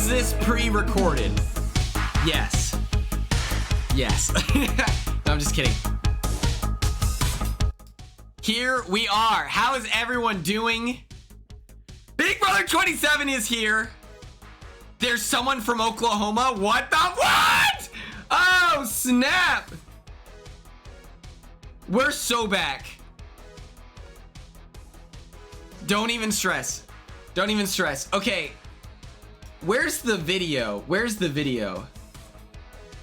is this pre-recorded? Yes. Yes. No, I'm just kidding. Here we are. How is everyone doing? Big Brother 27 is here. There's someone from Oklahoma. What the what? Oh, snap. We're so back. Don't even stress. Don't even stress. Okay. Where's the video? Where's the video?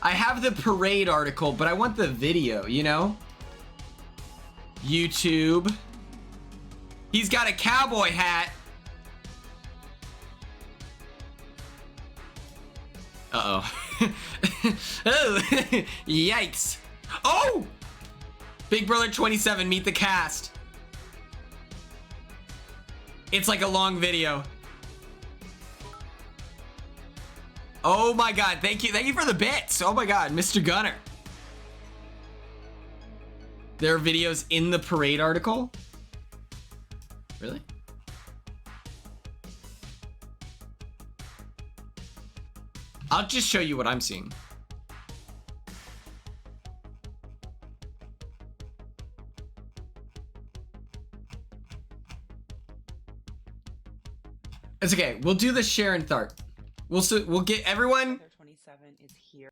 I have the parade article, but I want the video, you know? YouTube. He's got a cowboy hat. Uh-oh. Oh, yikes. Oh! Big Brother 27, meet the cast. It's like a long video. Oh my God, thank you for the bits. Oh my God, Mr. Gunner. There are videos in the parade article? Really? I'll just show you what I'm seeing. It's okay. We'll do the Sharon Tharp. We'll get everyone. 27 is here.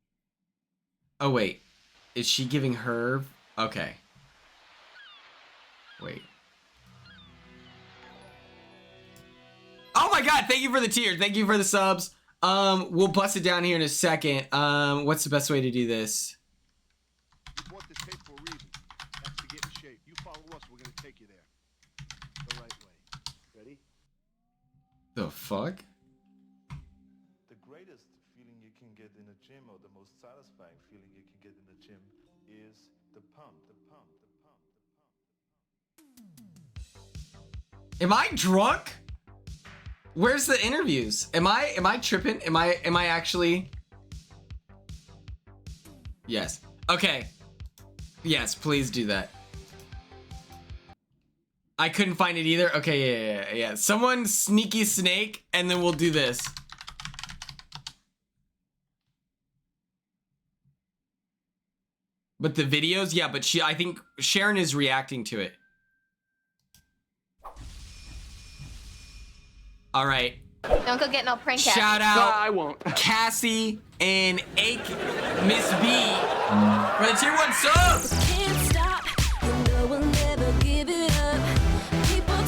Oh wait, is she giving her? Okay. Wait. Oh my God! Thank you for the tier. Thank you for the subs. We'll bust it down here in a second. What's the best way to do this? You bought this tape for a reason. That's to get in shape. You follow us, we're gonna take you there. The right way. Ready? The fuck? The greatest feeling you can get in a gym, or the most satisfying feeling you can get in the gym, is the pump, the pump, the pump, the pump. Am I drunk? Where's the interviews? Am I tripping? Am I actually? Yes. Okay. Yes, please do that. I couldn't find it either. Okay, yeah. Someone sneaky snake, and then we'll do this. But the videos, yeah, but I think Sharon is reacting to it. All right. Don't go get no prank ass. Shout out No, I won't. Cassie and Ake Miss B for the tier 1 subs.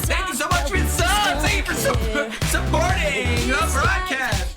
Thank you so much for the subs. Thank you for supporting the broadcast.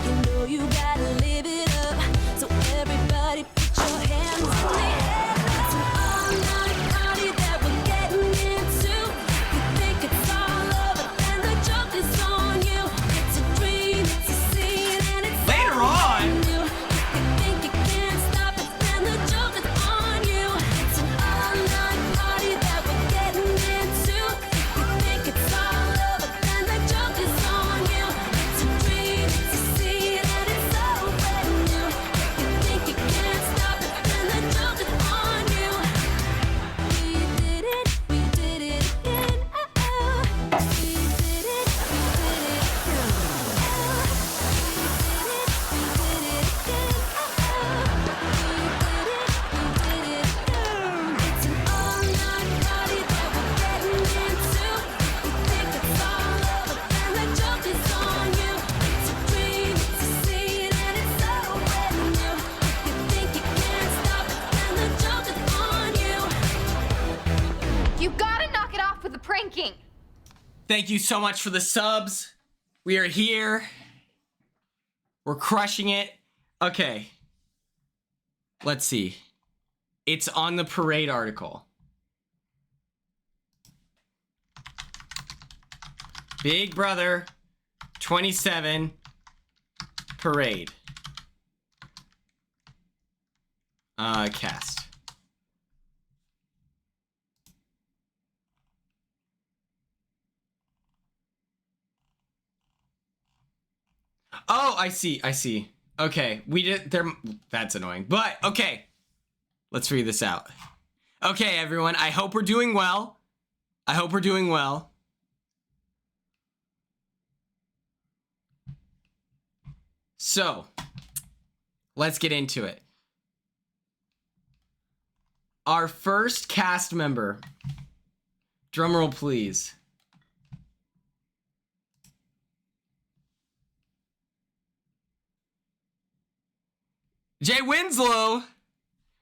Thank you so much for the subs. We are here. We're crushing it. Okay. Let's see. It's on the parade article. Big Brother 27 parade. Cast. Oh, I see. Okay, we did there. That's annoying, but okay. Let's figure this out. Okay, everyone, I hope we're doing well. So, let's get into it. Our first cast member. Drumroll, please. Jay Winslow.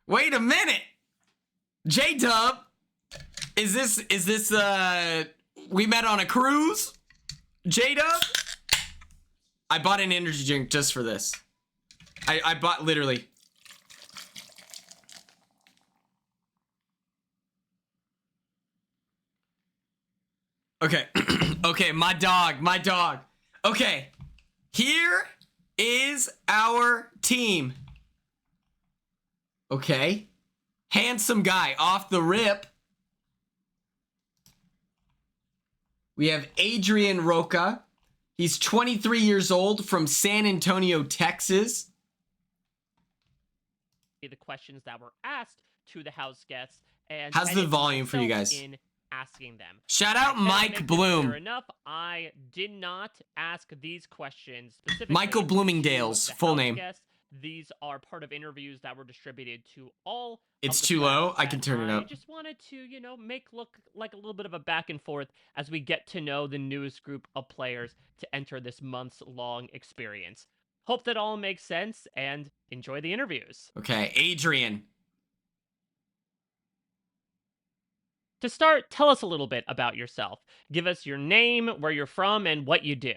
Wait a minute. J-Dub. Is this we met on a cruise? J-Dub? I bought an energy drink just for this. I bought literally. Okay. Okay, my dog. Okay. Here is our team. Okay. Handsome guy off the rip. We have Adrian Roca. He's 23 years old from San Antonio, Texas. The questions that were asked to the house guests and how's the volume for you guys? In asking them. Shout out Mike Bloom. Fair enough, I did not ask these questions specifically. Michael Bloomingdale's full name. Guests. These are part of interviews that were distributed to all. It's too low. I can turn it up. I just wanted to, you know, make look like a little bit of a back and forth as we get to know the newest group of players to enter this months-long experience. Hope that all makes sense and enjoy the interviews. Okay, Adrian. To start, tell us a little bit about yourself. Give us your name, where you're from, and what you do.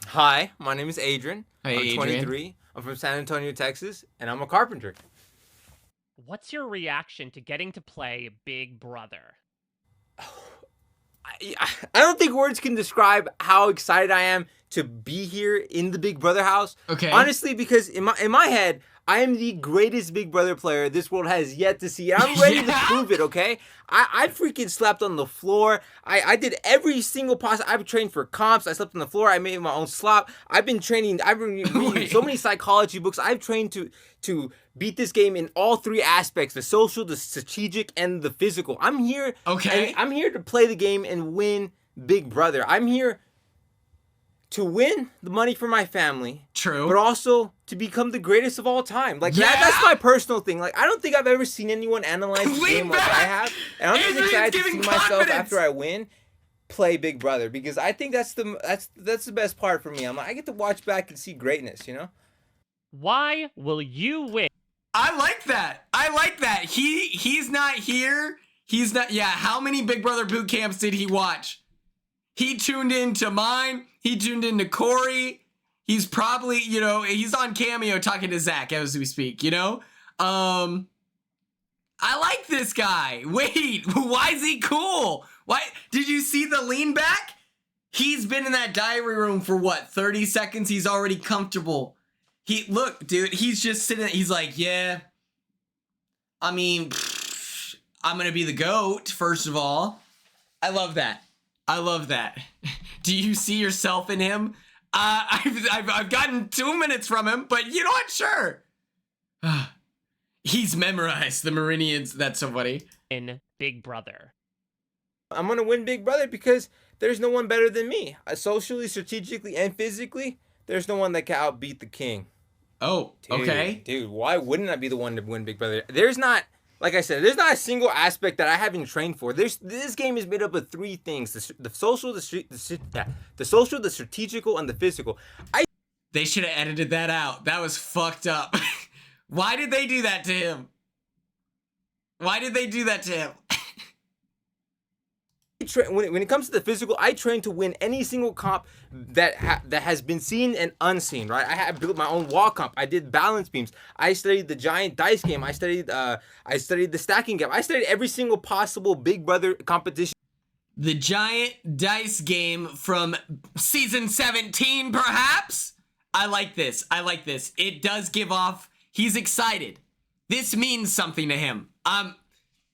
Hi, my name is Adrian. Hey, I'm Adrian. 23. I'm from San Antonio, Texas, and I'm a carpenter. What's your reaction to getting to play Big Brother? I don't think words can describe how excited I am to be here in the Big Brother house. Okay. Honestly, because in my head, I am the greatest Big Brother player this world has yet to see. And I'm ready to prove it, okay? I freaking slept on the floor. I did every single possible. I've trained for comps. I slept on the floor. I made my own slop. I've been training. I've been reading so many psychology books. I've trained to beat this game in all three aspects: the social, the strategic, and the physical. I'm here. Okay. I'm here to play the game and win Big Brother. I'm here to win the money for my family. True. But also to become the greatest of all time. Like, Yeah. that's my personal thing. Like, I don't think I've ever seen anyone analyze the Lean game like back. I have. And I'm just Adrian's excited to see giving myself confidence. after I win play Big Brother, because I think that's the best part for me. I'm like, I get to watch back and see greatness, you know? Why will you win? I like that. He's not here. He's not. Yeah. How many Big Brother boot camps did he watch? He tuned into mine. He tuned into Corey. He's probably, you know, he's on Cameo talking to Zach as we speak, you know? I like this guy. Wait, why is he cool? Why? Did you see the lean back? He's been in that diary room for what, 30 seconds? He's already comfortable. Look, dude, he's just sitting there. He's like, yeah, I mean, I'm going to be the GOAT, first of all. I love that. Do you see yourself in him? I've gotten 2 minutes from him, but you know what? Sure. He's memorized the Meridians. That's so funny. In Big Brother. I'm going to win Big Brother because there's no one better than me. Socially, strategically, and physically, there's no one that can outbeat the king. Oh, Dude, okay. Dude, why wouldn't I be the one to win Big Brother? There's not, like I said, there's not a single aspect that I haven't trained for. This game is made up of three things: the social, the social, the strategical, and the physical. They should have edited that out. That was fucked up. Why did they do that to him? When it comes to the physical, I train to win any single comp that has been seen and unseen, right? I have built my own wall comp. I did balance beams. I studied the giant dice game. I studied the stacking game. I studied every single possible Big Brother competition. The giant dice game from season 17, perhaps? I like this. It does give off. He's excited. This means something to him.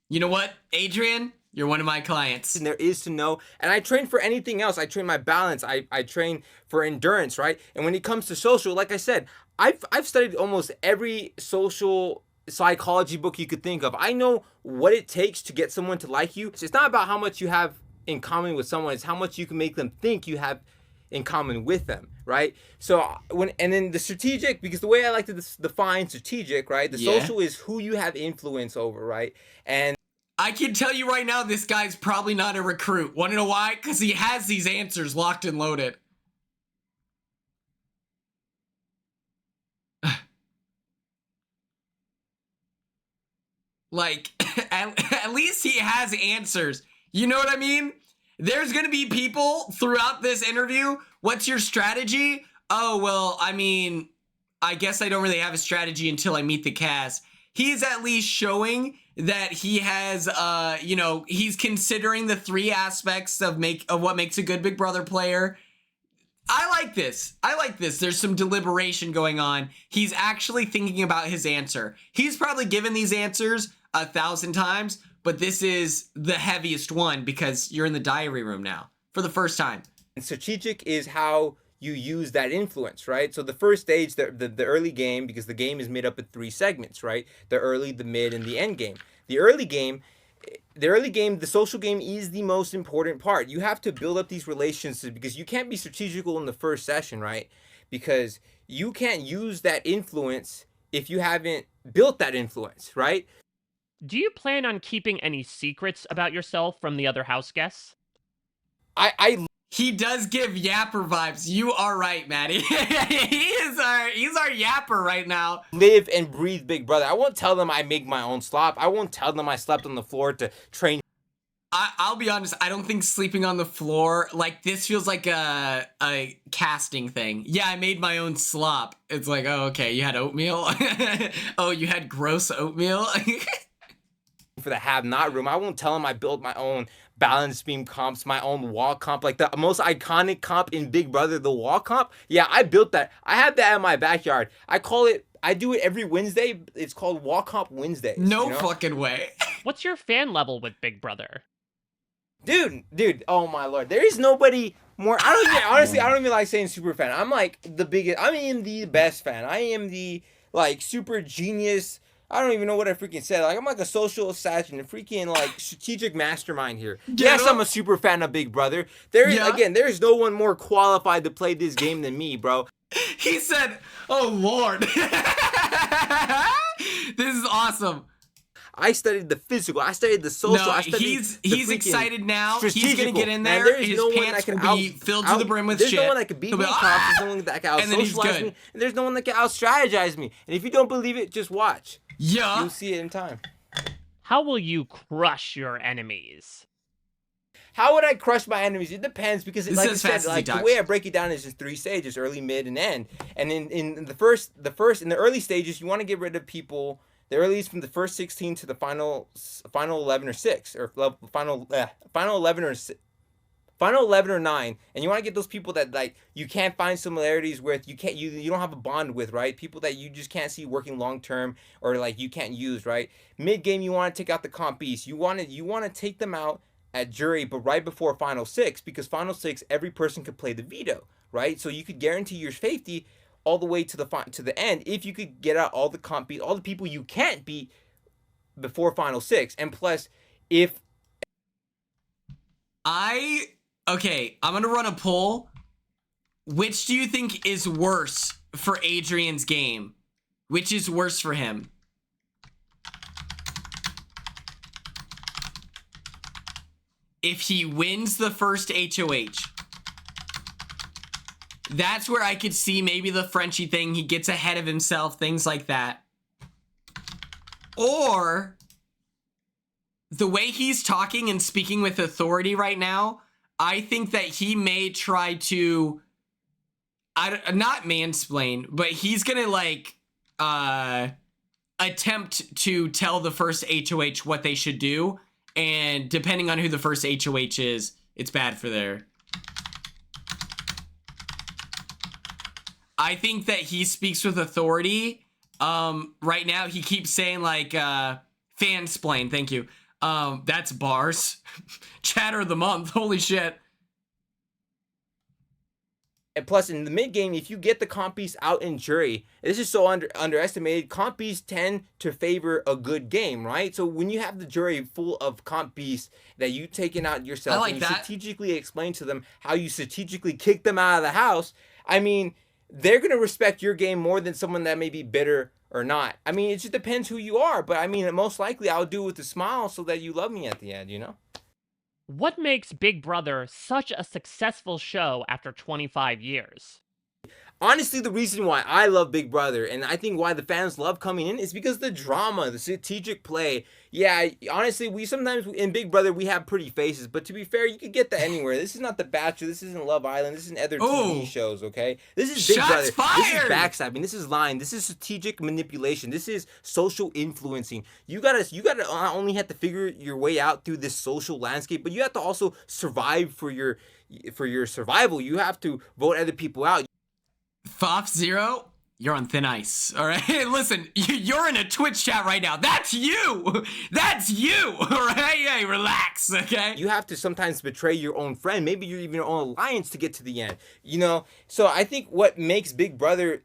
You know what, Adrian? You're one of my clients. And there is to know. And I train for anything else. I train my balance. I train for endurance, right? And when it comes to social, like I said, I've studied almost every social psychology book you could think of. I know what it takes to get someone to like you. It's not about how much you have in common with someone. It's how much you can make them think you have in common with them, right? So and then the strategic, because the way I like to define strategic, right? The social is who you have influence over, right? And I can tell you right now, this guy's probably not a recruit. Want to know why? Because he has these answers locked and loaded. Like, at least he has answers. You know what I mean? There's going to be people throughout this interview. What's your strategy? Oh, well, I mean, I guess I don't really have a strategy until I meet the cast. He's at least showing that he has, you know, he's considering the 3 aspects of what makes a good Big Brother player. I like this. There's some deliberation going on. He's actually thinking about his answer. He's probably given these answers 1,000 times, but this is the heaviest one because you're in the diary room now for the first time. And strategic is how you use that influence, right? So the first stage, the early game, because the game is made up of 3 segments, right? The early, the mid, and the end game. The early game, the social game is the most important part. You have to build up these relationships because you can't be strategical in the first session, right? Because you can't use that influence if you haven't built that influence, right? Do you plan on keeping any secrets about yourself from the other house guests? He does give yapper vibes. You are right, Maddie. he's our yapper right now. Live and breathe Big Brother. I won't tell them I make my own slop. I won't tell them I slept on the floor to train. I'll be honest, I don't think sleeping on the floor, like, this feels like a casting thing. Yeah, I made my own slop. It's like, oh, okay, you had oatmeal? Oh, you had gross oatmeal? For the have-not room, I won't tell them I built my own balance beam comps, my own wall comp, like the most iconic comp in Big Brother, the wall comp. Yeah, I built that. I have that in my backyard. I do it every Wednesday. It's called Wall Comp Wednesdays. No fucking way. What's your fan level with Big Brother? Dude, oh my lord. There is nobody more. I don't even like saying super fan. I'm like the biggest. I am the best fan. I am the like super genius. I don't even know what I freaking said. Like, I'm like a social assassin, a freaking like strategic mastermind here. Yes, I'm a super fan of Big Brother. There's no one more qualified to play this game than me, bro. He said, "Oh Lord." This is awesome. I studied the physical. I studied the social. No, he's excited now. He's gonna get in there. His pants will be filled to the brim with shit. There's no one that can beat me in comp. There's no one that can out-socialize me. And there's no one that can out-strategize me. And if you don't believe it, just watch. Yeah. You'll see it in time. How will you crush your enemies? How would I crush my enemies? It depends because, like I said, like the way I break it down is just 3 stages: early, mid, and end. And in the early stages, you want to get rid of people. The earliest from the first 16 to the final 11 or 6, or final 11 or 9, and you want to get those people that like you can't find similarities with, you don't have a bond with, right? People that you just can't see working long term or like you can't use, right? Mid game, you want to take out the comp beast. You want to take them out at jury, but right before final 6, because final 6 every person could play the veto, right? So you could guarantee your safety all the way to the end if you could get out all the comp beat, all the people you can't beat before final 6. And plus, I'm gonna run a poll. Which do you think is worse for Adrian's game? Which is worse for him? If he wins the first HOH, that's where I could see maybe the Frenchie thing. He gets ahead of himself, things like that. Or the way he's talking and speaking with authority right now, I think that he may try to, not mansplain, but he's gonna like attempt to tell the first HOH what they should do. And depending on who the first HOH is, it's bad for their... I think that he speaks with authority. Right now, he keeps saying, like, fansplain. Thank you. That's bars. Chatter of the month. Holy shit. And plus, in the mid game, if you get the comp beast out in jury, this is so underestimated. Comp beasts tend to favor a good game, right? So when you have the jury full of comp beasts that you've taken out yourself, and you strategically explain to them how you strategically kick them out of the house, I mean, they're gonna respect your game more than someone that may be bitter or not. I mean, it just depends who you are. But I mean, most likely I'll do it with a smile so that you love me at the end, you know? What makes Big Brother such a successful show after 25 years? Honestly, the reason why I love Big Brother and I think why the fans love coming in is because the drama, the strategic play. Yeah, honestly, we sometimes in Big Brother we have pretty faces, but to be fair, you could get that anywhere. This is not The Bachelor, this isn't Love Island, this isn't other TV shows, okay? This is Big Brother. Fired! This is backstabbing, this is lying, this is strategic manipulation, this is social influencing. You gotta not only have to figure your way out through this social landscape, but you have to also survive for your survival. You have to vote other people out. Foff Zero, you're on thin ice. All right, listen, you're in a Twitch chat right now. That's you. That's you. All right, hey, relax. Okay. You have to sometimes betray your own friend, maybe you're even your own alliance to get to the end. You know, so I think what makes Big Brother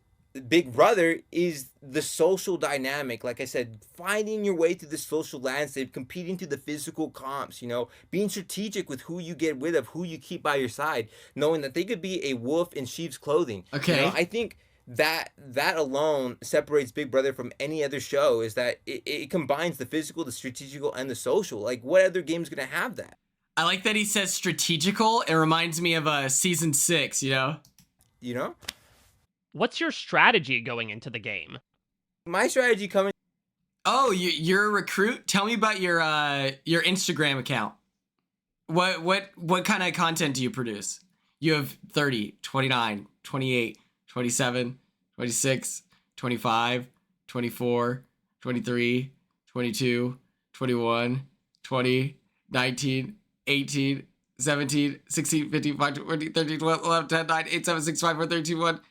is the social dynamic. Like I said, finding your way through the social landscape, competing through the physical comps, you know, being strategic with who you get rid of, who you keep by your side, knowing that they could be a wolf in sheep's clothing. Okay. You know, I think that alone separates Big Brother from any other show, is that it combines the physical, the strategical, and the social. Like, what other game is going to have that? I like that he says strategical. It reminds me of season 6, you know? You know? What's your strategy going into the game? My strategy coming... Oh, you're a recruit? Tell me about your Instagram account. What kind of content do you produce? You have 30, 29, 28, 27, 26, 25, 24, 23, 22, 21, 20, 19, 18, 17, 16, 15, 14, 13, 12, 11, 10, 9, 8, 7, 6, 5, 4, 3, 2, 1.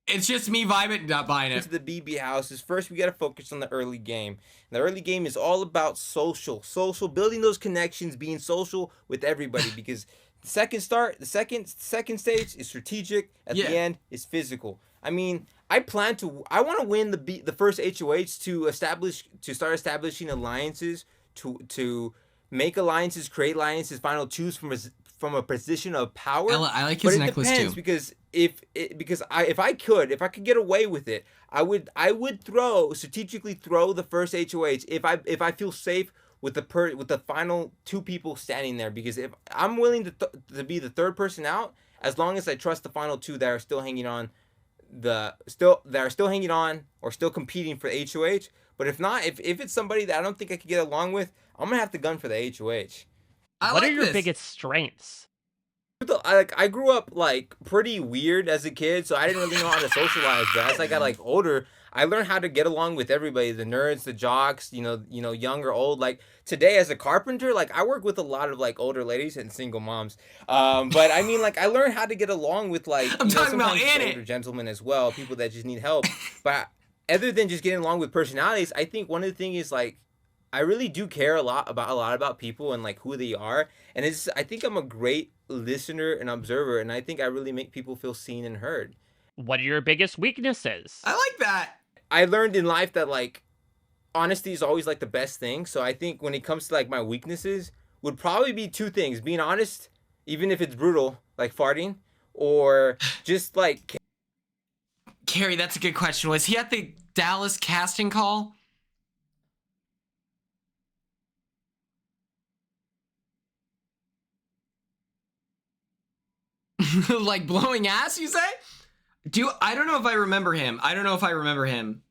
It's just me vibing, not buying it. To the BB houses. First, we got to focus on the early game. The early game is all about social, building those connections, being social with everybody. Because the second stage is strategic. At the end is physical. I mean, I want to win the first HOH to start establishing alliances, to make alliances, create alliances, final choose from a position of power. I like his necklace too. Because if I could get away with it, I would strategically throw the first HOH if I feel safe with the final 2 people standing there. Because if I'm willing to be the third person out, as long as I trust the final 2 that are still hanging on, or still competing for the HOH. But if not, if it's somebody that I don't think I could get along with, I'm gonna have to gun for the HOH. What are your biggest strengths? I grew up like pretty weird as a kid, so I didn't really know how to socialize. But as I got like older, I learned how to get along with everybody, the nerds, the jocks, you know, young or old. Like today as a carpenter, like I work with a lot of like older ladies and single moms. But I mean, like I learned how to get along with like older gentlemen as well, people that just need help. But other than just getting along with personalities, I think one of the things is like I really do care a lot about people and like who they are. And I think I'm a great listener and observer, and I think I really make people feel seen and heard. What are your biggest weaknesses? I like that. I learned in life that like honesty is always like the best thing. So I think when it comes to like my weaknesses would probably be 2 things: being honest, even if it's brutal, like farting, or just like. Carrie, that's a good question. Was he at the Dallas casting call? Like blowing ass, you say? I don't know if I remember him.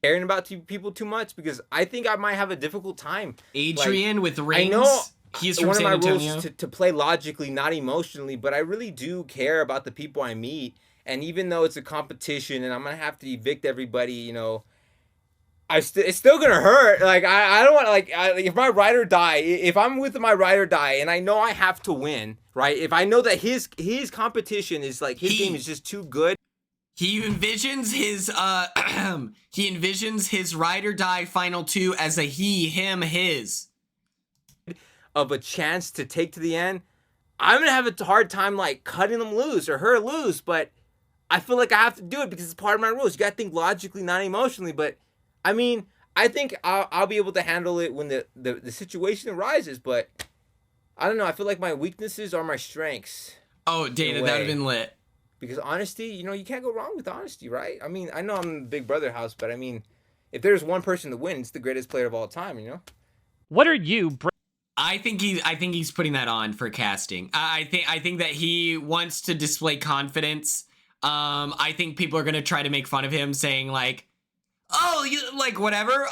Caring about people too much, because I think I might have a difficult time. Adrian like, with rings. I know he's from San Antonio. One of my rules is to play logically, not emotionally, but I really do care about the people I meet. And even though it's a competition and I'm gonna have to evict everybody, you know, it's still gonna hurt. Like I don't want if my ride or die, if I'm with my ride or die, and I know I have to win, right? If I know that his competition is like his game is just too good. He envisions his ride or die final 2 as a he, him, his. Of a chance to take to the end, I'm gonna have a hard time like cutting him loose or her loose, but I feel like I have to do it because it's part of my rules. You gotta think logically, not emotionally. But I mean, I think I'll be able to handle it when the situation arises. But I don't know. I feel like my weaknesses are my strengths. Oh, Dana, that would have been lit. because honesty, you can't go wrong with honesty, right? I mean, I know I'm in the Big Brother house, but I mean, if there's one person to win, it's the greatest player of all time. What are you? I think he's putting that on for casting. I think that he wants to display confidence. I think people are gonna try to make fun of him, saying like, "Oh, you like whatever."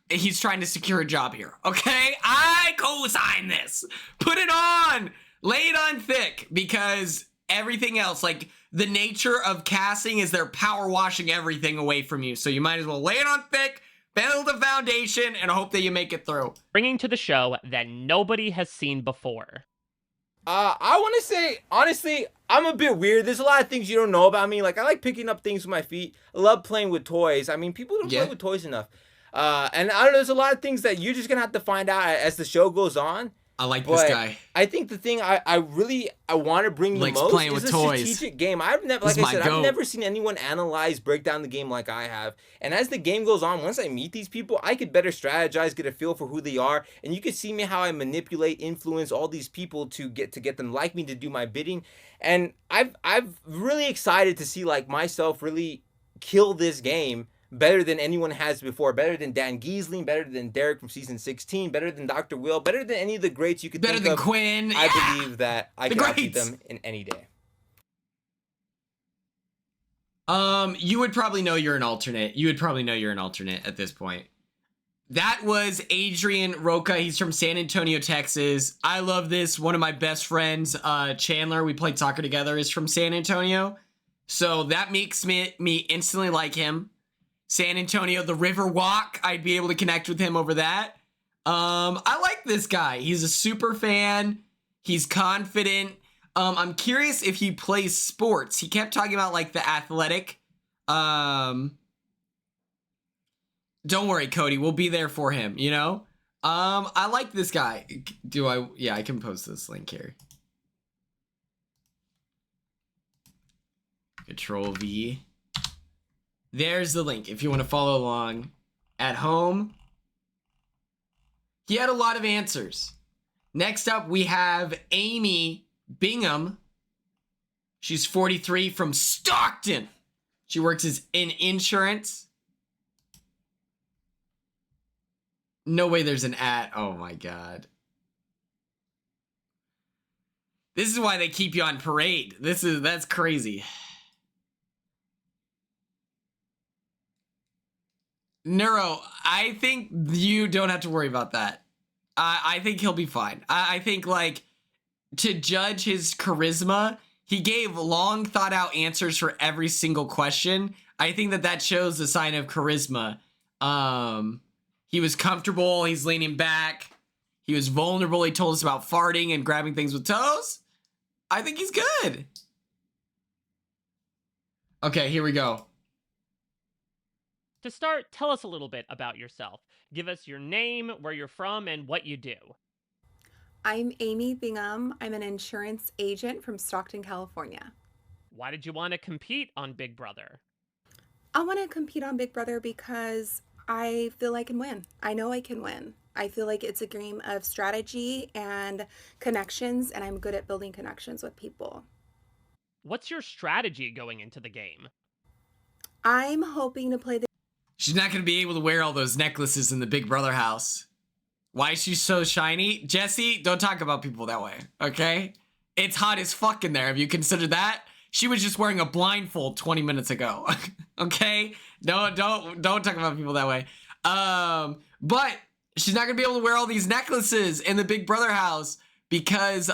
He's trying to secure a job here. Okay, I co-sign this. Put it on, lay it on thick, because everything else, like the nature of casting, is they're power washing everything away from you. So you might as well lay it on thick, build a foundation, and hope that you make it through. Bringing to the show that nobody has seen before. I want to say, honestly, I'm a bit weird. There's a lot of things you don't know about me. Like, I like picking up things with my feet. I love playing with toys. I mean, people don't play with toys enough. And I don't know, there's a lot of things that you're just going to have to find out as the show goes on. I like this guy. I think the thing I want to bring the most playing is with a toys. strategic game. I've never seen anyone break down the game like I have. And as the game goes on, once I meet these people, I could better strategize, get a feel for who they are, and you can see me how I manipulate, influence all these people to get them like me, to do my bidding. And I've really excited to see like myself really kill this game better than anyone has before, better than Dan Giesling, better than Derek from season 16, better than Dr. Will, better than any of the greats you could think of. Better than Quinn. I believe that I can beat them in any day. You would probably know you're an alternate. At this point. That was Adrian Roca. He's from San Antonio, Texas. I love this. One of my best friends, Chandler, we played soccer together, is from San Antonio. So that makes me instantly like him. San Antonio, the River Walk, I'd be able to connect with him over that. I like this guy. He's a super fan. He's confident. I'm curious if he plays sports. He kept talking about like the athletic. Don't worry, Cody. We'll be there for him, I like this guy. I can post this link here. Control V. There's the link if you want to follow along at home. He had a lot of answers. Next up, we have Amy Bingham. She's 43 from Stockton. She works in insurance. No way there's an at. Oh my God. This is why they keep you on parade. That's crazy. Neuro, I think you don't have to worry about that. I think he'll be fine. I think, like, to judge his charisma, he gave long, thought-out answers for every single question. I think that shows the sign of charisma. He was comfortable. He's leaning back. He was vulnerable. He told us about farting and grabbing things with toes. I think he's good. Okay, here we go. To start, tell us a little bit about yourself. Give us your name, where you're from, and what you do. I'm Amy Bingham. I'm an insurance agent from Stockton, California. Why did you want to compete on Big Brother? I want to compete on Big Brother because I feel I can win. I know I can win. I feel like it's a game of strategy and connections, and I'm good at building connections with people. What's your strategy going into the game? I'm hoping to play the... She's not going to be able to wear all those necklaces in the Big Brother house. Why is she so shiny? Jesse, don't talk about people that way, okay? It's hot as fuck in there. Have you considered that? She was just wearing a blindfold 20 minutes ago, okay? Don't talk about people that way. But she's not going to be able to wear all these necklaces in the Big Brother house because,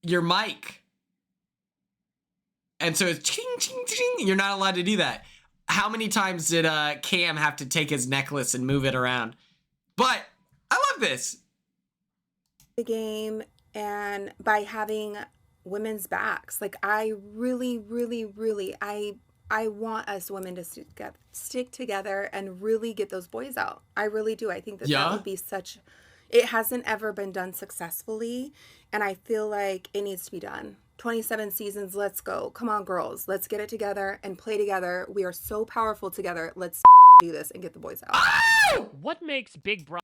your mic. And so it's ching, ching, ching. You're not allowed to do that. How many times did Cam have to take his necklace and move it around? But I love this. The game, and by having women's backs, like I really, really, really, I want us women to stick together and really get those boys out. I really do. I think that would be it hasn't ever been done successfully, and I feel like it needs to be done. 27 seasons, let's go. Come on, girls. Let's get it together and play together. We are so powerful together. Let's do this and get the boys out. What makes Big Brother...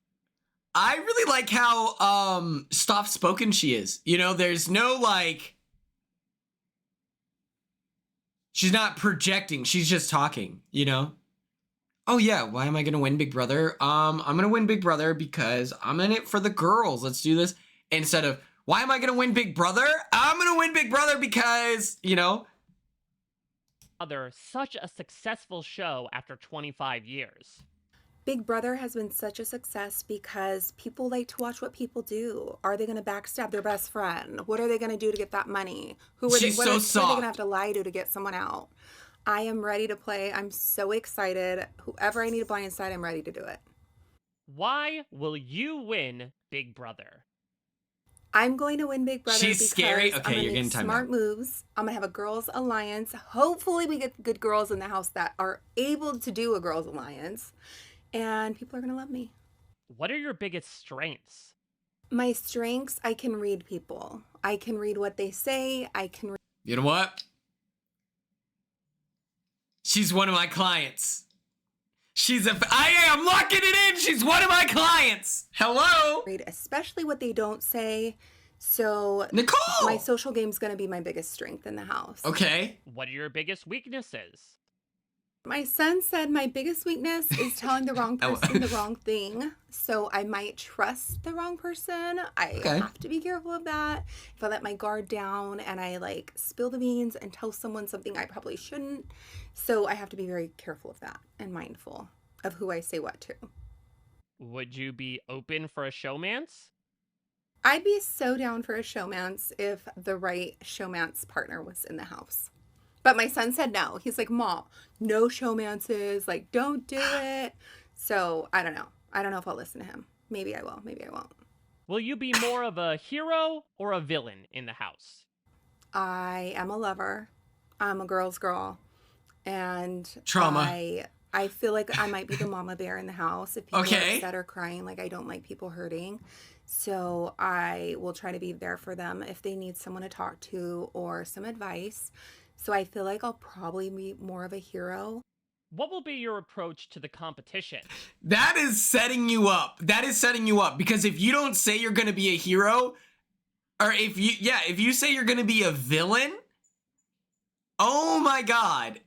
I really like how soft spoken she is. You know, there's no like, she's not projecting, she's just talking, you know? Oh yeah, why am I gonna win Big Brother? I'm gonna win Big Brother because I'm in it for the girls. Let's do this. Instead of, why am I gonna win Big Brother? I'm gonna win Big Brother because, you know. Such a successful show after 25 years. Big Brother has been such a success because people like to watch what people do. Are they going to backstab their best friend? What are they going to do to get that money? Who are She's they, so who are they soft. going to have to lie to get someone out? I am ready to play. I'm so excited. Whoever I need to blindside, I'm ready to do it. Why will you win Big Brother? I'm going to win Big Brother She's because scary. Okay, I'm going you're to getting make timed smart out. moves. I'm going to have a girls' alliance. Hopefully we get good girls in the house that are able to do a girls' alliance. And people are going to love me. What are your biggest strengths? My strengths, I can read people. I can read what they say. I can read. You know what? She's one of my clients. I'm locking it in. She's one of my clients. Hello? Read especially what they don't say. So Nicole. my social game is going to be my biggest strength in the house. Okay. What are your biggest weaknesses? My son said my biggest weakness is telling the wrong person the wrong thing. So I might trust the wrong person. I have to be careful of that. If I let my guard down and I like spill the beans and tell someone something I probably shouldn't. So I have to be very careful of that and mindful of who I say what to. Would you be open for a showmance? I'd be so down for a showmance if the right showmance partner was in the house. But my son said no. He's like, Mom, no showmances. Like, don't do it. So I don't know. I don't know if I'll listen to him. Maybe I will. Maybe I won't. Will you be more of a hero or a villain in the house? I am a lover. I'm a girl's girl. And Trauma. I feel like I might be the mama bear in the house. If people are upset or crying, like I don't like people hurting. So I will try to be there for them if they need someone to talk to or some advice. So I feel like I'll probably be more of a hero. What will be your approach to the competition? That is setting you up. That is setting you up. Because if you don't say you're going to be a hero, or if you say you're going to be a villain, oh my God.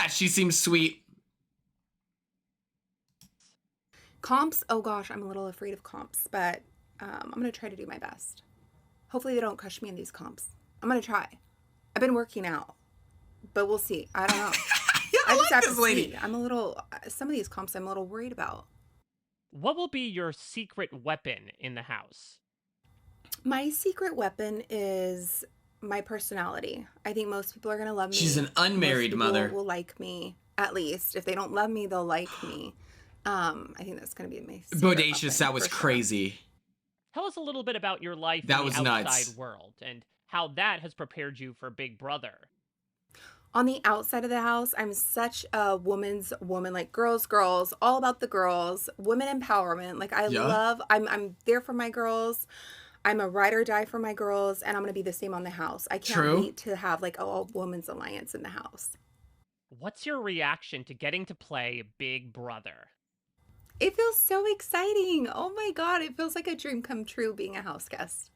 She seems sweet. Comps, oh gosh, I'm a little afraid of comps, but I'm going to try to do my best. Hopefully they don't crush me in these comps. I'm going to try. I've been working out, but we'll see. I don't know. I just have to see. Some of these comps I'm a little worried about. What will be your secret weapon in the house? My secret weapon is my personality. I think most people are going to love me. She's an unmarried mother. Will like me, at least. If they don't love me, they'll like me. I think that's going to be my secret Bodacious, weapon, that was crazy. Sure. Tell us a little bit about your life that in was the outside nuts. world and how that has prepared you for Big Brother. On the outside of the house, I'm such a woman's woman, like girls, all about the girls, women empowerment. Like I'm there for my girls. I'm a ride or die for my girls, and I'm going to be the same on the house. I can't wait to have like a women's alliance in the house. What's your reaction to getting to play Big Brother? It feels so exciting. Oh my God, it feels like a dream come true being a house guest.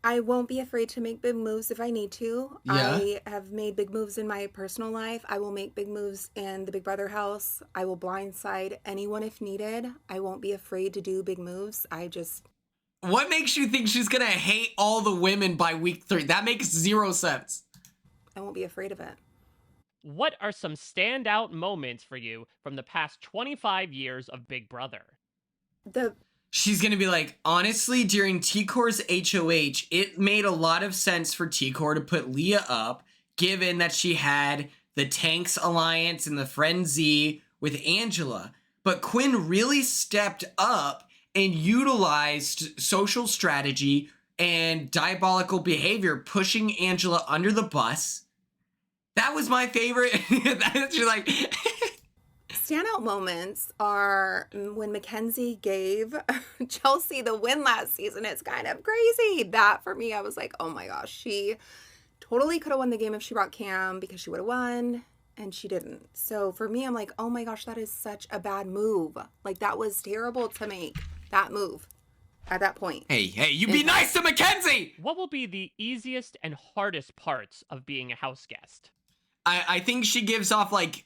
I won't be afraid to make big moves if I need to. Yeah. I have made big moves in my personal life. I will make big moves in the Big Brother house. I will blindside anyone if needed. I won't be afraid to do big moves. What makes you think she's gonna hate all the women by week 3? That makes 0 sense. I won't be afraid of it. What are some standout moments for you from the past 25 years of Big Brother? She's gonna be like, honestly, during T-Core's HOH, it made a lot of sense for T-Core to put Leah up, given that she had the Tanks Alliance and the Frenzy with Angela. But Quinn really stepped up and utilized social strategy and diabolical behavior, pushing Angela under the bus. That was my favorite. She's like... Standout moments are when Mackenzie gave Chelsea the win last season. It's kind of crazy. That for me, I was like, oh my gosh, she totally could have won the game if she brought Cam because she would have won, and she didn't. So for me, I'm like, oh my gosh, that is such a bad move. Like, that was terrible to make that move at that point. Hey, you be nice to Mackenzie! What will be the easiest and hardest parts of being a house guest? I think she gives off, like,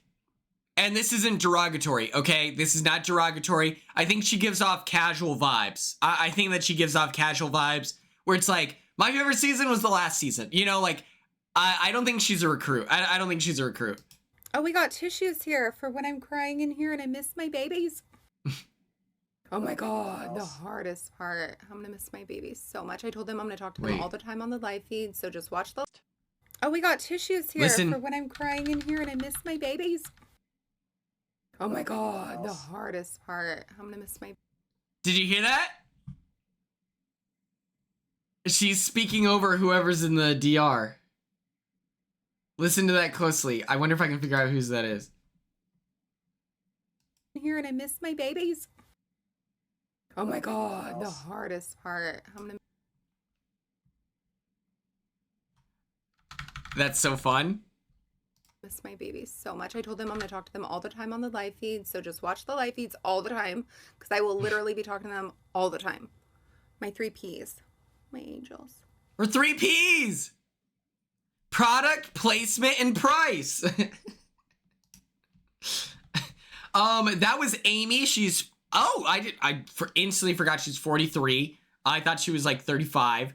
and this isn't derogatory, okay? This is not derogatory. I think she gives off casual vibes. I think that she gives off casual vibes where it's like, my favorite season was the last season. You know, like, I don't think she's a recruit. I don't think she's a recruit. Oh, we got tissues here for when I'm crying in here and I miss my babies. Oh my God, the hardest part. I'm gonna miss my babies so much. I told them I'm gonna talk to them all the time on the live feed, so just watch the... Oh, we got tissues here for when I'm crying in here and I miss my babies. Oh my God, the hardest part. I'm gonna miss my... Did you hear that? She's speaking over whoever's in the DR. Listen to that closely. I wonder if I can figure out whose that is. Here and I miss my babies. Oh my God, the hardest part. I'm gonna... That's so fun. Miss my babies so much. I told them I'm gonna talk to them all the time on the live feed, so just watch the live feeds all the time because I will literally be talking to them all the time. My 3 Ps, my angels. We're 3 Ps. Product, placement, and price. That was Amy. She's I instantly forgot she's 43. I thought she was like 35.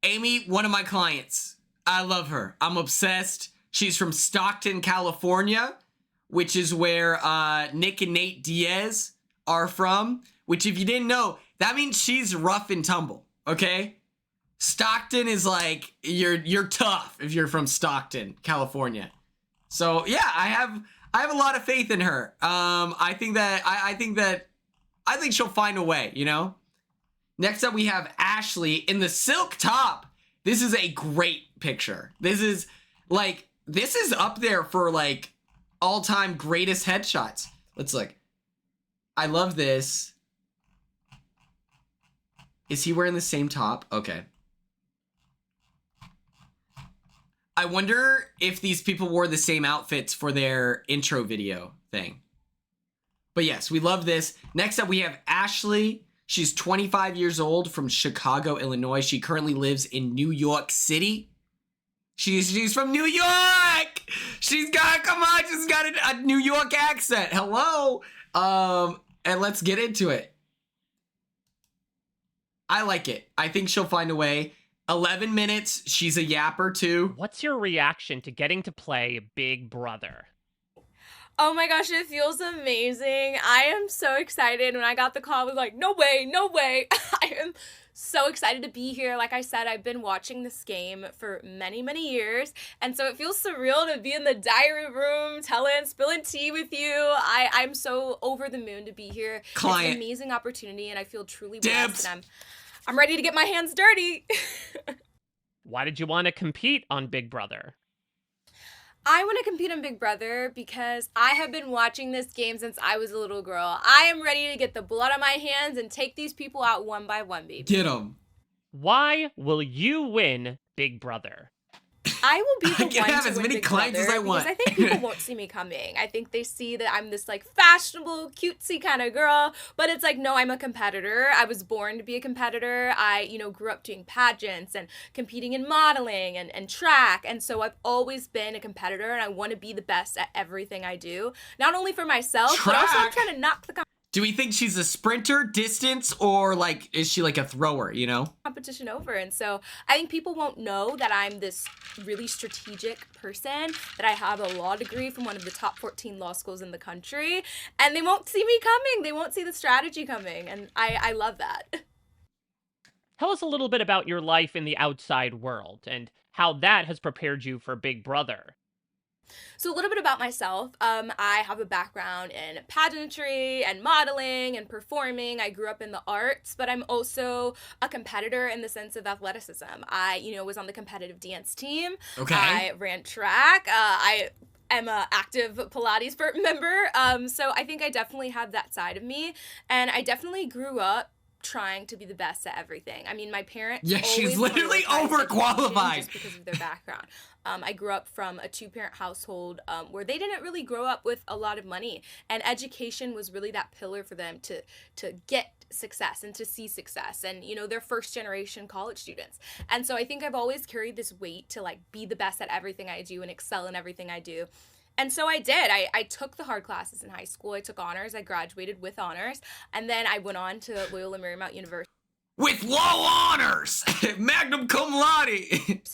Amy, one of my clients. I love her. I'm obsessed. She's from Stockton, California, which is where Nick and Nate Diaz are from. Which, if you didn't know, that means she's rough and tumble. Okay, Stockton is like you're tough if you're from Stockton, California. So yeah, I have a lot of faith in her. I think she'll find a way. You know. Next up, we have Ashley in the silk top. This is a great picture. This is up there for like all-time greatest headshots. Let's look. I love this. Is he wearing the same top? Okay. I wonder if these people wore the same outfits for their intro video thing. But yes, we love this. Next up, we have Ashley. She's 25 years old from Chicago, Illinois. She currently lives in New York City. She's from New York. She's got a New York accent. Hello. And let's get into it. I like it. I think she'll find a way. 11 minutes. She's a yapper too. What's your reaction to getting to play Big Brother? Oh my gosh, it feels amazing. I am so excited. When I got the call, I was like, no way, no way. I am so excited to be here. Like I said, I've been watching this game for many, many years. And so it feels surreal to be in the diary room, spilling tea with you. I'm so over the moon to be here. Client. It's an amazing opportunity and I feel truly blessed. And I'm ready to get my hands dirty. Why did you want to compete on Big Brother? I want to compete on Big Brother because I have been watching this game since I was a little girl. I am ready to get the blood on my hands and take these people out one by one, baby. Get them. Why will you win Big Brother? I will be the one to have as win many Big clients Brother as I want. because I think people won't see me coming. I think they see that I'm this like fashionable, cutesy kind of girl, but it's like, no, I'm a competitor. I was born to be a competitor. I, grew up doing pageants and competing in modeling and track, and so I've always been a competitor, and I want to be the best at everything I do. Not only for myself, but also I'm trying to knock the Do we think she's a sprinter, distance, or like is she like a thrower, competition over. And so I think people won't know that I'm this really strategic person, that I have a law degree from one of the top 14 law schools in the country, and they won't see me coming. They won't see the strategy coming, and I love that. Tell us a little bit about your life in the outside world and how that has prepared you for Big Brother. So a little bit about myself. I have a background in pageantry and modeling and performing. I grew up in the arts, but I'm also a competitor in the sense of athleticism. I, was on the competitive dance team. Okay. I ran track. I am an active Pilates member. So I think I definitely have that side of me. And I definitely grew up trying to be the best at everything. I mean, my parents. Yeah, she's always literally prioritized overqualified. education just because of their background. I grew up from a 2-parent household where they didn't really grow up with a lot of money, and education was really that pillar for them to get success and to see success, and you know, they're first generation college students. And so I think I've always carried this weight to like be the best at everything I do and excel in everything I do. And so I did. I took the hard classes in high school. I took honors. I graduated with honors. And then I went on to Loyola Marymount University, With low honors! Magna cum laude!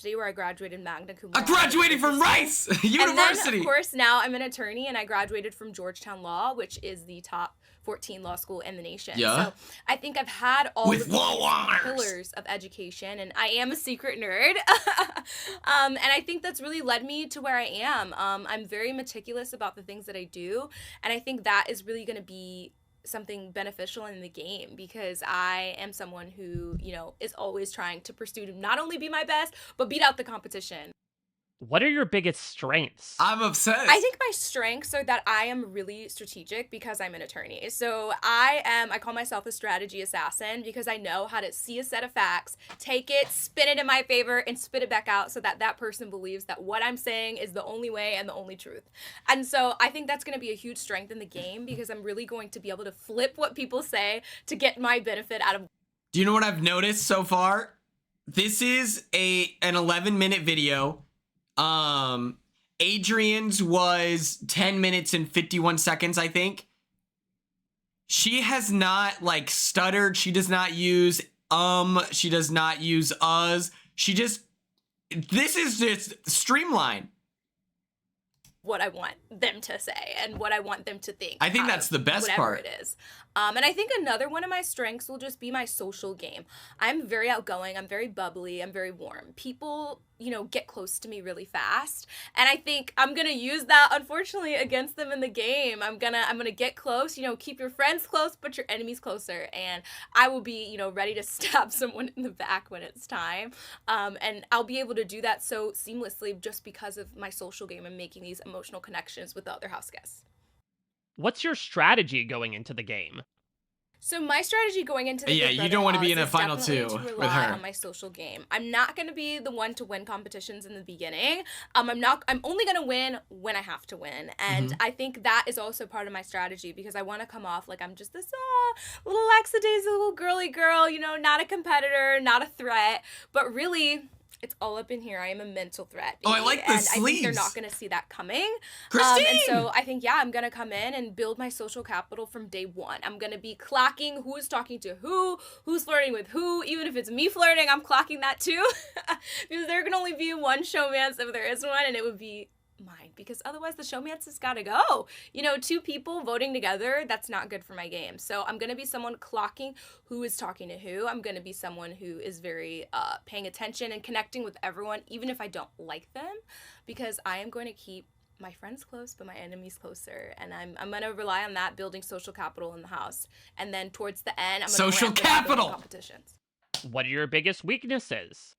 where I graduated magna cum I laude. graduated from Rice University! And then, of course, now I'm an attorney, and I graduated from Georgetown Law, which is the top 14 law school in the nation. Yeah. So I think I've had all With of low these honors. pillars of education, and I am a secret nerd. And I think that's really led me to where I am. I'm very meticulous about the things that I do, and I think that is really going to be something beneficial in the game, because I am someone who, you know, is always trying to pursue to not only be my best, but beat out the competition. What are your biggest strengths? I'm obsessed. I think my strengths are that I am really strategic because I'm an attorney. So I call myself a strategy assassin because I know how to see a set of facts, take it, spin it in my favor, and spit it back out so that that person believes that what I'm saying is the only way and the only truth. And so I think that's going to be a huge strength in the game, because I'm really going to be able to flip what people say to get my benefit out of. Do you know what I've noticed so far? This is an 11-minute video. Adrian's was 10 minutes and 51 seconds, I think. She has not like stuttered. She does not use she does not use us. This is just streamlined. What I want them to say and what I want them to think. I think out that's of the best whatever part. it is. And I think another one of my strengths will just be my social game. I'm very outgoing. I'm very bubbly. I'm very warm. People, you know, get close to me really fast. And I think I'm going to use that, unfortunately, against them in the game. I'm going to get close, you know, keep your friends close, but your enemies closer. And I will be, you know, ready to stab someone in the back when it's time. And I'll be able to do that so seamlessly just because of my social game and making these emotional connections with the other house guests. What's your strategy going into the game? So my strategy going into the Yeah, Big you Brother don't want to be House in a is final definitely two to with rely her. on my social game. I'm not going to be the one to win competitions in the beginning. I'm only going to win when I have to win. And I think that is also part of my strategy, because I want to come off like I'm just this little lackadaisical little girly girl, you know, not a competitor, not a threat, but really it's all up in here. I am a mental threat. Oh, I like the and I think they're sleeves. not going to see that coming. Christine! And so I think, yeah, I'm going to come in and build my social capital from day one. I'm going to be clocking who is talking to who's flirting with who. Even if it's me flirting, I'm clocking that too. Because there can only be one showmance if there is one, and it would be mine, because otherwise the showmance has got to go. You know, two people voting together, that's not good for my game. So I'm going to be someone clocking who is talking to who. I'm going to be someone who is very paying attention and connecting with everyone, even if I don't like them, because I am going to keep my friends close, but my enemies closer. And I'm going to rely on that, building social capital in the house. And then towards the end, I'm going to Social capital! Competitions. What are your biggest weaknesses?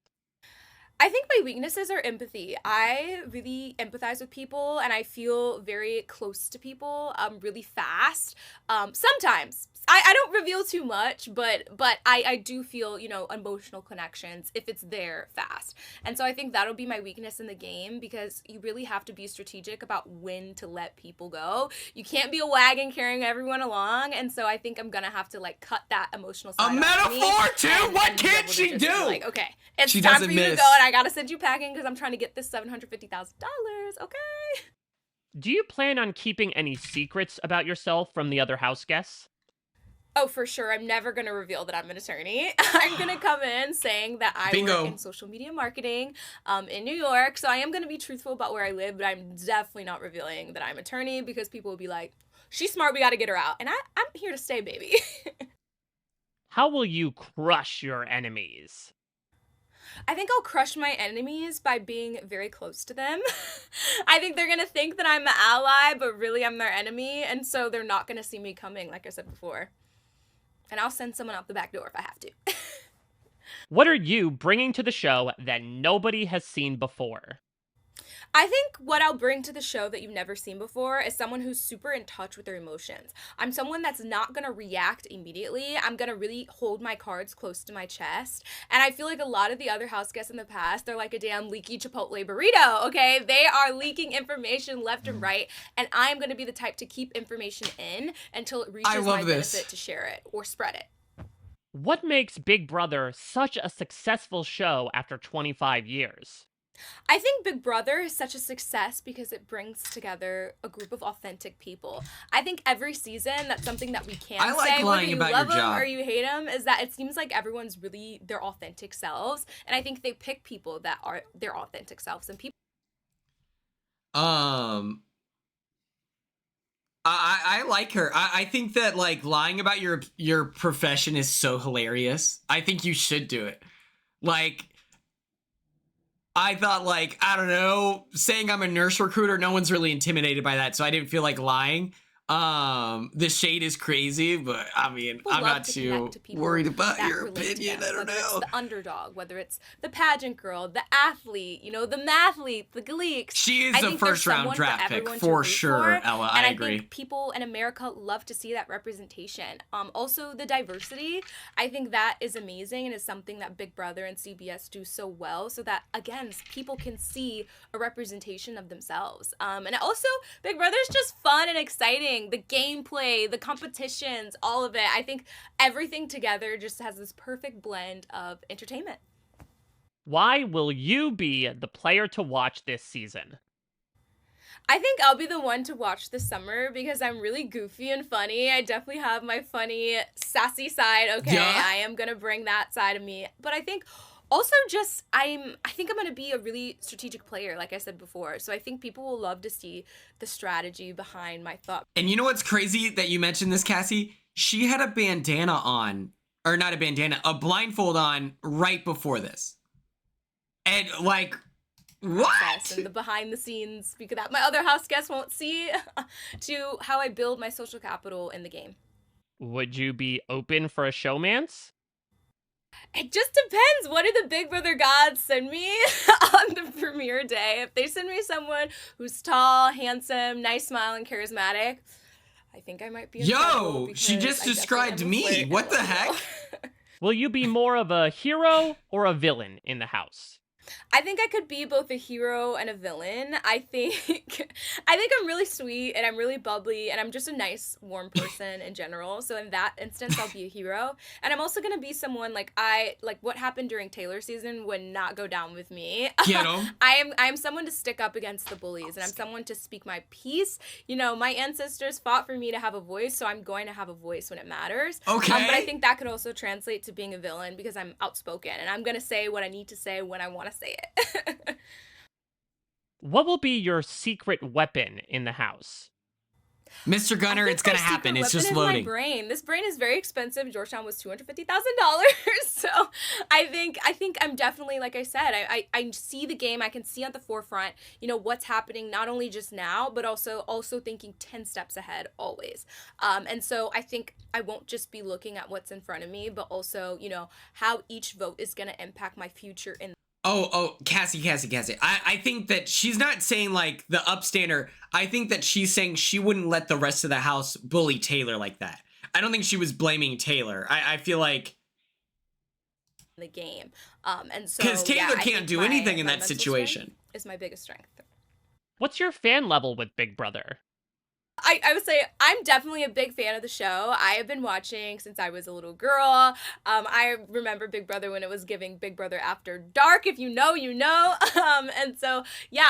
I think my weaknesses are empathy. I really empathize with people, and I feel very close to people really fast. Sometimes. I don't reveal too much, but I do feel, you know, emotional connections if it's there fast. And so I think that'll be my weakness in the game, because you really have to be strategic about when to let people go. You can't be a wagon carrying everyone along, and so I think I'm gonna have to like cut that emotional side A off of me metaphor too? and What be can't able to she just be do? like, okay, it's She time doesn't for you to miss. go, and I gotta send you packing because I'm trying to get this $750,000. Okay. Do you plan on keeping any secrets about yourself from the other house guests? Oh, for sure. I'm never going to reveal that I'm an attorney. I'm going to come in saying that I Bingo. work in social media marketing in New York. So I am going to be truthful about where I live, but I'm definitely not revealing that I'm an attorney, because people will be like, she's smart, we got to get her out. And I'm here to stay, baby. How will you crush your enemies? I think I'll crush my enemies by being very close to them. I think they're going to think that I'm an ally, but really I'm their enemy. And so they're not going to see me coming, like I said before. And I'll send someone out the back door if I have to. What are you bringing to the show that nobody has seen before? I think what I'll bring to the show that you've never seen before is someone who's super in touch with their emotions. I'm someone that's not going to react immediately. I'm going to really hold my cards close to my chest. And I feel like a lot of the other house guests in the past, they're like a damn leaky Chipotle burrito, okay? They are leaking information left and right. And I'm going to be the type to keep information in until it reaches my benefit to share it or spread it. What makes Big Brother such a successful show after 25 years? I think Big Brother is such a success because it brings together a group of authentic people. I think every season, that's something that we can say, whether you love them or you hate them, is that it seems like everyone's really their authentic selves. And I think they pick people that are their authentic selves. And people... I like her. I think that, like, lying about your profession is so hilarious. I think you should do it. Like, I thought, like, I don't know, saying I'm a nurse recruiter, no one's really intimidated by that, so I didn't feel like lying. The shade is crazy, but I mean, I'm not too worried about your opinion. I don't know. It's the underdog, whether it's the pageant girl, the athlete, you know, the mathlete, the gleeks. She is a first round draft pick for sure, Ella. I agree. I think people in America love to see that representation. Also the diversity. I think that is amazing and is something that Big Brother and CBS do so well, so that again, people can see a representation of themselves. And also Big Brother's just fun and exciting. The gameplay, the competitions, all of it. I think everything together just has this perfect blend of entertainment. Why will you be the player to watch this season? I think I'll be the one to watch this summer because I'm really goofy and funny. I definitely have my funny, sassy side. Okay, yeah. I am going to bring that side of me. But I think also just, I think I'm going to be a really strategic player, like I said before. So I think people will love to see the strategy behind my thought. And you know what's crazy that you mentioned this, Cassie? She had a bandana on, or not a bandana, a blindfold on right before this. And like, what? And the behind the scenes, because that my other house guests won't see, to how I build my social capital in the game. Would you be open for a showmance? It just depends. What do the Big Brother gods send me on the premiere day? If they send me someone who's tall, handsome, nice smile, and charismatic, I think I might be in trouble. Yo, she just described me. What the heck? Will you be more of a hero or a villain in the house? I think I could be both a hero and a villain. I think I'm really sweet and I'm really bubbly and I'm just a nice, warm person in general. So in that instance, I'll be a hero. And I'm also gonna be someone like what happened during Taylor season would not go down with me. Get 'em. I am someone to stick up against the bullies and I'm someone to speak my piece. You know, my ancestors fought for me to have a voice, so I'm going to have a voice when it matters. Okay. But I think that could also translate to being a villain because I'm outspoken and I'm gonna say what I need to say when I want to say it. What will be your secret weapon in the house? Mr. Gunner, it's gonna happen. It's just loading. My brain. This brain is very expensive. Georgetown was $250,000. So I think I'm definitely, like I said, I see the game. I can see at the forefront, you know, what's happening not only just now, but also thinking 10 steps ahead always. And so I think I won't just be looking at what's in front of me, but also, you know, how each vote is gonna impact my future in. Oh, Cassie. I think that she's not saying, like, the upstander. I think that she's saying she wouldn't let the rest of the house bully Taylor like that. I don't think she was blaming Taylor. I feel like... the game. And so... Because Taylor can't do anything in that situation. Is my biggest strength. What's your fan level with Big Brother? I would say I'm definitely a big fan of the show. I have been watching since I was a little girl. I remember Big Brother when it was giving Big Brother After Dark. If you know, you know. And so, yeah,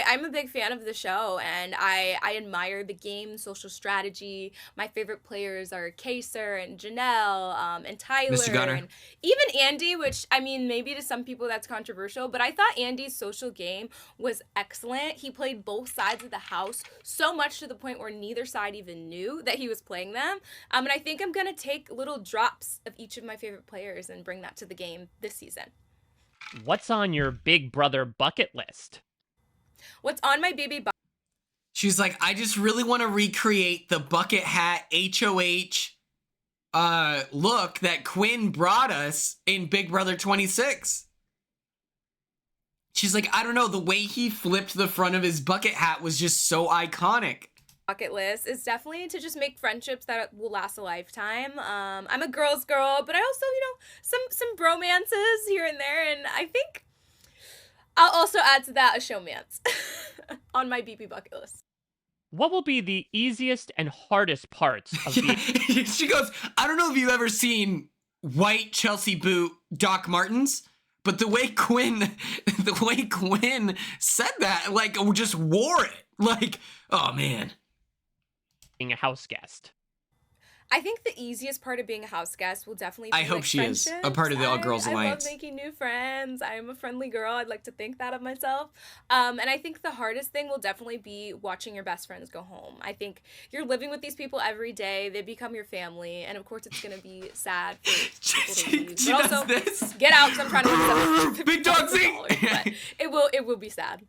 I'm a big fan of the show, and I admire the game, social strategy. My favorite players are Kaser and Janelle and Tyler. Mr. Gunner. And even Andy, which, I mean, maybe to some people that's controversial, but I thought Andy's social game was excellent. He played both sides of the house so much to the point where neither side even knew that he was playing them. And I think I'm going to take little drops of each of my favorite players and bring that to the game this season. What's on your Big Brother bucket list? What's on my baby bucket? She's like, I just really want to recreate the bucket hat HOH look that Quinn brought us in Big Brother 26. She's like, I don't know, the way he flipped the front of his bucket hat was just so iconic. Bucket list is definitely to just make friendships that will last a lifetime. I'm a girl's girl, but I also, some bromances here and there, and I think I'll also add to that a showmance on my BP bucket list. What will be the easiest and hardest parts of being... She goes, I don't know if you've ever seen white Chelsea boot Doc Martens, but the way Quinn said that, like, just wore it. Like, oh man. being a house guest? I think the easiest part of being a house guest will definitely be I hope she is a part of the All Girls Alliance. I love making new friends. I am a friendly girl. I'd like to think that of myself. And I think the hardest thing will definitely be watching your best friends go home. I think you're living with these people every day. They become your family. And of course, it's going to be sad for people to leave. She But does also, this. get out because I'm trying to make Big dog zing. But it will be sad.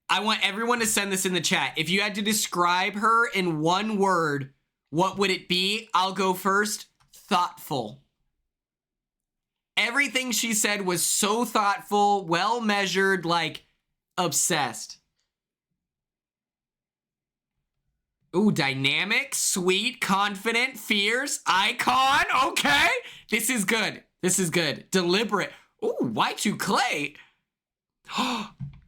I want everyone to send this in the chat. If you had to describe her in one word, what would it be? I'll go first. Thoughtful. Everything she said was so thoughtful, well measured, like obsessed. Ooh, dynamic, sweet, confident, fierce, icon. Okay. This is good. This is good. Deliberate. Ooh, Y2 Clay.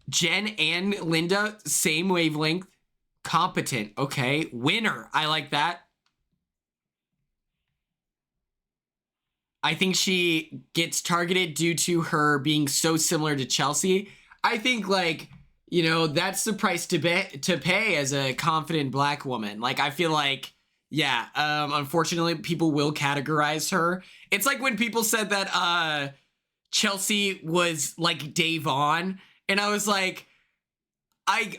Jen and Linda, same wavelength. Competent. Okay. Winner. I like that. I think she gets targeted due to her being so similar to Chelsea. I think, like, you know, that's the price to pay as a confident black woman. Like, I feel like, yeah, unfortunately, people will categorize her. It's like when people said that Chelsea was like Davon. And I was like, I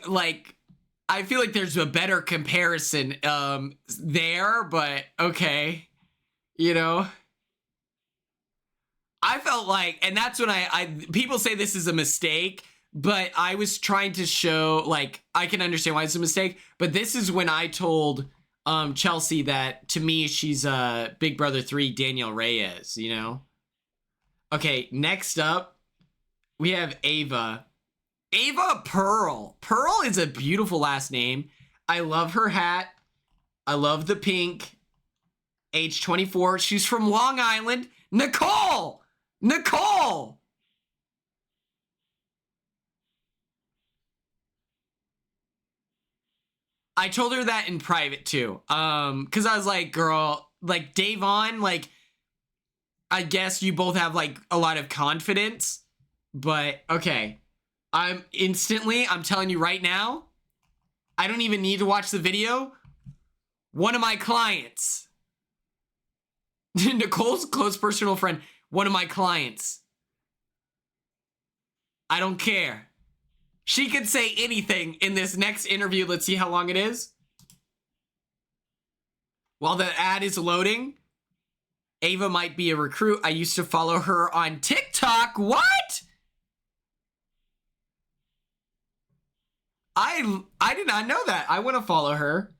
feel like there's a better comparison there, but okay. You know? I felt like, and that's when people say this is a mistake, but I was trying to show, like, I can understand why it's a mistake, but this is when I told Chelsea that, to me, she's Big Brother 3 Daniel Reyes, you know? Okay, next up, we have Ava. Ava Pearl. Pearl is a beautiful last name. I love her hat. I love the pink. Age 24. She's from Long Island. Nicole! Nicole! I told her that in private too. Because I was like, girl, like Davon, like, I guess you both have like a lot of confidence, but okay. I'm telling you right now, I don't even need to watch the video. One of my clients, Nicole's close personal friend, one of my clients. I don't care. She could say anything in this next interview. Let's see how long it is. While the ad is loading, Ava might be a recruit. I used to follow her on TikTok. What? I did not know that. I want to follow her.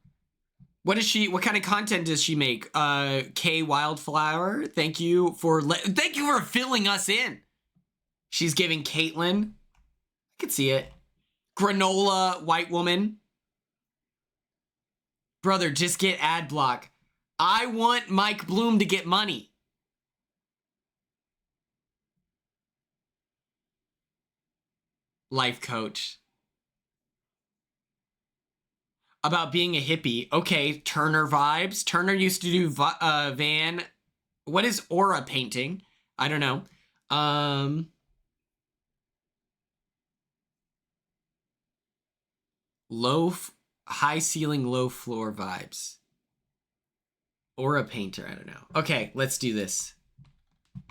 What kind of content does she make? K Wildflower, thank you for filling us in. She's giving Caitlyn. I could see it. Granola, white woman. Brother, just get ad block. I want Mike Bloom to get money. Life coach. About being a hippie. Okay, Turner vibes. Turner used to do Van. What is aura painting? I don't know. High ceiling, low floor vibes. Aura painter, I don't know. Okay, let's do this.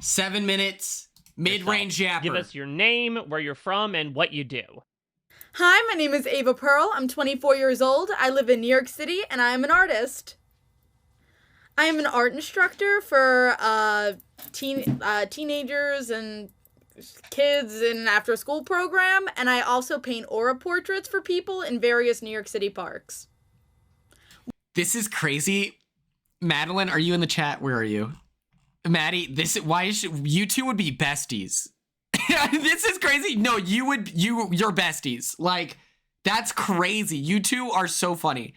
7 minutes, mid-range yapper. Give us your name, where you're from, and what you do. Hi, my name is Ava Pearl. I'm 24 years old. I live in New York City, and I am an artist. I am an art instructor for teenagers and kids in an after-school program, and I also paint aura portraits for people in various New York City parks. This is crazy. Madeline, are you in the chat? Where are you? Maddie, you two would be besties. This is crazy. No, you're besties. Like, that's crazy. You two are so funny.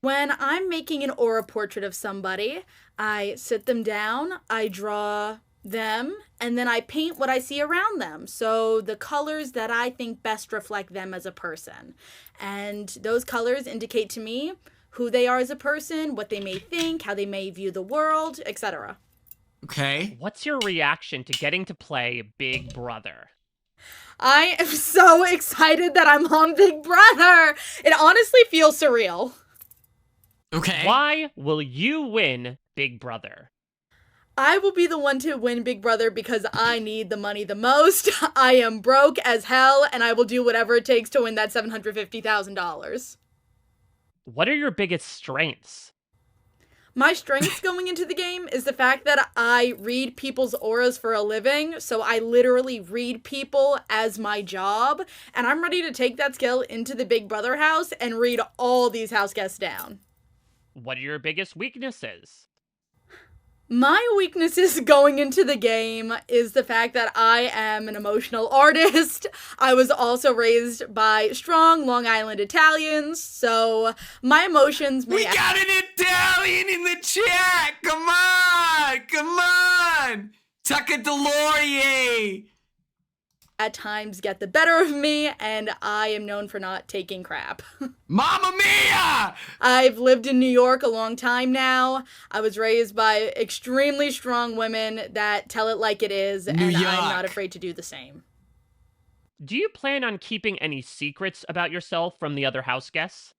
When I'm making an aura portrait of somebody, I sit them down, I draw them, and then I paint what I see around them. So the colors that I think best reflect them as a person. And those colors indicate to me who they are as a person, what they may think, how they may view the world, etc. Okay. What's your reaction to getting to play Big Brother? I am so excited that I'm on Big Brother. It honestly feels surreal. Okay. Why will you win Big Brother? I will be the one to win Big Brother because I need the money the most. I am broke as hell, and I will do whatever it takes to win that $750,000. What are your biggest strengths? My strengths going into the game is the fact that I read people's auras for a living, so I literally read people as my job, and I'm ready to take that skill into the Big Brother house and read all these house guests down. What are your biggest weaknesses? My weaknesses going into the game is the fact that I am an emotional artist. I was also raised by strong Long Island Italians, so my emotions may... We got an Italian in the chat! Come on! Come on! Tucca Delorier! at times get the better of me, and I am known for not taking crap. Mamma mia! I've lived in New York a long time now. I was raised by extremely strong women that tell it like it is, and I'm not afraid to do the same. Do you plan on keeping any secrets about yourself from the other house guests?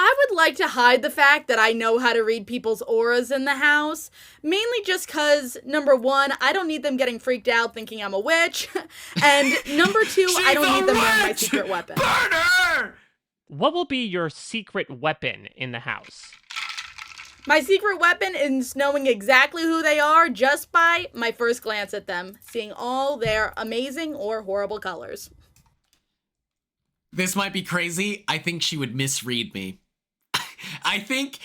I would like to hide the fact that I know how to read people's auras in the house, mainly just because, number one, I don't need them getting freaked out thinking I'm a witch, and number two, I don't need them knowing my secret weapon. Burn her! What will be your secret weapon in the house? My secret weapon is knowing exactly who they are just by my first glance at them, seeing all their amazing or horrible colors. This might be crazy. I think she would misread me. I think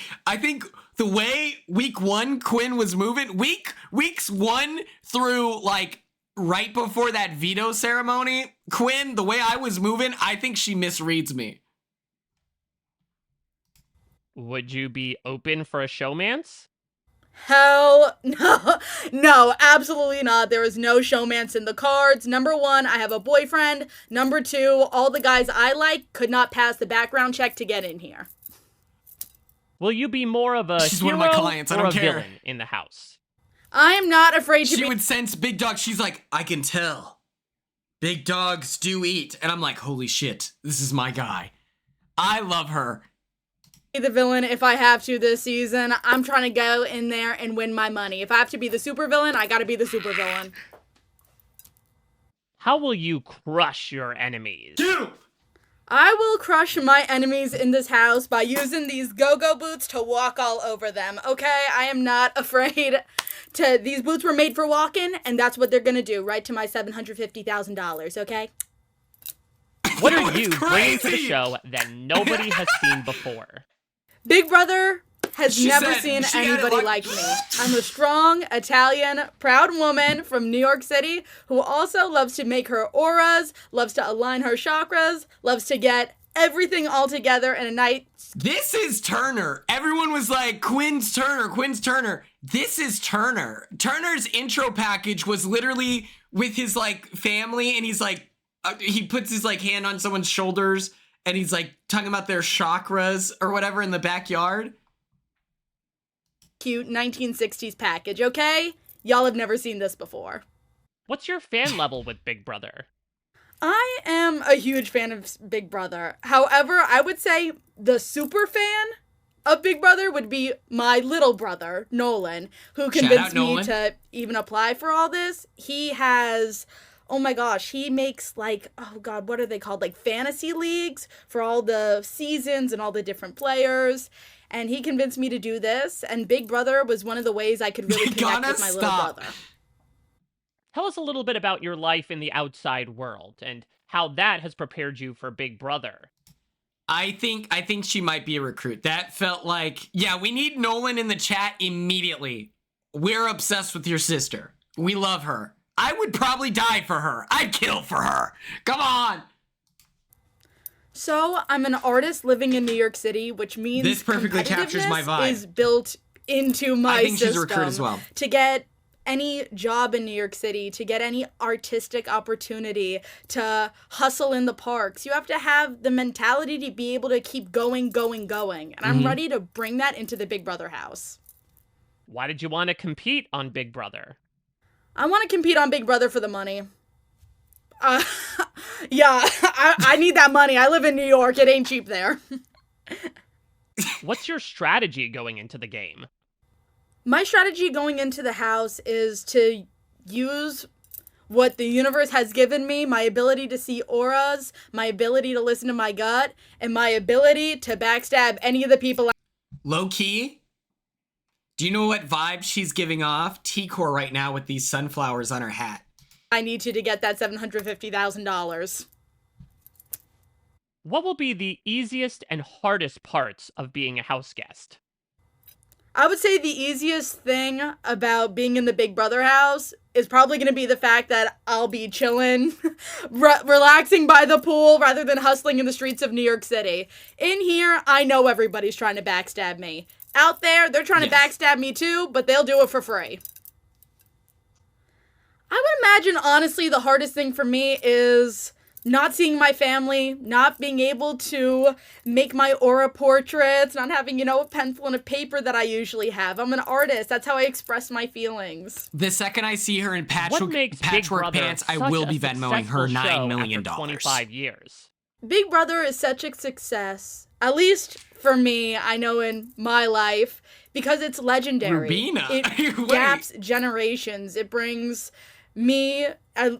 the way week one Quinn was moving, weeks 1 through like right before that veto ceremony, Quinn, the way I was moving, I think she misreads me. Would you be open for a showmance? Hell no. No, absolutely not. There is no showmance in the cards. Number one, I have a boyfriend. Number two, all the guys I like could not pass the background check to get in here. Will you be more of a She's hero one of my clients. I or don't a care. villain in the house? I am not afraid to She be... would sense Big Dog. She's like, I can tell. Big dogs do eat. And I'm like, holy shit, this is my guy. I love her. the villain if I have to this season. I'm trying to go in there and win my money. If I have to be the super villain, I gotta be the super villain. How will you crush your enemies? Dude! I will crush my enemies in this house by using these go-go boots to walk all over them, okay? I am not afraid to... These boots were made for walking, and that's what they're gonna do, right to my $750,000, okay? What are you bringing to the show that nobody has seen before? Big Brother has She never said- seen she had it anybody like me. I'm a strong, Italian, proud woman from New York City who also loves to make her auras, loves to align her chakras, loves to get everything all together in a night. This is Turner. Everyone was like, Quinn's Turner, Quinn's Turner. This is Turner. Turner's intro package was literally with his like family, and he's like, he puts his like hand on someone's shoulders, and he's like talking about their chakras or whatever in the backyard. Cute 1960s package, okay? Y'all have never seen this before. What's your fan level with Big Brother? I am a huge fan of Big Brother. However, I would say the super fan of Big Brother would be my little brother, Nolan, who convinced me Nolan. to even apply for all this. He has... Oh my gosh, he makes like, oh god, what are they called? Like fantasy leagues for all the seasons and all the different players. And he convinced me to do this. And Big Brother was one of the ways I could really connect with my little brother. Tell us a little bit about your life in the outside world and how that has prepared you for Big Brother. I think she might be a recruit. That felt like, yeah, we need Nolan in the chat immediately. we're obsessed with your sister. We love her. I would probably die for her. I'd kill for her. Come on. So I'm an artist living in New York City, which means This perfectly captures my competitiveness vibe. is built into my I think system. she's a recruit as well. To get any job in New York City, to get any artistic opportunity, to hustle in the parks, you have to have the mentality to be able to keep going. And I'm ready to bring that into the Big Brother house. Why did you want to compete on Big Brother? I want to compete on Big Brother for the money. Yeah, I need that money. I live in New York. It ain't cheap there. What's your strategy going into the game? My strategy going into the house is to use what the universe has given me, my ability to see auras, my ability to listen to my gut, and my ability to backstab any of the people. Low key. Do you know what vibe she's giving off? T-Core right now with these sunflowers on her hat. I need you to get that $750,000. What will be the easiest and hardest parts of being a house guest? I would say the easiest thing about being in the Big Brother house is probably going to be the fact that I'll be chilling, relaxing by the pool rather than hustling in the streets of New York City. In here, I know everybody's trying to backstab me. Out there, they're trying to backstab me too, but they'll do it for free. I would imagine, honestly, the hardest thing for me is not seeing my family, not being able to make my aura portraits, not having, a pencil and a paper that I usually have. I'm an artist. That's how I express my feelings. The second I see her in What makes Big patchwork Brother pants, I such will a be Venmoing her successful show $9 million. after 25 years? Big Brother is such a success, at least for me, I know in my life, because it's legendary. Rubina. It Wait. gaps generations. It brings me,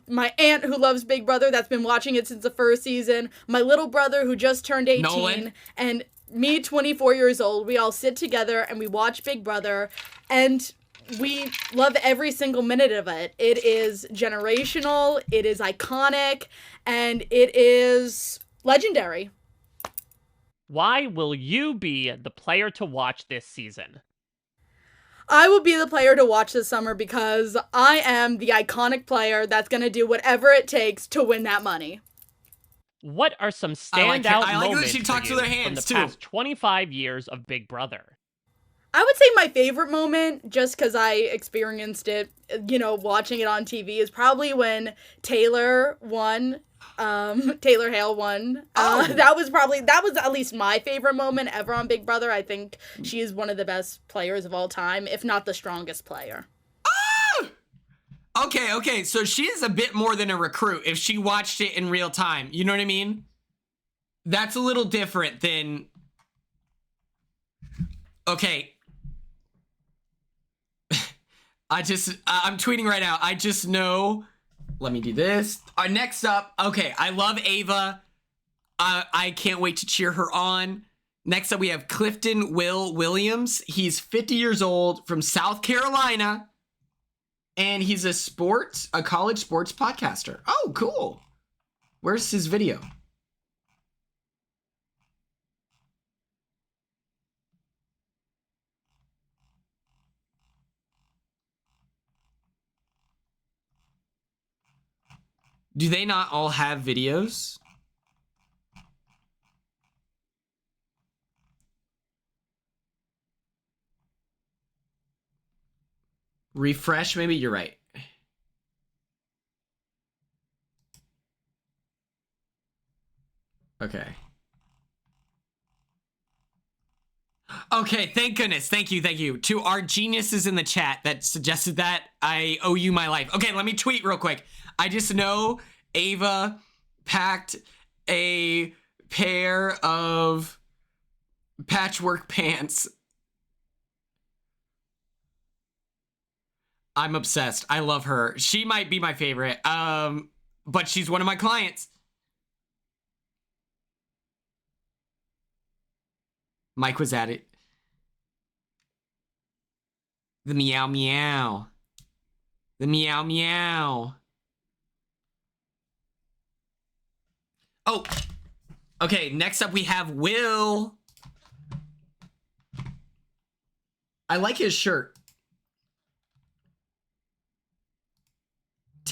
my aunt who loves Big Brother, that's been watching it since the first season, my little brother who just turned 18, Nolan. and me, 24 years old. We all sit together and we watch Big Brother, and we love every single minute of it. It is generational, it is iconic, and it is legendary. Why will you be the player to watch this season? I will be the player to watch this summer because I am the iconic player that's going to do whatever it takes to win that money. What are some I like standout that moments she talks for with you her hands, from the too. past 25 years of Big Brother? I would say my favorite moment, just because I experienced it, watching it on TV, is probably when Taylor won. Taylor Hale won. That was at least my favorite moment ever on Big Brother. I think she is one of the best players of all time, if not the strongest player. Okay, so she is a bit more than a recruit if she watched it in real time. You know what I mean? That's a little different than... Okay. I'm tweeting right now. I just know... Let me do this. Next up, okay, I love Ava. I can't wait to cheer her on. Next up, we have Clifton Will Williams. He's 50 years old from South Carolina. And he's a college sports podcaster. Oh, cool. Where's his video? Do they not all have videos? Refresh, maybe? You're right. Okay. Okay, thank goodness. Thank you. To our geniuses in the chat that suggested that, I owe you my life. Okay, let me tweet real quick. I just know Ava packed a pair of patchwork pants. I'm obsessed. I love her. She might be my favorite. But she's one of my clients. Mike was at it. The meow meow. The meow meow. Oh. Okay, next up we have Will. I like his shirt.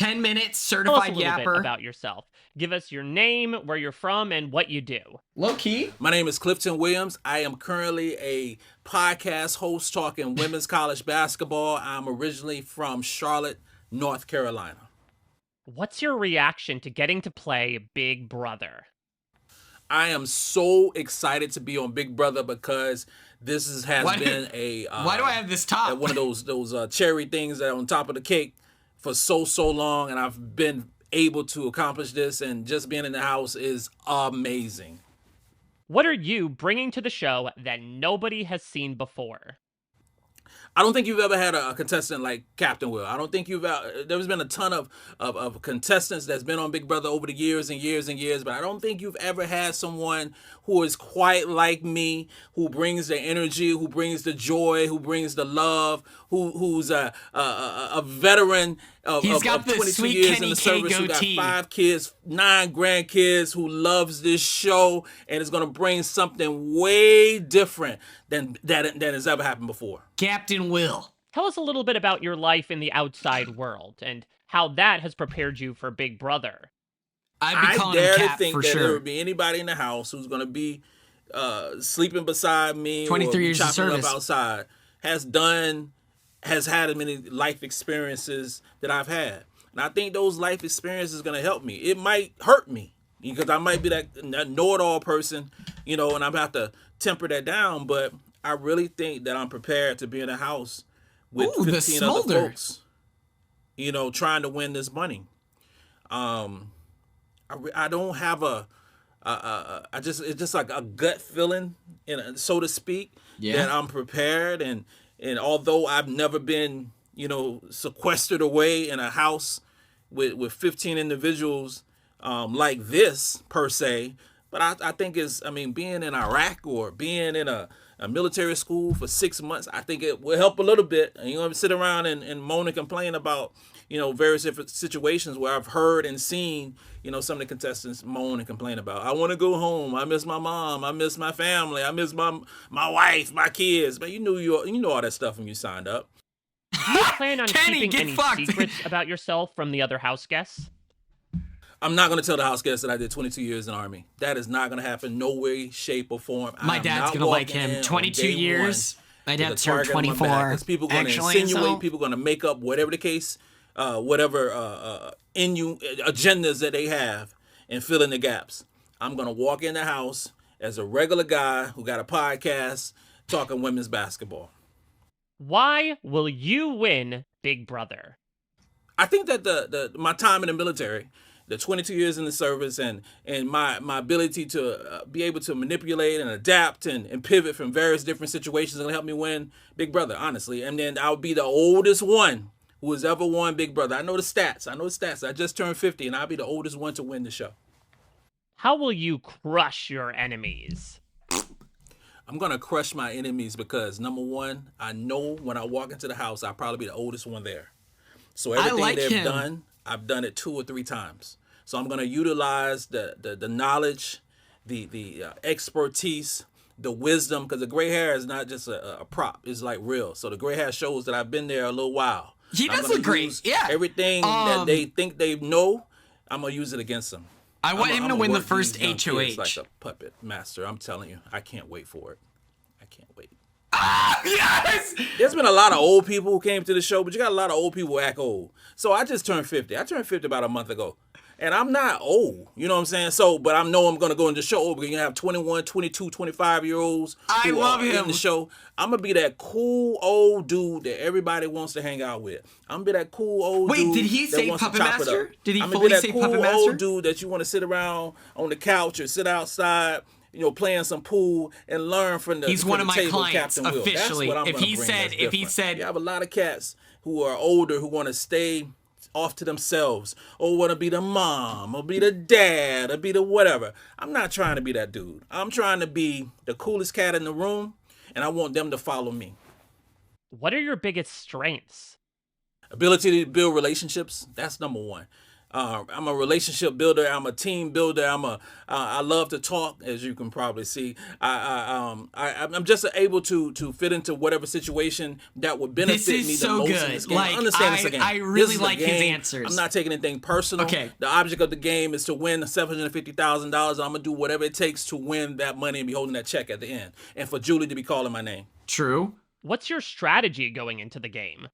10 minutes, Tell us a certified little bit yapper. about yourself. Give us your name, where you're from, and what you do. Low key. My name is Clifton Williams. I am currently a podcast host talking women's college basketball. I'm originally from Charlotte, North Carolina. What's your reaction to getting to play Big Brother? I am so excited to be on Big Brother because this has Why- been a Why do I have this top? one of those cherry things that are on top of the cake for so long, and I've been able to accomplish this, and just being in the house is amazing. What are you bringing to the show that nobody has seen before? I don't think you've ever had a contestant like Captain Will. I don't think there's been a ton of contestants that's been on Big Brother over the years and years and years, but I don't think you've ever had someone who is quite like me, who brings the energy, who brings the joy, who brings the love, who's a veteran of He's got the 22 sweet years Kenny in the K service, who got goatee. 5 kids, 9 grandkids, who loves this show and is going to bring something way different than has ever happened before. Captain Will. Tell us a little bit about your life in the outside world and how that has prepared you for Big Brother. I'd be I calling dare him to Cap think for that there sure. would be anybody in the house who's going to be sleeping beside me 23 or years of chopping up service. outside has had as many life experiences that I've had. And I think those life experiences are going to help me. It might hurt me because I might be that know-it-all person, and I'm going to have to temper that down. But I really think that I'm prepared to be in a house with Ooh, the 15 other smolder. folks, trying to win this money. I don't have it's just like a gut feeling, so to speak, Yeah. that I'm prepared. And although I've never been, sequestered away in a house with 15 individuals like this per se, but I think being in Iraq or being in a military school for 6 months, I think it will help a little bit. And you don't sit around and moan and complain about, various different situations where I've heard and seen, some of the contestants moan and complain about. I want to go home. I miss my mom. I miss my family. I miss my wife, my kids. But you know all that stuff when you signed up. Do you plan on Kenny, keeping get any fucked. secrets about yourself from the other house guests? I'm not going to tell the house guests that I did 22 years in the Army. That is not going to happen. No way, shape, or form. My dad's going to like him. 22 years. My dad served 24. Because people are going to Actually, insinuate, so- people are going to make up whatever the case, whatever agendas that they have and fill in the gaps. I'm going to walk in the house as a regular guy who got a podcast talking women's basketball. Why will you win Big Brother? I think that my time in the military, the 22 years in the service, and my ability to be able to manipulate and adapt and pivot from various different situations is going to help me win Big Brother, honestly. And then I'll be the oldest one who has ever won Big Brother. I know the stats. I just turned 50, and I'll be the oldest one to win the show. How will you crush your enemies? I'm going to crush my enemies because, number one, I know when I walk into the house, I'll probably be the oldest one there. So everything like they've him. done, I've done it 2 or 3 times. So I'm going to utilize the knowledge, the expertise, the wisdom, because the gray hair is not just a prop. It's like real. So the gray hair shows that I've been there a little while. He I'm does gonna look great. use Yeah. Everything that they think they know, I'm going to use it against them. I want him to win the work first these young kids HOH. like a puppet master. I'm telling you, I can't wait for it. I can't wait. Yes! There's been a lot of old people who came to the show, but you got a lot of old people who act old. So I just turned 50. I turned 50 about a month ago. And I'm not old, you know what I'm saying? So, but I know I'm going to go into the show because you're going to have 21, 22, 25-year-olds I who love are in him. the show. I'm going to be that cool old dude that everybody wants to hang out with. I'm going to be that cool old Wait, dude did he that say wants to Puppet chop it Master? up. Did he I'm fully gonna be say that cool Puppet Master? old dude that you want to sit around on the couch or sit outside, playing some pool and learn from the He's one of my table, clients, Captain Will. That's officially. what I'm If gonna he bring said- that's if he different. said- You have a lot of cats who are older who want to stay off to themselves or want to be the mom or be the dad or be the whatever. I'm not trying to be that dude. I'm trying to be the coolest cat in the room, and I want them to follow me. What are your biggest strengths? Ability to build relationships, that's number one. I'm a relationship builder. I'm a team builder. I love to talk, as you can probably see. I'm just able to fit into whatever situation that would benefit This is me the so most good. in this game. Like, Understand this again. I really This is a like his game. answers. I'm not taking anything personal. Okay. The object of the game is to win $750,000. I'm gonna do whatever it takes to win that money and be holding that check at the end, and for Julie to be calling my name. True. What's your strategy going into the game?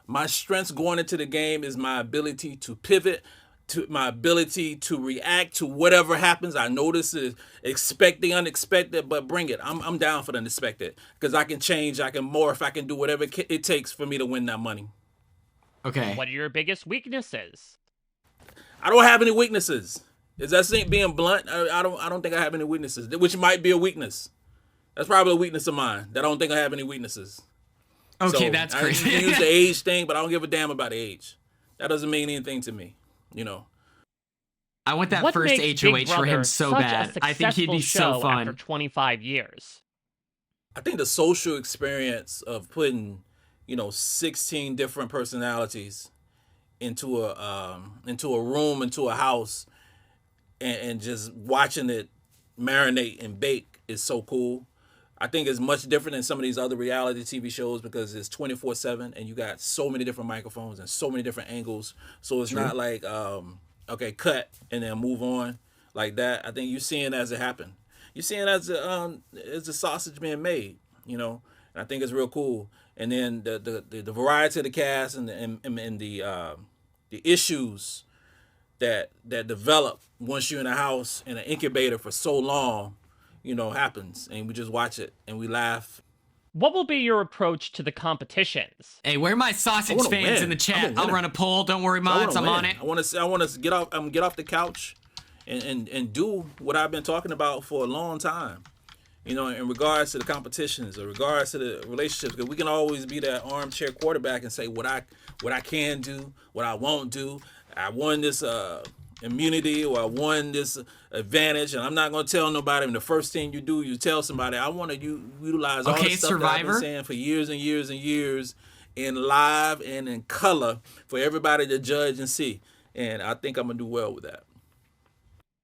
My strengths going into the game is my ability to pivot, to my ability to react to whatever happens. I know this is expect the unexpected, but bring it. I'm down for the unexpected because I can change, I can morph, I can do whatever it takes for me to win that money. Okay. What are your biggest weaknesses? I don't have any weaknesses. Is that being blunt? I don't think I have any weaknesses, which might be a weakness. That's probably a weakness of mine. That I don't think I have any weaknesses. Okay, So, that's I crazy. use the age thing, but I don't give a damn about the age. That doesn't mean anything to me, you know. I want that What first makes HOH Big for Brother him so such a bad. I think he'd be successful so show after fun. 25 years. I think the social experience of putting, 16 different personalities into a room, into a house, and just watching it marinate and bake is so cool. I think it's much different than some of these other reality TV shows because it's 24/7 and you got so many different microphones and so many different angles. So it's not like, okay, cut and then move on like that. I think you're seeing as it happen. You're seeing as the sausage being made, and I think it's real cool. And then the variety of the cast and the issues that develop once you're in a house in an incubator for so long, happens, and we just watch it and we laugh. What will be your approach to the competitions? Hey, where are my sausage wanna fans win. in the I'm chat? a I'll winner. run a poll. Don't worry, mods. I'm on it. I want to get off the couch and do what I've been talking about for a long time. In regards to the competitions, in regards to the relationships, because we can always be that armchair quarterback and say what I can do, what I won't do. I won this immunity, or I won this advantage, and I'm not going to tell nobody. And the first thing you do, you tell somebody, I want to utilize all the stuff that I've been Survivor? saying for years and years and years in live and in color for everybody to judge and see. And I think I'm going to do well with that.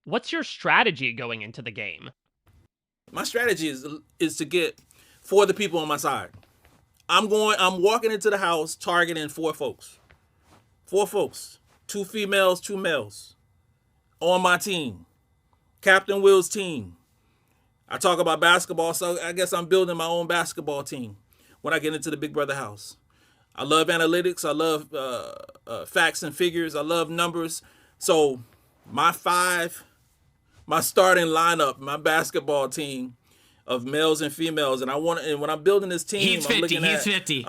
What's your strategy going into the game? My strategy is to get 4 of the people on my side. I'm walking into the house targeting 4 folks. 4 folks. 2 females, 2 males. On my team. Captain Will's team. I talk about basketball, so I guess I'm building my own basketball team when I get into the Big Brother house. I love analytics. I love facts and figures. I love numbers. So my starting lineup, my basketball team of males and females, and when I'm building this team, He's 50. I'm looking He's at 50.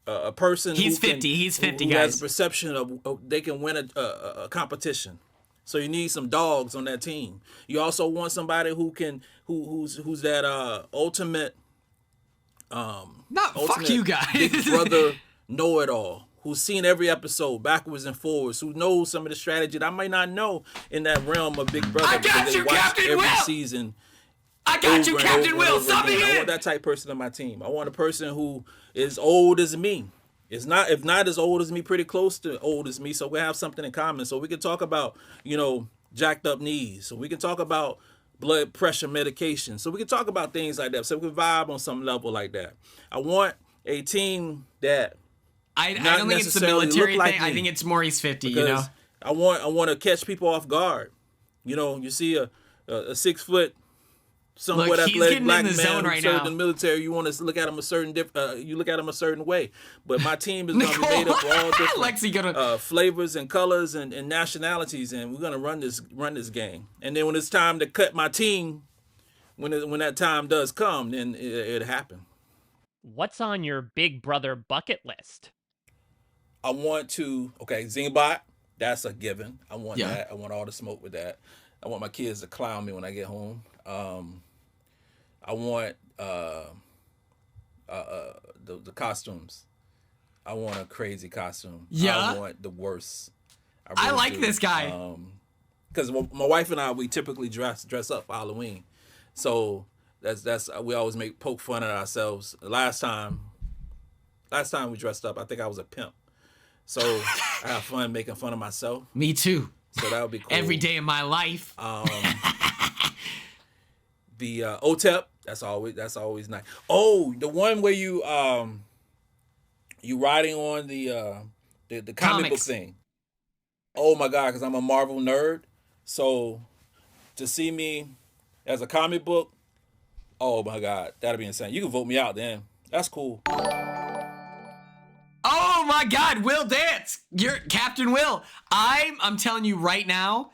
A person He's who 50. He's 50, who guys. has a perception of they can win a competition. So you need some dogs on that team. You also want somebody who's that ultimate Fuck you guys. Big Brother know-it-all, who's seen every episode backwards and forwards, who knows some of the strategy that I might not know in that realm of Big Brother. I got because they you, watch Captain every Will! season. I got you, over and Captain over Will. and over Stop again. I it. want that type of person on my team. I want a person who is old as me. It's not, if not as old as me, pretty close to old as me. So we have something in common. So we can talk about, jacked up knees. So we can talk about blood pressure medication. So we can talk about things like that. So we can vibe on some level like that. I want a team that I not don't think it's the necessarily military look like thing. I me. think it's more he's 50, Because I want to catch people off guard. You see a 6 foot, somewhat Look, he's athletic getting black in the man zone who right served now. in the military. You want to look at him a certain way. But my team is going to be made up of all different Lexi gonna... flavors and colors and nationalities, and we're going to run this game. And then when it's time to cut my team, when that time does come, then it'll happen. What's on your Big Brother bucket list? I want to, Zingbot, that's a given. I want Yeah. that. I want all the smoke with that. I want my kids to clown me when I get home. I want the costumes. I want a crazy costume. Yeah? I want the worst. I really like do. this guy. Because my wife and I, we typically dress up for Halloween. So that's we always poke fun at ourselves. Last time we dressed up, I think I was a pimp. So I have fun making fun of myself. Me too. So that would be cool. Every day of my life. The OTEP, that's always nice. Oh, the one where you riding on the comic book Comics. thing. Oh my God, because I'm a Marvel nerd. So to see me as a comic book, oh my God, that'd be insane. You can vote me out then. That's cool. Oh my God, Will Dance. You're Captain Will. I'm telling you right now,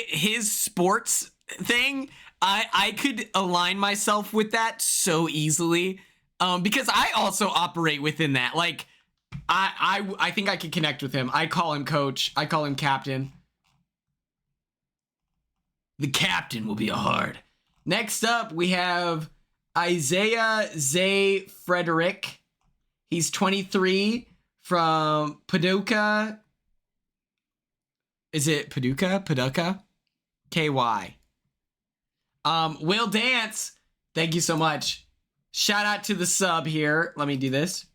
his sports thing, I could align myself with that so easily. Because I also operate within that. Like, I think I could connect with him. I call him coach. I call him captain. The captain will be hard. Next up, we have Isaiah Zay Frederick. He's 23 from Paducah. Is it Paducah? Paducah? KY. Will Dance, thank you so much. Shout out to the sub here. Let me do this.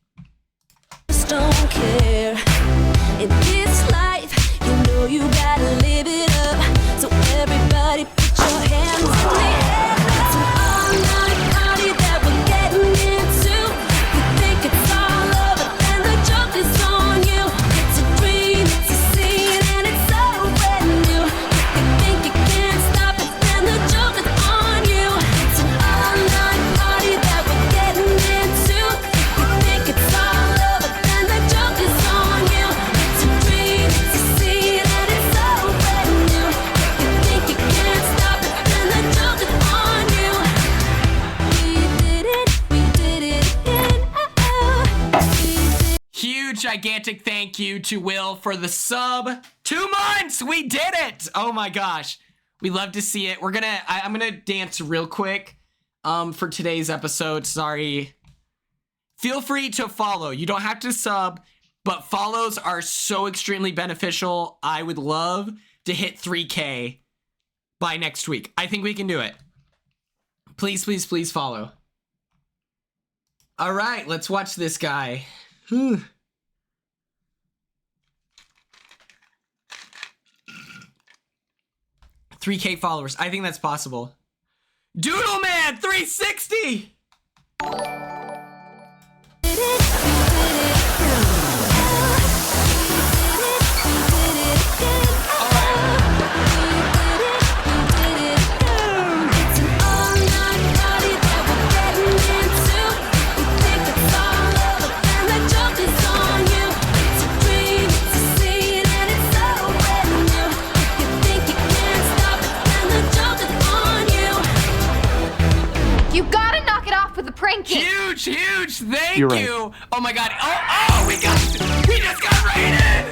Just don't care. In this life, you know you gotta live it up. So everybody put your hands in the air. It's an all-night party that we're getting into. You think it's all over, and the joke is on you. It's a dream, it's a scene, and it's so brand new. You think you can't stop it, and the joke is on you. It's an all-night party that we're getting into. You think it's all over, and the joke is on you. It's a dream, it's a scene, and it's so brand new. You think you can't stop it, and the joke is on you. We did it again. Huge, gigantic thank you to Will for the sub. 2 months, we did it. Oh my gosh, we love to see it. I'm gonna dance real quick for today's episode. Sorry. Feel free to follow. You don't have to sub, but follows are so extremely beneficial. I would love to hit 3K by next week. I think we can do it. Please, please, please follow. All right, let's watch this guy. 3K followers. I think that's possible. Doodle Man 360. You gotta knock it off with the pranking. Huge, thank You're right. you. Oh my God. Oh, we just got raided.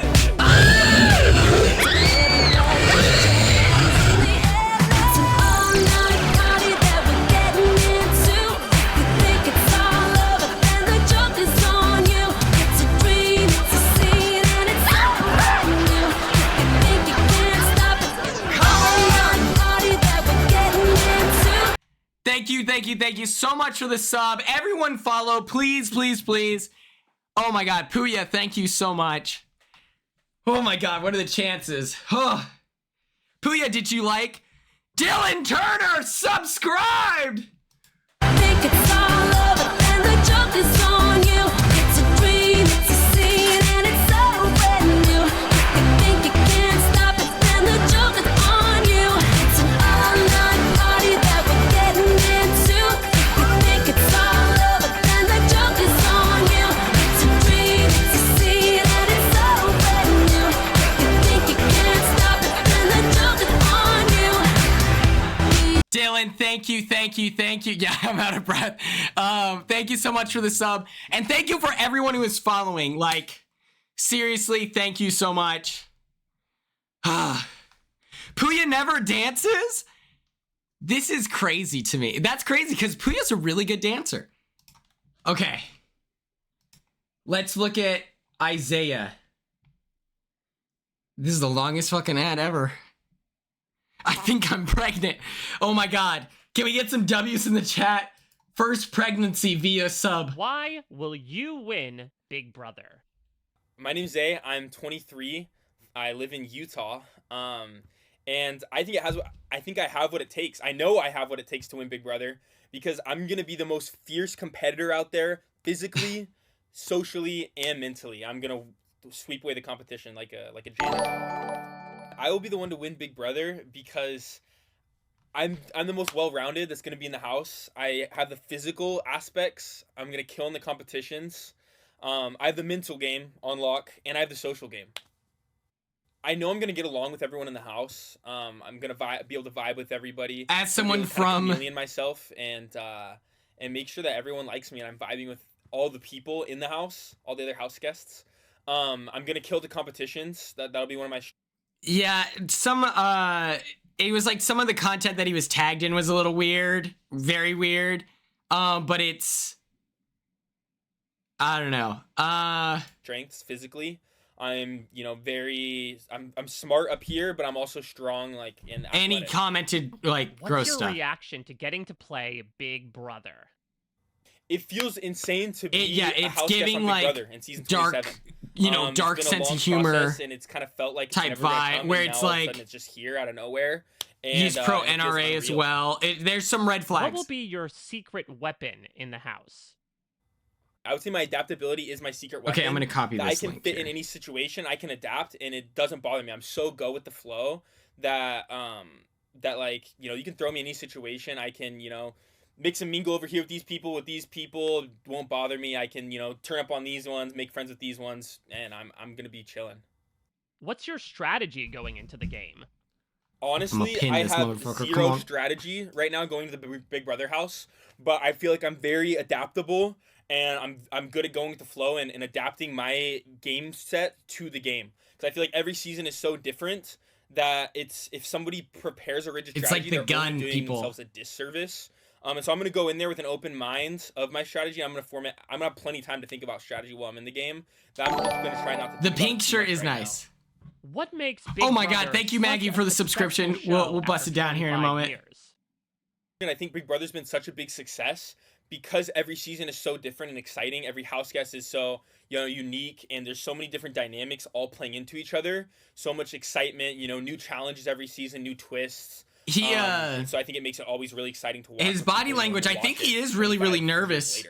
Thank you so much for the sub. Everyone follow, please, please, please. Oh my God, Puya, thank you so much. Oh my God, what are the chances? Oh. Puya, did you like? Dylan Turner subscribed! Think it's all over and the joke is on you. It's a dream, it's a scene, and it's so brand new. You think you can't stop it, and the joke is on you. It's an all-night party that we're getting into. You think it's all over and the joke is on you. It's a dream, it's a scene, and it's so brand new. You think you can't stop it, and the joke is on you. Dylan, thank you. Yeah, I'm out of breath. Thank you so much for the sub. And thank you for everyone who is following. Like, seriously, thank you so much. Puya never dances? This is crazy to me. That's crazy because Puya's a really good dancer. Okay. Let's look at Isaiah. This is the longest fucking ad ever. I think I'm pregnant. Oh my God. Can we get some W's in the chat? First pregnancy via sub. Why will you win, Big Brother? My name's Zay. I'm 23. I live in Utah. And I think I have what it takes. I know I have what it takes to win Big Brother because I'm gonna be the most fierce competitor out there, physically, socially, and mentally. I'm gonna sweep away the competition like a janitor. I will be the one to win Big Brother because I'm the most well-rounded that's gonna be in the house. I have the physical aspects. I'm gonna kill in the competitions. I have the mental game on lock, and I have the social game. I know I'm gonna get along with everyone in the house. I'm gonna be able to vibe with everybody. As someone from chameleon myself and make sure that everyone likes me and I'm vibing with all the people in the house, all the other house guests. I'm gonna kill the competitions. That'll be one of my. Yeah, it was like some of the content that he was tagged in was a little weird, very weird. But it's, I don't know. Strengths physically. I'm smart up here, but I'm also strong like in athletic. And he commented like gross What's stuff. your reaction to getting to play Big Brother? It feels insane to be it's a house giving guest on Big like Brother in season dark, 27. Dark it's been a sense long of humor, process, and it's kind of felt like type it's never gonna vibe, come, where and it's now all of a like sudden it's just here out of nowhere. And, he's pro it feels NRA as unreal. well. There's some red flags. What will be your secret weapon in the house? I would say my adaptability is my secret weapon. Okay, I'm gonna copy that this I can link fit here. in any situation. I can adapt, and it doesn't bother me. I'm so go with the flow that like you can throw me in any situation. I can mix and mingle over here with these people. It won't bother me. I can turn up on these ones, make friends with these ones, and I'm gonna be chilling. What's your strategy going into the game? Honestly, I have zero strategy right now going to the Big Brother house, but I feel like I'm very adaptable. And I'm good at going with the flow and adapting my game set to the game. Because I feel like every season is so different that if somebody prepares a rigid strategy, it's like the gun only doing people. themselves a disservice. And so I'm gonna go in there with an open mind of my strategy. I'm gonna have plenty of time to think about strategy while I'm in the game. That I'm gonna try not to. The think pink about it shirt too is much right nice. What makes Big Oh my Brother god, thank you Maggie such for a the subscription. successful We'll show bust it down here in a 25 moment. years? And I think Big Brother's been such a big success because every season is so different and exciting. Every house guest is so unique, and there's so many different dynamics all playing into each other. So much excitement, new challenges every season, new twists. And so I think it makes it always really exciting to watch. His body language, I think he is really, really nervous.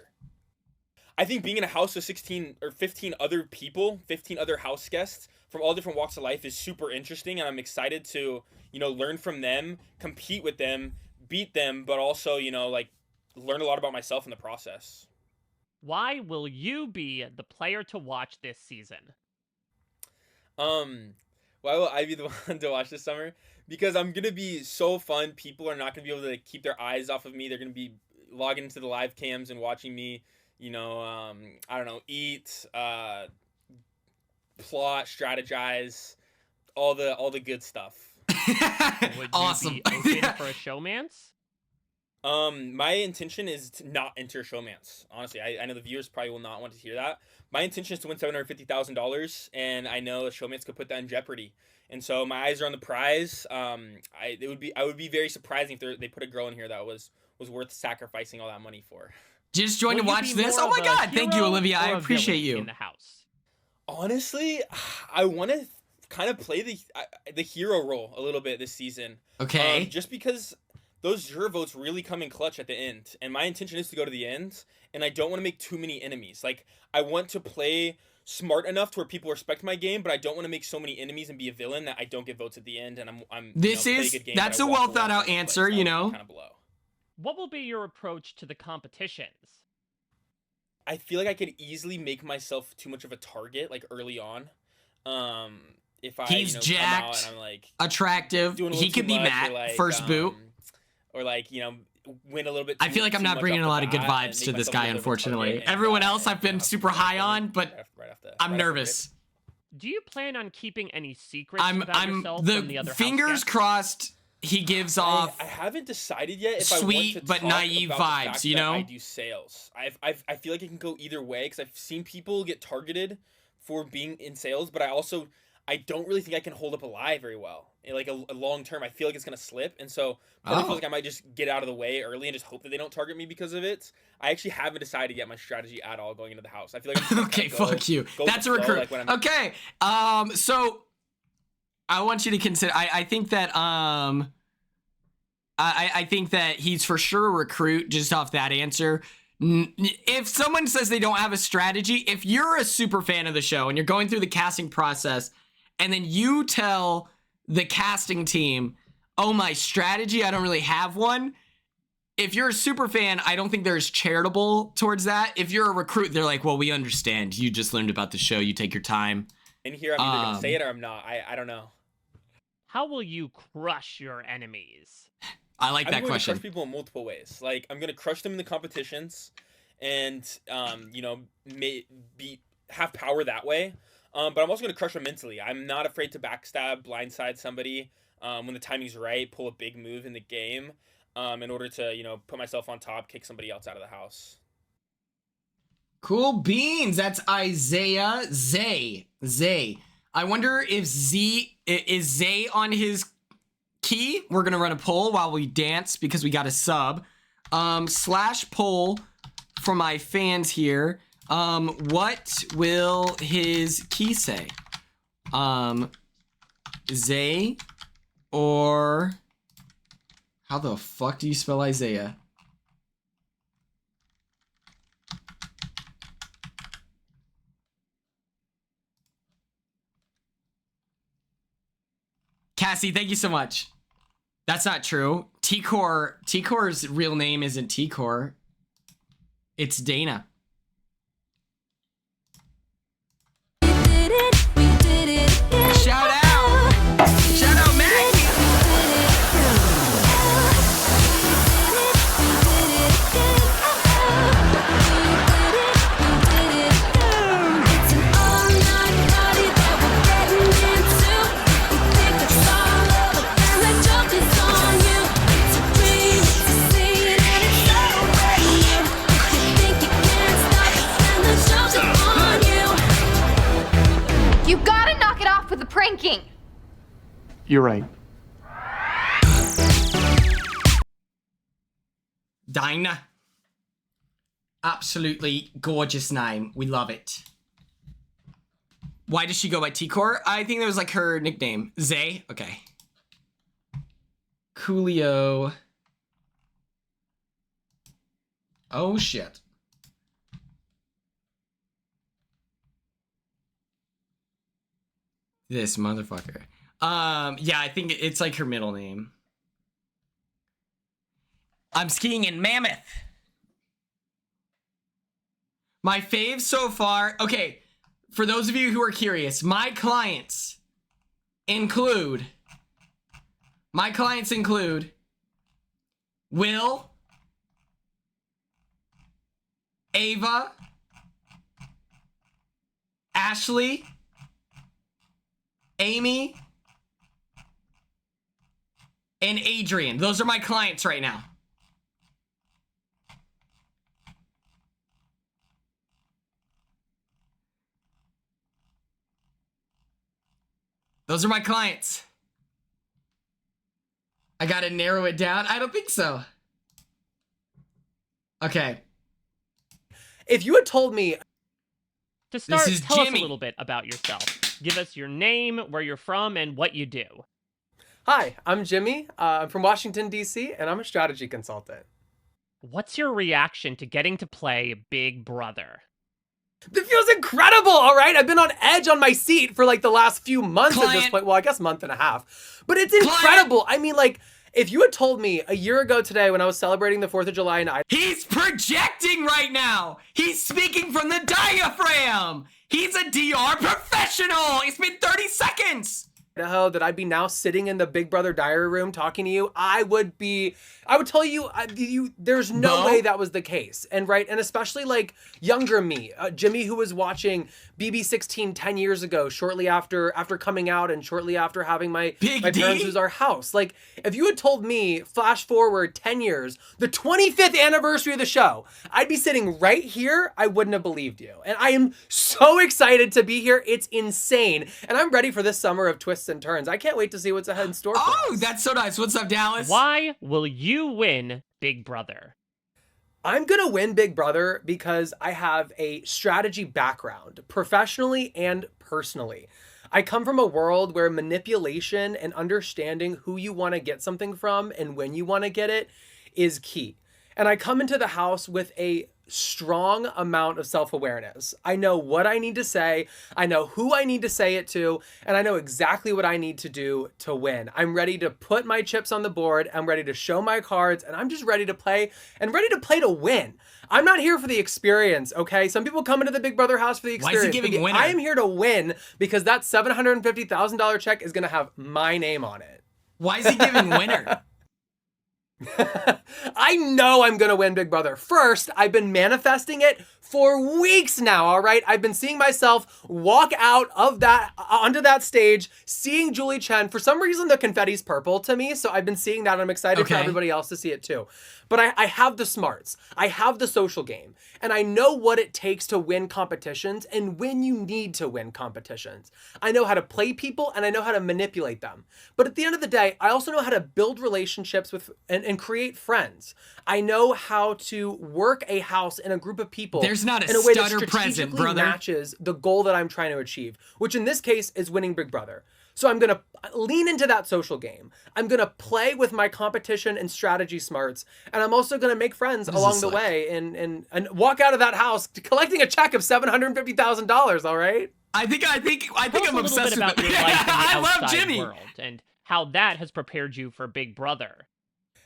I think being in a house with 16 or 15 other people, 15 other house guests from all different walks of life is super interesting, and I'm excited to learn from them, compete with them, beat them, but also learn a lot about myself in the process. Why will you be the player to watch this season? Why will I be the one to watch this summer? Because I'm gonna be so fun. People are not gonna be able to keep their eyes off of me. They're gonna be logging into the live cams and watching me. I don't know, eat, plot, strategize, all the good stuff. Would Awesome. you be open for a showmance? My intention is to not enter showmance. Honestly, I know the viewers probably will not want to hear that. My intention is to win $750,000, and I know a showmance could put that in jeopardy. And so my eyes are on the prize. I would be very surprising if they put a girl in here that was worth sacrificing all that money for. Just joined Will to you watch be this. more Oh my of a god, thank you, hero Olivia. I or a appreciate villain you. in the house. Honestly, I want to kind of play the hero role a little bit this season. Okay. Just because those juror votes really come in clutch at the end, and my intention is to go to the end, and I don't want to make too many enemies. Like, I want to play smart enough to where people respect my game, but I don't want to make so many enemies and be a villain that I don't get votes at the end, and I'm play a good game, that's but I a walk well away thought in out second answer, place. That would be kind of below. What will be your approach to the competitions? I feel like I could easily make myself too much of a target, like early on. If I He's come jacked, out and I'm like attractive. doing a He little could too be much, Matt or like, first boot. Or like win a little bit. I feel like I'm not bringing a lot of good vibes to this guy, unfortunately. Everyone else I've been super high on, but I'm nervous. Do you plan on keeping any secrets I'm about yourself from the other fingers house guests? crossed he gives off I haven't decided yet if sweet I want to but talk naive about the vibes, fact you that know? I do sales. I feel like it can go either way because I've seen people get targeted for being in sales, but I don't really think I can hold up a lie very well. Like a long term, I feel like it's gonna slip, and so I feel like I might just get out of the way early and just hope that they don't target me because of it. I actually haven't decided yet my strategy at all going into the house. I feel like I'm just okay, fuck you. That's a recruit. Like when I'm... Okay, so I want you to consider. I think that I think that he's for sure a recruit just off that answer. If someone says they don't have a strategy, if you're a super fan of the show and you're going through the casting process, and then you tell the casting team, oh, my strategy, I don't really have one. If you're a super fan, I don't think they're as charitable towards that. If you're a recruit, they're like, well, we understand. You just learned about the show. You take your time. And here I'm either going to say it or I'm not. I don't know. How will you crush your enemies? I like that question. I'm going to crush people in multiple ways. Like, I'm going to crush them in the competitions and, you know, have power that way. But I'm also going to crush them mentally. I'm not afraid to backstab, blindside somebody when the timing's right, pull a big move in the game in order to, you know, put myself on top, kick somebody else out of the house. Cool beans. That's Isaiah Zay. I wonder if is Zay on his key. We're going to run a poll while we dance because we got a sub. Slash poll for my fans here. What will his key say? Zay or how the fuck do you spell Isaiah? Cassie, thank you so much. That's not true. T-Core's real name isn't T-Core. It's Dana. Shout out, Maggie! You gotta knock it off with the pranking! You're right. Dinah. Absolutely gorgeous name. We love it. Why does she go by T-Core? I think that was like her nickname. Zay? Okay. Coolio. Oh, shit. This motherfucker. Yeah, I think it's like her middle name. I'm skiing in Mammoth. My faves so far. Okay, for those of you who are curious, my clients include Will, Ava, Ashley, Amy, and Adrian. Those are my clients right now. Those are my clients. I gotta narrow it down. I don't think so. Okay. If you had told me... To start, This is tell us Jimmy. a little bit about yourself. Give us your name, where you're from, and what you do. Hi, I'm Jimmy. I'm from Washington, D.C., and I'm a strategy consultant. What's your reaction to getting to play Big Brother? It feels incredible, all right? I've been on edge on my seat for like the last few months at this point. Well, I guess month and a half. But it's incredible. I mean, like, if you had told me a year ago today when I was celebrating the 4th of July and He's projecting right now. He's speaking from the diaphragm. He's a DR professional. It's been 30 seconds. Idaho that I'd be now sitting in the Big Brother diary room talking to you, I would tell you, there's no way that was the case. And and especially like younger me, Jimmy, who was watching BB16 10 years ago, shortly after coming out and shortly after having my parents lose our house. Like, if you had told me, flash forward 10 years, the 25th anniversary of the show, I'd be sitting right here, I wouldn't have believed you. And I am so excited to be here. It's insane. And I'm ready for this summer of twists and turns. I can't wait to see what's ahead in store for us. That's so nice. What's up, Dallas? Why will you win Big Brother? I'm going to win Big Brother because I have a strategy background, professionally and personally. I come from a world where manipulation and understanding who you want to get something from and when you want to get it is key. And I come into the house with a strong amount of self-awareness. I know what I need to say, I know who I need to say it to, and I know exactly what I need to do to win. I'm ready to put my chips on the board, I'm ready to show my cards, and I'm just ready to play, and ready to play to win. I'm not here for the experience, okay? Some people come into the Big Brother house for the experience. Why is he giving winner? I am here to win because that $750,000 check is gonna have my name on it. Why is he giving winner? I know I'm going to win Big Brother. First, I've been manifesting it for weeks now, all right? I've been seeing myself walk out of that, onto that stage, seeing Julie Chen. For some reason, the confetti's purple to me, so I've been seeing that. I'm excited for everybody else to see it too. But I have the smarts. I have the social game. And I know what it takes to win competitions and when you need to win competitions. I know how to play people and I know how to manipulate them. But at the end of the day, I also know how to build relationships with and create friends. I know how to work a house in a group of people. There's not a in a way that stutter present, strategically brother. matches the goal that I'm trying to achieve, which in this case is winning Big Brother. So I'm going to lean into that social game. I'm going to play with my competition and strategy smarts. And I'm also going to make friends along the way and walk out of that house collecting a check of $750,000, all right? I think I'm obsessed with about it. your life in the I love outside Jimmy. world and how that has prepared you for Big Brother.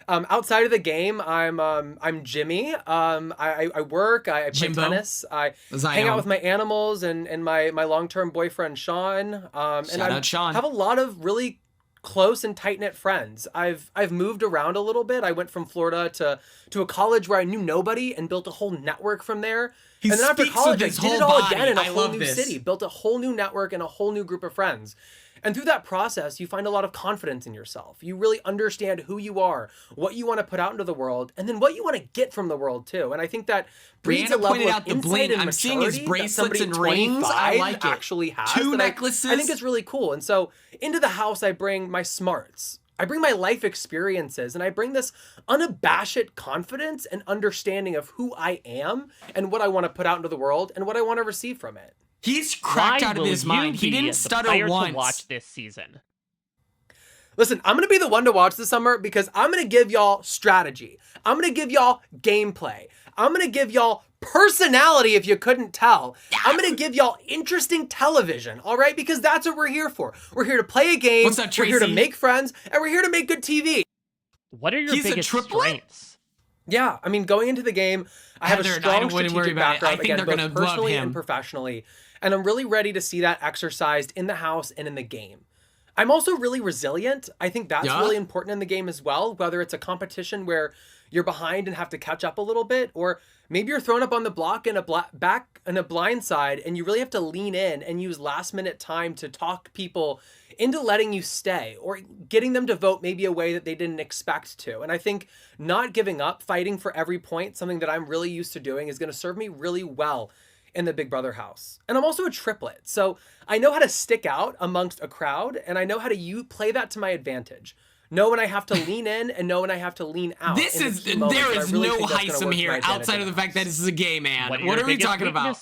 Outside of the game, I'm Jimmy. I work. I play tennis. I hang out with my animals and my long-term boyfriend Sean. And out Sean. I have a lot of really close and tight-knit friends. I've moved around a little bit. I went from Florida to a college where I knew nobody and built a whole network from there. And then after college, I did it all again in a whole new city, built a whole new network and a whole new group of friends. And through that process, you find a lot of confidence in yourself. You really understand who you are, what you want to put out into the world, and then what you want to get from the world too. And I think that breeds a level of insight and I'm seeing his maturity that bracelets somebody and rings. I like it. actually has. Two that necklaces. I think it's really cool. And so into the house, I bring my smarts. I bring my life experiences, and I bring this unabashed confidence and understanding of who I am and what I want to put out into the world and what I want to receive from it. He's cracked out of his mind. He didn't stutter once. To watch this season. Listen, I'm going to be the one to watch this summer because I'm going to give y'all strategy. I'm going to give y'all gameplay. I'm going to give y'all personality if you couldn't tell. I'm going to give y'all interesting television, all right? Because that's what we're here for. We're here to play a game. What's up, Tracy? We're here to make friends, and we're here to make good TV. What are your biggest strengths? Yeah, I mean, going into the game, I have a strong strategic background, again, both personally and professionally. And I'm really ready to see that exercised in the house and in the game. I'm also really resilient. I think that's really important in the game as well, whether it's a competition where you're behind and have to catch up a little bit, or maybe you're thrown up on the block in a blind side and you really have to lean in and use last minute time to talk people into letting you stay or getting them to vote maybe a way that they didn't expect to. And I think not giving up, fighting for every point, something that I'm really used to doing, is going to serve me really well in the Big Brother house. And I'm also a triplet. So I know how to stick out amongst a crowd, and I know how to play that to my advantage. Know when I have to lean in and know when I have to lean out. There is no Heisem here outside of the fact that this is a gay man. What are we talking about?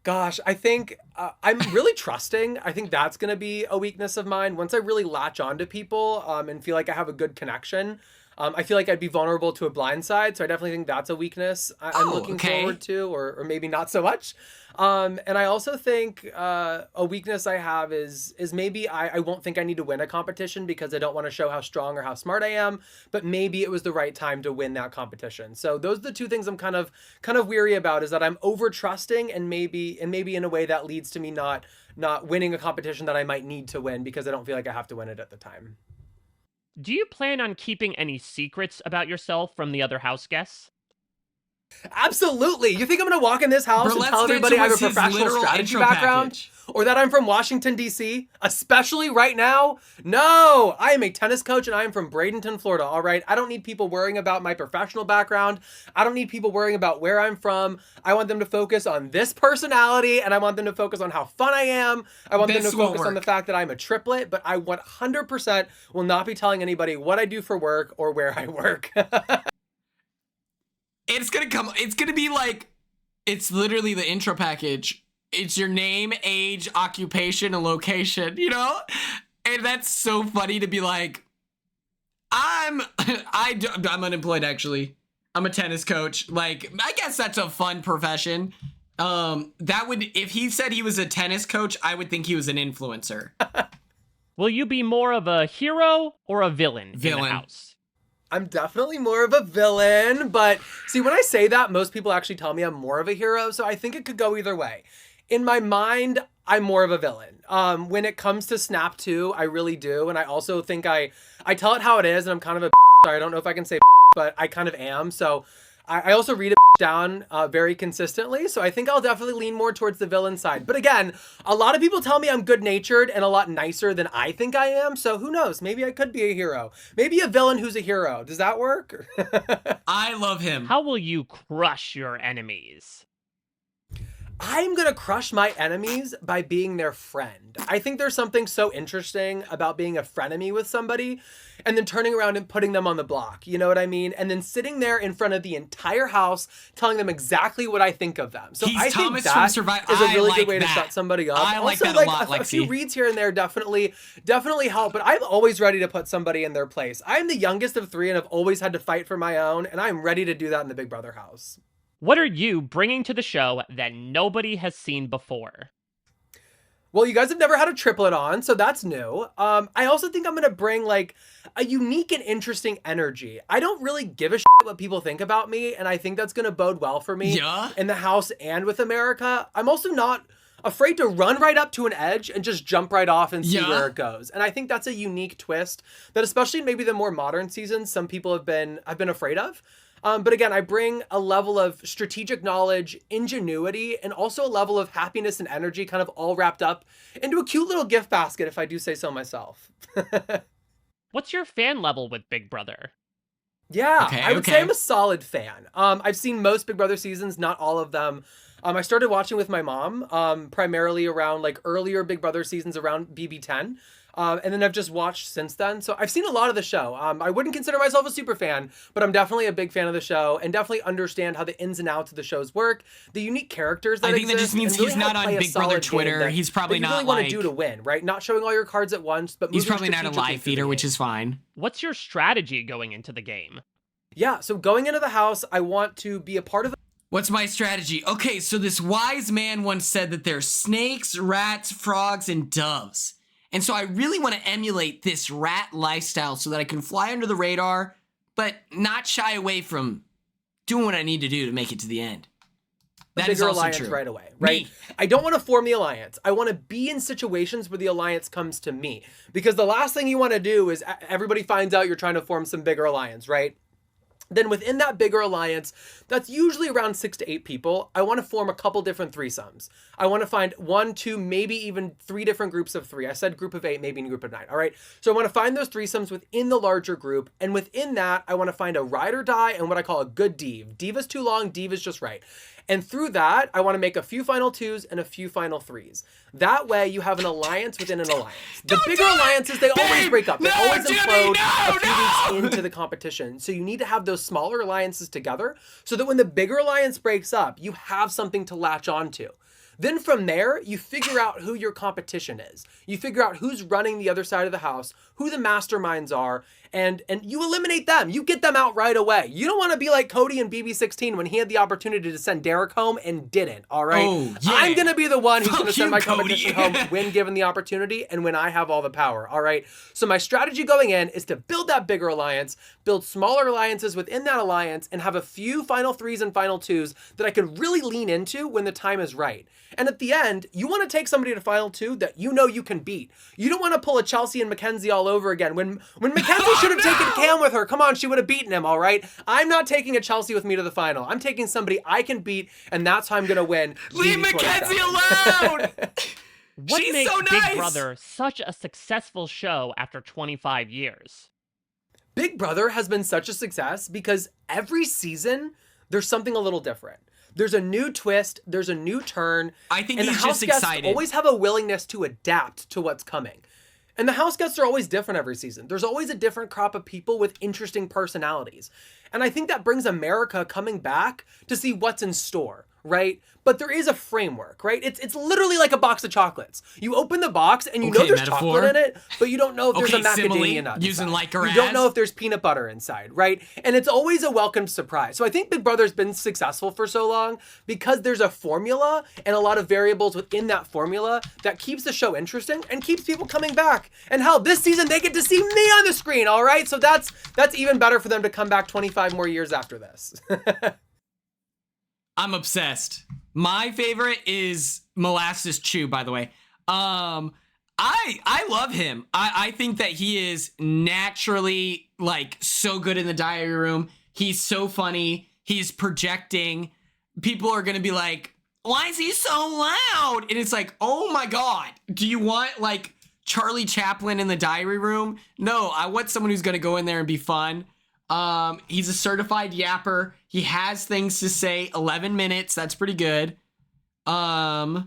Gosh, I think I'm really trusting. I think that's going to be a weakness of mine. Once I really latch onto people and feel like I have a good connection, I feel like I'd be vulnerable to a blind side, so I definitely think that's a weakness I'm looking forward to, or maybe not so much. And I also think a weakness I have is maybe I won't think I need to win a competition because I don't want to show how strong or how smart I am, but maybe it was the right time to win that competition. So those are the two things I'm kind of weary about, is that I'm over trusting and maybe in a way that leads to me not winning a competition that I might need to win because I don't feel like I have to win it at the time. Do you plan on keeping any secrets about yourself from the other house guests? Absolutely. You think I'm going to walk in this house and tell everybody I have a professional strategy background? Or that I'm from Washington, D.C.? Especially right now? No! I am a tennis coach and I am from Bradenton, Florida, all right? I don't need people worrying about my professional background. I don't need people worrying about where I'm from. I want them to focus on this personality, and I want them to focus on how fun I am. I want them to focus on the fact that I'm a triplet, but I 100% will not be telling anybody what I do for work or where I work. It's gonna be like, it's literally the intro package. It's your name, age, occupation, and location, you know? And that's so funny to be like, I'm unemployed, actually. I'm a tennis coach. Like, I guess that's a fun profession. If he said he was a tennis coach, I would think he was an influencer. Will you be more of a hero or a villain in the house? I'm definitely more of a villain, but see, when I say that, most people actually tell me I'm more of a hero, so I think it could go either way. In my mind, I'm more of a villain. When it comes to Snap 2, I really do, and I also think I tell it how it is, and I'm kind of a sorry, I don't know if I can say but I kind of am, so I also read it down very consistently, so I think I'll definitely lean more towards the villain side. But again, a lot of people tell me I'm good-natured and a lot nicer than I think I am, so who knows? Maybe I could be a hero. Maybe a villain who's a hero. Does that work? I love him. How will you crush your enemies? I'm gonna crush my enemies by being their friend. I think there's something so interesting about being a frenemy with somebody and then turning around and putting them on the block, you know what I mean? And then sitting there in front of the entire house telling them exactly what I think of them. So I think that is a really good way to shut somebody up. I like also, that a lot, a few reads here and there definitely help, but I'm always ready to put somebody in their place. I'm the youngest of three and I've always had to fight for my own, and I'm ready to do that in the Big Brother house. What are you bringing to the show that nobody has seen before? Well, you guys have never had a triplet on, so that's new. I also think I'm going to bring like a unique and interesting energy. I don't really give a shit what people think about me, and I think that's going to bode well for me in the house and with America. I'm also not afraid to run right up to an edge and just jump right off and see where it goes. And I think that's a unique twist that, especially in maybe the more modern seasons, some people have been afraid of. But again, I bring a level of strategic knowledge, ingenuity, and also a level of happiness and energy kind of all wrapped up into a cute little gift basket, if I do say so myself. What's your fan level with Big Brother? Yeah, I would say I'm a solid fan. I've seen most Big Brother seasons, not all of them. I started watching with my mom, primarily around like earlier Big Brother seasons around BB10. And then I've just watched since then. So I've seen a lot of the show. I wouldn't consider myself a super fan, but I'm definitely a big fan of the show and definitely understand how the ins and outs of the shows work, the unique characters that I think that just means he's not on Big Brother Twitter. He's probably not really want to do to win, right? Not showing all your cards at once, but he's probably not a live feeder, which is fine. What's your strategy going into the game? Yeah, so going into the house, I want to be a part of the... What's my strategy? Okay, so this wise man once said that there's snakes, rats, frogs, and doves. And so I really want to emulate this rat lifestyle so that I can fly under the radar, but not shy away from doing what I need to do to make it to the end. That is also true. Right away, right? I don't want to form the alliance. I want to be in situations where the alliance comes to me. Because the last thing you want to do is everybody finds out you're trying to form some bigger alliance, right? Then within that bigger alliance, that's usually around 6 to 8 people, I want to form a couple different threesomes. I want to find 1, 2, maybe even 3 different groups of 3. I said group of 8, maybe a group of 9. All right. So I want to find those threesomes within the larger group. And within that, I want to find a ride or die and what I call a good div. Div is too long, div is just right. And through that, I want to make a few final 2s and a few final 3s. That way, you have an alliance within an alliance. The bigger alliances, they always break up. They always implode a few weeks into the competition. So you need to have those smaller alliances together so that when the bigger alliance breaks up, you have something to latch onto. Then from there, you figure out who your competition is. You figure out who's running the other side of the house, who the masterminds are, and you eliminate them. You get them out right away. You don't want to be like Cody in BB16 when he had the opportunity to send Derek home and didn't, all right? Oh, yeah. I'm going to be the one who's going to send my Cody. competition home when given the opportunity and when I have all the power, all right? So my strategy going in is to build that bigger alliance, build smaller alliances within that alliance, and have a few final threes and final twos that I can really lean into when the time is right. And at the end, you want to take somebody to final two that you know you can beat. You don't want to pull a Chelsea and Mackenzie all over again. When Mackenzie should have taken Cam with her, come on, she would have beaten him, all right? I'm not taking a Chelsea with me to the final. I'm taking somebody I can beat, and that's how I'm going to win. Leave Mackenzie alone! What She's makes so nice! Big Brother such a successful show after 25 years? Big Brother has been such a success because every season, there's something a little different. There's a new twist, there's a new turn. I think and he's the house just guests excited. always have a willingness to adapt to what's coming. And the house guests are always different every season. There's always a different crop of people with interesting personalities. And I think that brings America coming back to see what's in store, right? But there is a framework, right? It's literally like a box of chocolates. You open the box and you know there's metaphor. chocolate in it, but you don't know if there's a simile, macadamia nut using inside. like or You don't as. know if there's peanut butter inside, right? And it's always a welcome surprise. So I think Big Brother's been successful for so long because there's a formula and a lot of variables within that formula that keeps the show interesting and keeps people coming back. And hell, this season they get to see me on the screen, all right? So that's even better for them to come back 25 more years after this. I'm obsessed. My favorite is Molasses Chew, by the way. I love him. I think that he is naturally like so good in the diary room. He's so funny. He's projecting. People are gonna be like, why is he so loud? And it's like, oh my God. Do you want like Charlie Chaplin in the diary room? No, I want someone who's gonna go in there and be fun. He's a certified yapper. He has things to say. 11 minutes. That's pretty good. Yeah,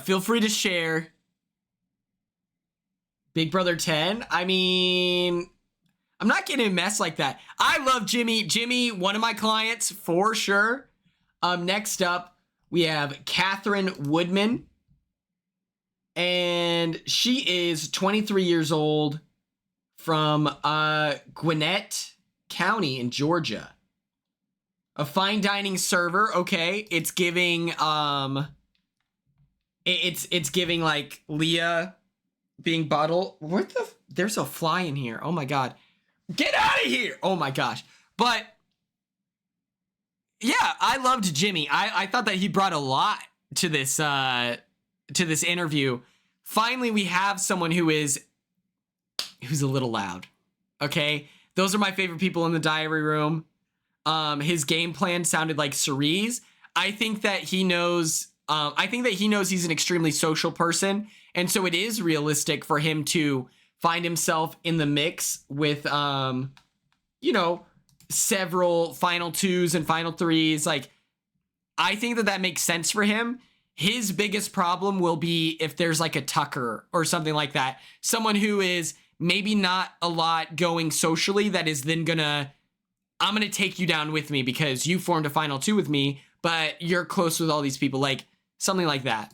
feel free to share. Big Brother 10. I mean, I'm not getting a mess like that. I love Jimmy. Jimmy, one of my clients for sure. Next up, we have Catherine Woodman. And she is 23 years old. From Gwinnett County in Georgia. A fine dining server, okay. It's giving it's giving like Leah being bottled. There's a fly in here. Oh my God. Get out of here. Oh my gosh. But yeah, I loved Jimmy. I thought that he brought a lot to this interview. Finally, we have someone who's a little loud. Okay? Those are my favorite people in the diary room. His game plan sounded like Cerise. I think that he knows he's an extremely social person. And so it is realistic for him to find himself in the mix with, several final twos and final threes. Like, I think that makes sense for him. His biggest problem will be if there's like a Tucker or something like that. Someone who is maybe not a lot going socially that is then I'm gonna take you down with me because you formed a final two with me, but you're close with all these people, like something like that.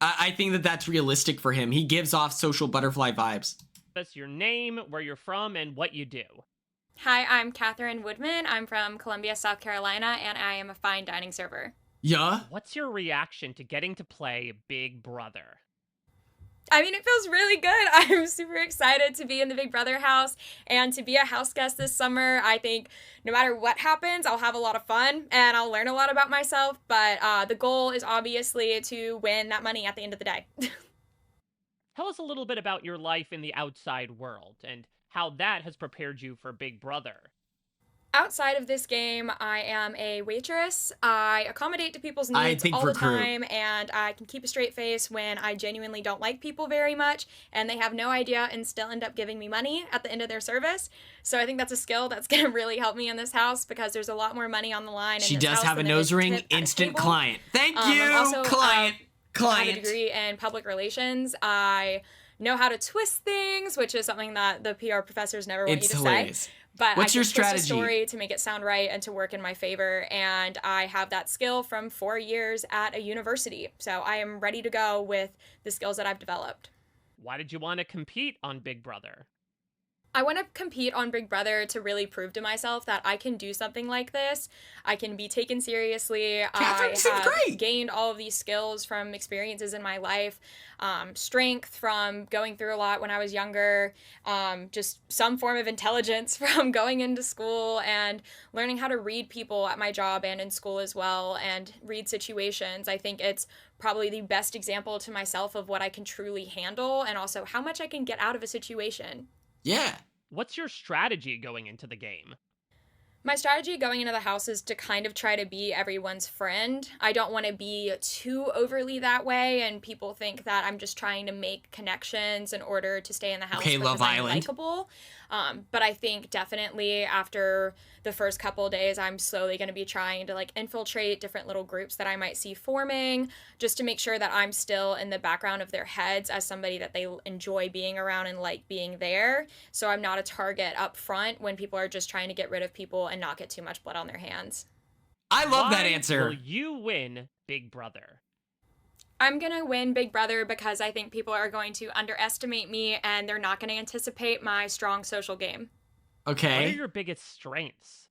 I think that that's realistic for him. He gives off social butterfly vibes. That's your name, where you're from, and what you do. Hi, I'm Catherine Woodman. I'm from Columbia, South Carolina, and I am a fine dining server. Yeah? What's your reaction to getting to play Big Brother? I mean, it feels really good. I'm super excited to be in the Big Brother house and to be a house guest this summer. I think no matter what happens, I'll have a lot of fun and I'll learn a lot about myself. But the goal is obviously to win that money at the end of the day. Tell us a little bit about your life in the outside world and how that has prepared you for Big Brother. Outside of this game, I am a waitress. I accommodate to people's needs all the time, and I can keep a straight face when I genuinely don't like people very much, and they have no idea and still end up giving me money at the end of their service. So I think that's a skill that's going to really help me in this house because there's a lot more money on the line. She does have a nose ring, instant client. Thank you, I'm also, client. I have a degree in public relations. I know how to twist things, which is something that the PR professors never want you to say. But What's I your can twist a strategy? story to make it sound right and to work in my favor. And I have that skill from 4 years at a university. So I am ready to go with the skills that I've developed. Why did you want to compete on Big Brother? I want to compete on Big Brother to really prove to myself that I can do something like this. I can be taken seriously. Catherine I seemed have great. gained all of these skills from experiences in my life, strength from going through a lot when I was younger, just some form of intelligence from going into school and learning how to read people at my job and in school as well and read situations. I think it's probably the best example to myself of what I can truly handle and also how much I can get out of a situation. Yeah. What's your strategy going into the game? My strategy going into the house is to kind of try to be everyone's friend. I don't want to be too overly that way, and people think that I'm just trying to make connections in order to stay in the house Okay, because Love I'm Island. likable. But I think definitely after the first couple days, I'm slowly going to be trying to like infiltrate different little groups that I might see forming, just to make sure that I'm still in the background of their heads as somebody that they enjoy being around and like being there. So I'm not a target up front when people are just trying to get rid of people and not get too much blood on their hands. I love that Why answer. will you win Big Brother? I'm going to win Big Brother because I think people are going to underestimate me and they're not going to anticipate my strong social game. What are Okay. your biggest strengths?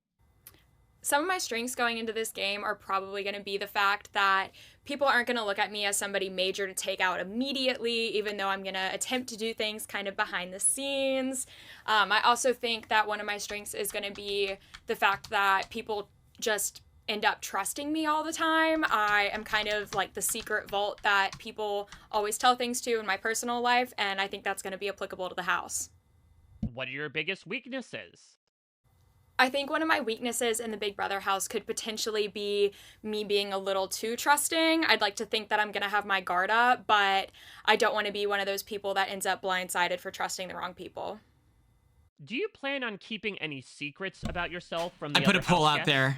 Some of my strengths going into this game are probably going to be the fact that people aren't going to look at me as somebody major to take out immediately, even though I'm going to attempt to do things kind of behind the scenes. I also think that one of my strengths is going to be the fact that people just end up trusting me all the time. I am kind of like the secret vault that people always tell things to in my personal life, and I think that's going to be applicable to the house. What are your biggest weaknesses? I think one of my weaknesses in the Big Brother house could potentially be me being a little too trusting. I'd like to think that I'm going to have my guard up, but I don't want to be one of those people that ends up blindsided for trusting the wrong people. Do you plan on keeping any secrets about yourself from the I put a other poll house out guests? there.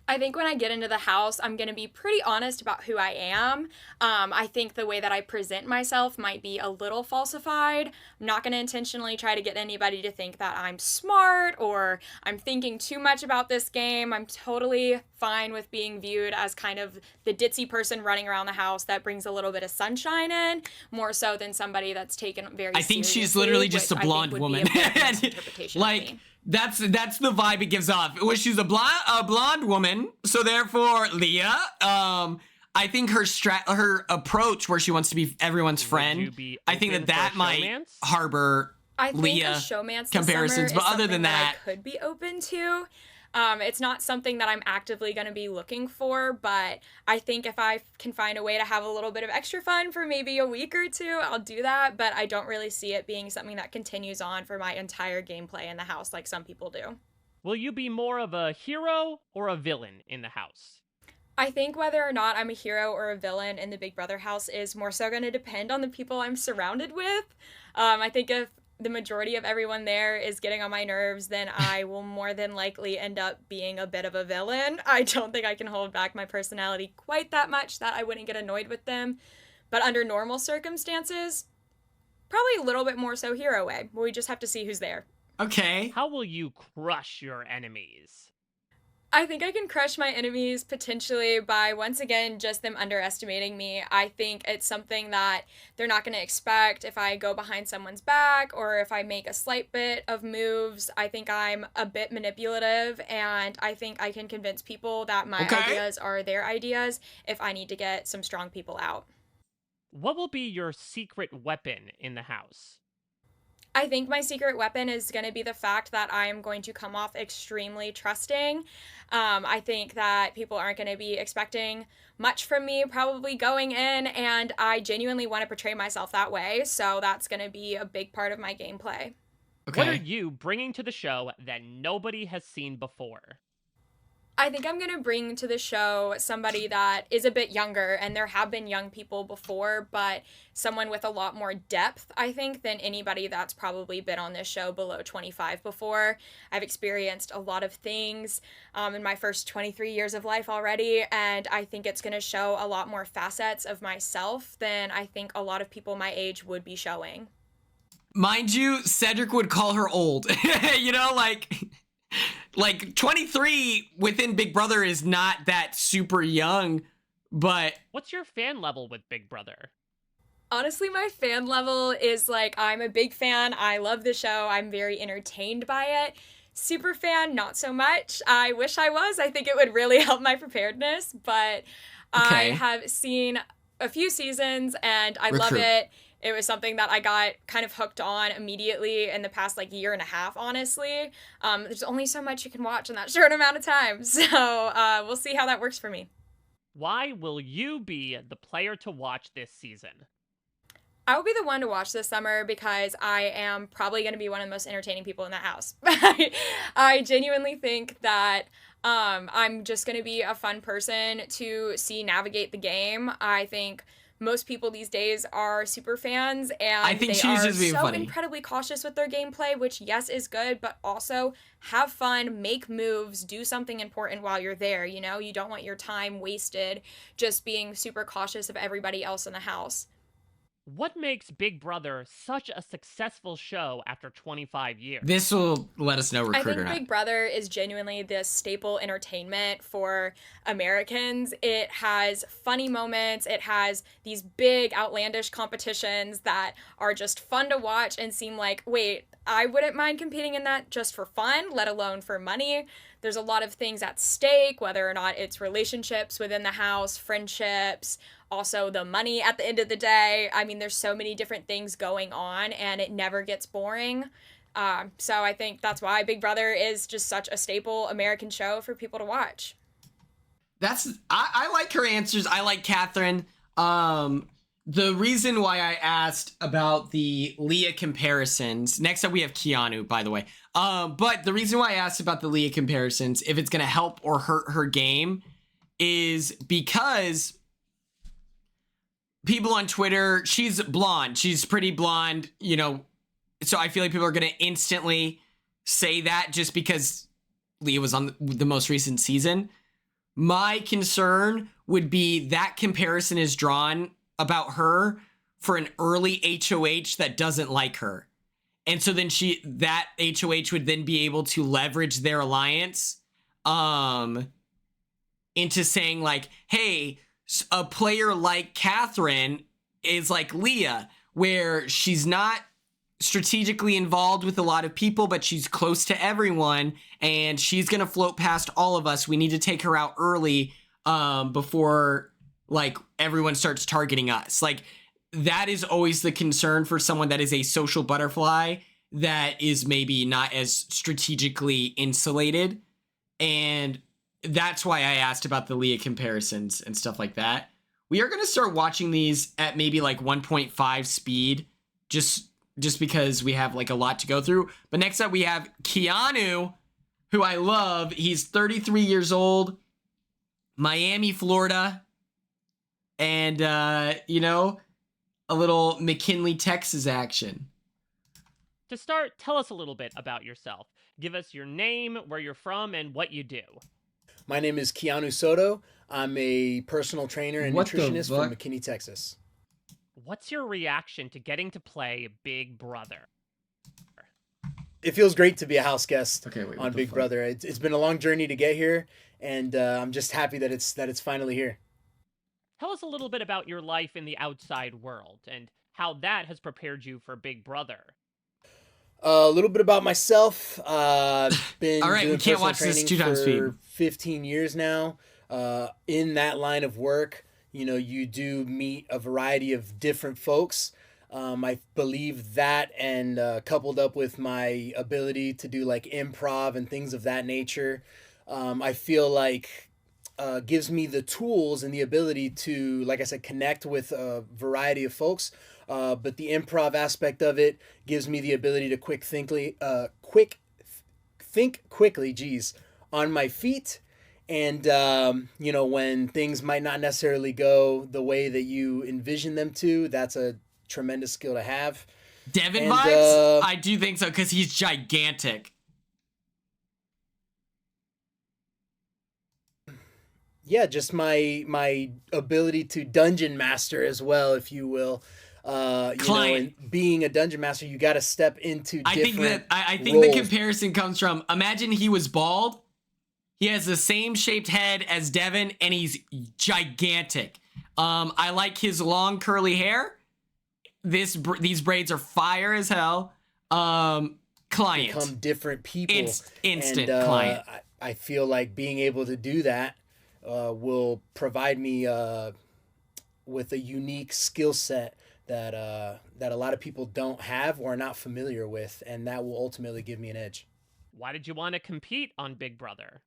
I think when I get into the house, I'm going to be pretty honest about who I am. I think the way that I present myself might be a little falsified. I'm not going to intentionally try to get anybody to think that I'm smart or I'm thinking too much about this game. I'm totally fine with being viewed as kind of the ditzy person running around the house that brings a little bit of sunshine in, more so than somebody that's taken very I think she's seriously, literally just a which I think blonde would be woman. a better misinterpretation of Like me. that's the vibe it gives off. Well, she's a blonde woman, so therefore Leah. I think her approach where she wants to be everyone's friend. you be I think open that for a might showmance? harbor I think Leah a showmance comparisons, this but summer other is than something that, I could be open to. It's not something that I'm actively going to be looking for, but I think if I can find a way to have a little bit of extra fun for maybe a week or two, I'll do that. But I don't really see it being something that continues on for my entire gameplay in the house like some people do. Will you be more of a hero or a villain in the house? I think whether or not I'm a hero or a villain in the Big Brother house is more so going to depend on the people I'm surrounded with. I think if the majority of everyone there is getting on my nerves, then I will more than likely end up being a bit of a villain. I don't think I can hold back my personality quite that much that I wouldn't get annoyed with them. But under normal circumstances, probably a little bit more so hero way, where we just have to see who's there. okay. How will you crush your enemies? I think I can crush my enemies potentially by, once again, just them underestimating me. I think it's something that they're not going to expect if I go behind someone's back or if I make a slight bit of moves. I think I'm a bit manipulative, and I think I can convince people that my Okay. ideas are their ideas if I need to get some strong people out. What will be your secret weapon in the house? I think my secret weapon is going to be the fact that I am going to come off extremely trusting. I think that people aren't going to be expecting much from me probably going in, and I genuinely want to portray myself that way, so that's going to be a big part of my gameplay. What are Okay. you bringing to the show that nobody has seen before? I think I'm going to bring to the show somebody that is a bit younger, and there have been young people before, but someone with a lot more depth, I think, than anybody that's probably been on this show below 25 before. I've experienced a lot of things in my first 23 years of life already, and I think it's going to show a lot more facets of myself than I think a lot of people my age would be showing. Mind you, Cedric would call her old. You know, like 23 within Big Brother is not that super young, but What's your fan level with Big Brother? Honestly, my fan level is like, I'm a big fan. I love the show. I'm very entertained by it. Super fan, not so much. I wish I was. I think it would really help my preparedness, but I Okay. have seen a few seasons and I love Recruit. it. It was something that I got kind of hooked on immediately in the past like year and a half, honestly. There's only so much you can watch in that short amount of time. So we'll see how that works for me. Why will you be the player to watch this season? I will be the one to watch this summer because I am probably going to be one of the most entertaining people in that house. I genuinely think that I'm just going to be a fun person to see navigate the game. I think most people these days are super fans and I think they she's are just being so funny. incredibly cautious with their gameplay, which yes is good, but also have fun, make moves, do something important while you're there. You know, you don't want your time wasted just being super cautious of everybody else in the house. What makes Big Brother such a successful show after 25 years? This will let us know I recruit think or not. Big Brother is genuinely this staple entertainment for Americans. It has funny moments. It has these big outlandish competitions that are just fun to watch and seem like, wait, I wouldn't mind competing in that just for fun, let alone for money. There's a lot of things at stake, whether or not it's relationships within the house, friendships, also the money at the end of the day. I mean, there's so many different things going on and it never gets boring. So I think that's why Big Brother is just such a staple American show for people to watch. I like her answers. I like Catherine. The reason why I asked about the Leah comparisons, next up we have Keanu, by the way. But the reason why I asked about the Leah comparisons, if it's going to help or hurt her game, is because people on Twitter, she's blonde. She's pretty blonde, you know. So I feel like people are going to instantly say that just because Leah was on the most recent season. My concern would be that comparison is drawn about her for an early HOH that doesn't like her. And so then that HOH would then be able to leverage their alliance into saying like, hey, a player like Catherine is like Leah, where she's not strategically involved with a lot of people, but she's close to everyone and she's going to float past all of us. We need to take her out early before like everyone starts targeting us. Like that is always the concern for someone that is a social butterfly that is maybe not as strategically insulated. And that's why I asked about the Leah comparisons and stuff like that. We are going to start watching these at maybe like 1.5 speed, just because we have like a lot to go through. But next up we have Keanu, who I love. He's 33 years old, Miami, Florida. And, you know, a little McKinley, Texas action. To start, tell us a little bit about yourself. Give us your name, where you're from, and what you do. My name is Keanu Soto. I'm a personal trainer and What the nutritionist fuck? from McKinney, Texas. What's your reaction to getting to play Big Brother? It feels great to be a house guest Okay, wait, what on the Big fuck? Brother. It's been a long journey to get here, and I'm just happy that it's finally here. Tell us a little bit about your life in the outside world and how that has prepared you for Big Brother. A little bit about myself. Been All right, we doing can't personal watch this training 2 times for speed. 15 years now. In that line of work, you know, you do meet a variety of different folks. I believe that, and coupled up with my ability to do like improv and things of that nature, I feel like gives me the tools and the ability to, like I said, connect with a variety of folks. But the improv aspect of it gives me the ability to think quickly, on my feet. And, you know, when things might not necessarily go the way that you envision them to, that's a tremendous skill to have. Devin And, vibes? I do think so, because he's gigantic. Yeah, just my ability to dungeon master as well, if you will. Client. and being a dungeon master, you got to step into different I think the roles. comparison comes from, imagine he was bald. He has the same shaped head as Devin, and he's gigantic. I like his long curly hair. These braids are fire as hell. Client. Become different people. Instant and, client. I feel like being able to do that will provide me with a unique skill set that a lot of people don't have or are not familiar with, and that will ultimately give me an edge. Why did you want to compete on Big Brother?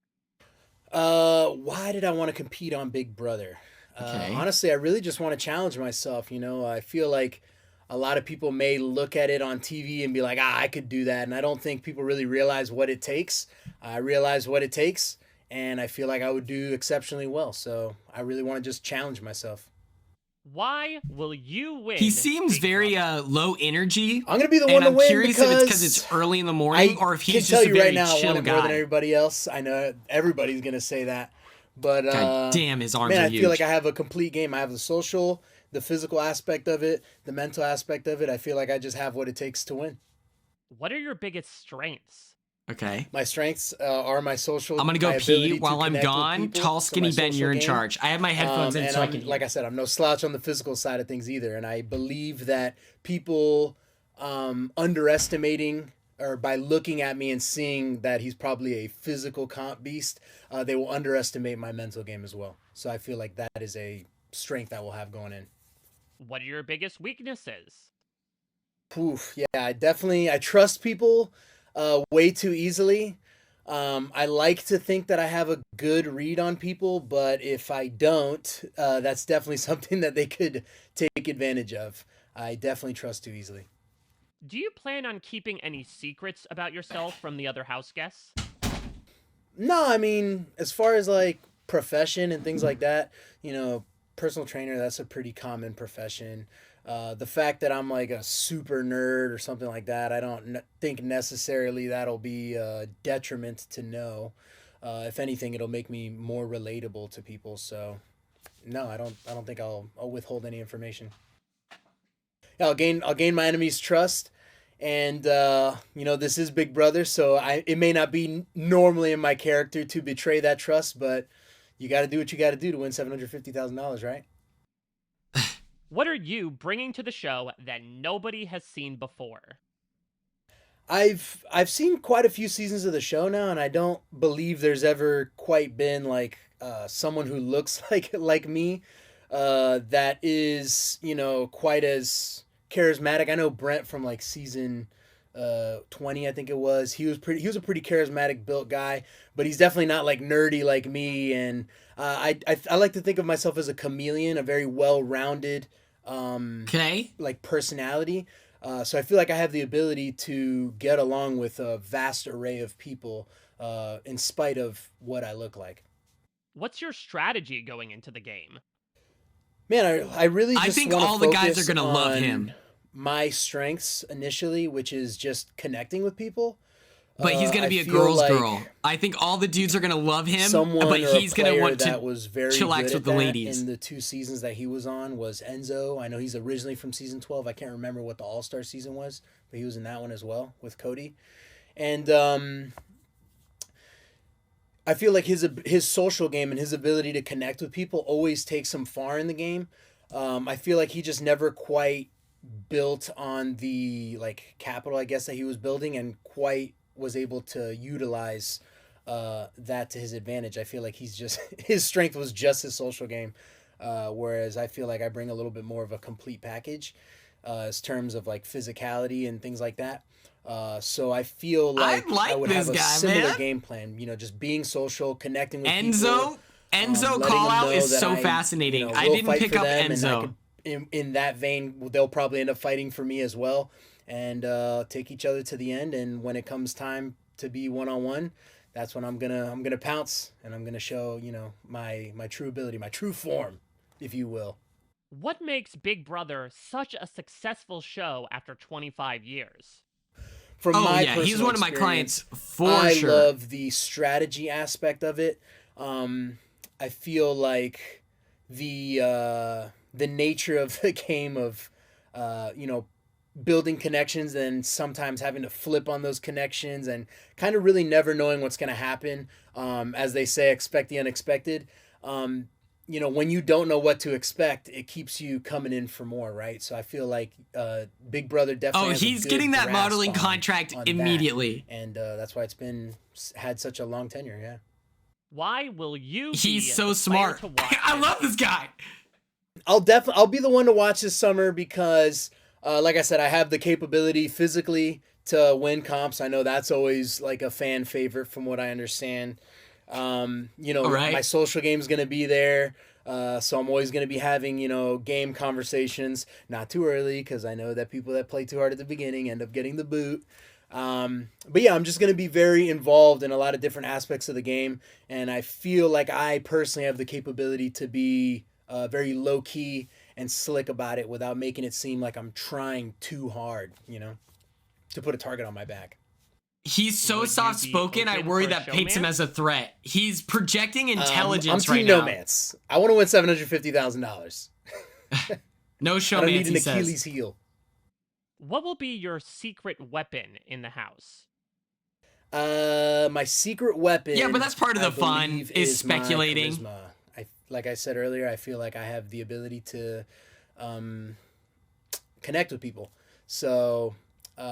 Why did I want to compete on Big Brother? Okay. Honestly, I really just want to challenge myself. I feel like a lot of people may look at it on TV and be like, I could do that. And I don't think people really realize what it takes. I realize what it takes, and I feel like I would do exceptionally well. So I really want to just challenge myself. Why will you win? He seems very low energy. I'm gonna be the one to I'm win curious if it's because because it's early in the morning or if he's can just tell a you very right now, I chill want it more than guy. everybody else. I know everybody's gonna say that, but God damn, his arms man, are I huge. feel like I have a complete game. I have the social, the physical aspect of it, the mental aspect of it. I feel like I just have what it takes to win. What are your biggest strengths? Okay. My strengths are my social. I'm gonna go my pee ability to while I'm connect with gone. people, Tall, so skinny my Ben, social you're in game. charge. I have my headphones in And so I I'm, can hear. like I said, I'm no slouch on the physical side of things either. And I believe that people underestimating or by looking at me and seeing that he's probably a physical comp beast, they will underestimate my mental game as well. So I feel like that is a strength I will have going in. What are your biggest weaknesses? Poof, yeah, I trust people way too easily. I like to think that I have a good read on people, but if I don't, that's definitely something that they could take advantage of. I definitely trust too easily. Do you plan on keeping any secrets about yourself from the other house guests? No, I mean, as far as like profession and things like that, personal trainer, that's a pretty common profession. The fact that I'm like a super nerd or something like that, I don't think necessarily that'll be a detriment to know. If anything, it'll make me more relatable to people. So, no, I don't think I'll withhold any information. Yeah, I'll gain my enemy's trust, and this is Big Brother, so it may not be normally in my character to betray that trust, but you got to do what you got to do to win $750,000, right? What are you bringing to the show that nobody has seen before? I've seen quite a few seasons of the show now, and I don't believe there's ever quite been like someone who looks like me that is quite as charismatic. I know Brent from like season 20, I think it was. He was a pretty charismatic built guy, but he's definitely not like nerdy like me. And I like to think of myself as a chameleon, a very well-rounded like personality. So I feel like I have the ability to get along with a vast array of people in spite of what I look like. What's your strategy going into the game? Man, I really just I think wanna all the guys focus are gonna love on him. My strengths initially, which is just connecting with people. But he's gonna be I a feel girl's like girl. I think all the dudes are gonna love him, Someone but or he's a gonna player want to that was very chillax good with at the that ladies. in the 2 seasons that he was on was Enzo. I know he's originally from season 12. I can't remember what the All-Star season was, but he was in that one as well with Cody. And I feel like his social game and his ability to connect with people always takes him far in the game. I feel like he just never quite built on the like capital, I guess, that he was building, and quite was able to utilize that to his advantage. I feel like his strength was just his social game, whereas I feel like I bring a little bit more of a complete package as terms of like physicality and things like that. So I feel like I would have a similar game plan, just being social, connecting with people. Enzo call out is so fascinating. I didn't pick up Enzo. In that vein, they'll probably end up fighting for me as well, and take each other to the end. And when it comes time to be one-on-one, that's when I'm gonna pounce, and I'm gonna show my true ability, my true form, if you will. What makes Big Brother such a successful show after 25 years? From my he's one of my clients for sure. I love the strategy aspect of it. I feel like the nature of the game of you know, building connections and sometimes having to flip on those connections and kind of really never knowing what's going to happen. As they say, expect the unexpected. You know, when you don't know what to expect, it keeps you coming in for more, right? So I feel like Big Brother definitely. has a he's good getting that grasp modeling contract on immediately. that. And that's why it's had such a long tenure, yeah. Why will you? He's so smart. I love this guy. I'll be the one to watch this summer because, like I said, I have the capability physically to win comps. I know that's always like a fan favorite from what I understand. You know, my social game is going to be there. So I'm always going to be having, you know, game conversations, not too early, because I know that people that play too hard at the beginning end up getting the boot. But yeah, I'm just going to be very involved in a lot of different aspects of the game. And I feel like I personally have the capability to be very low key and slick about it without making it seem like I'm trying too hard, you know, to put a target on my back. He's so soft-spoken, I worry that paints him as a threat. He's projecting intelligence I'm right now. Nomance. I want to win $750,000. No showmance, I don't need an he says. Achilles heel. What will be your secret weapon in the house? My secret weapon. Yeah, but that's part of the fun, believe, is my speculating. charisma. Like I said earlier, I feel like I have the ability to connect with people. So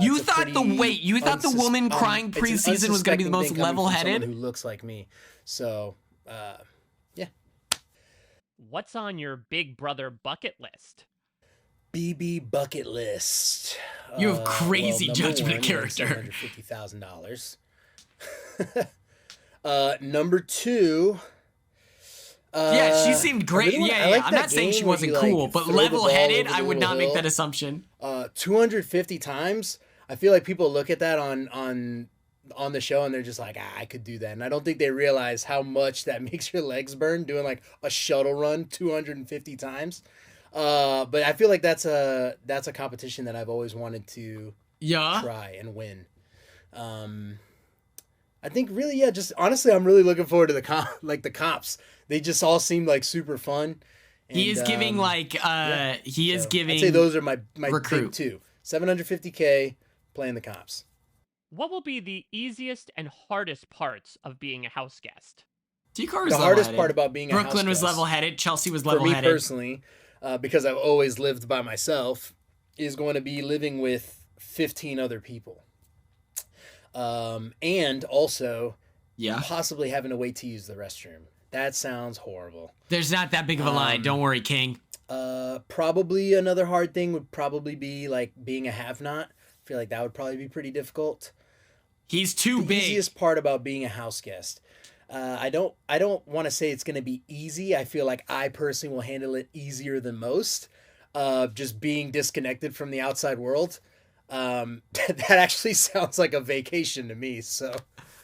you thought the woman crying preseason was going to be the most level-headed? Who looks like me. So, yeah. What's on your Big Brother bucket list? BB bucket list. You have crazy judgment character. $750,000. Number 2. Yeah, she seemed great. I'm not saying she wasn't cool, but level-headed, I would not make that assumption. 250 times. I feel like people look at that on the show and they're just like, I could do that. And I don't think they realize how much that makes your legs burn doing like a shuttle run 250 times. But I feel like that's a competition that I've always wanted to try and win. I think really, yeah, just honestly, I'm really looking forward to the comps. They just all seem like super fun. And, he is giving I'd say those are my recruit. big 2. 750K playing the comps. What will be the easiest and hardest parts of being a house guest? T-Car was the hardest part about being Brooklyn a house guest. was level-headed. Chelsea was level-headed. For me personally, because I've always lived by myself, is going to be living with 15 other people. And also possibly having to wait to use the restroom. That sounds horrible. There's not that big of a line. Don't worry, King. Probably another hard thing would probably be like being a have-not. I feel like that would probably be pretty difficult. He's too big. The easiest part about being a house guest. I don't want to say it's going to be easy. I feel like I personally will handle it easier than most. Just being disconnected from the outside world. That actually sounds like a vacation to me. So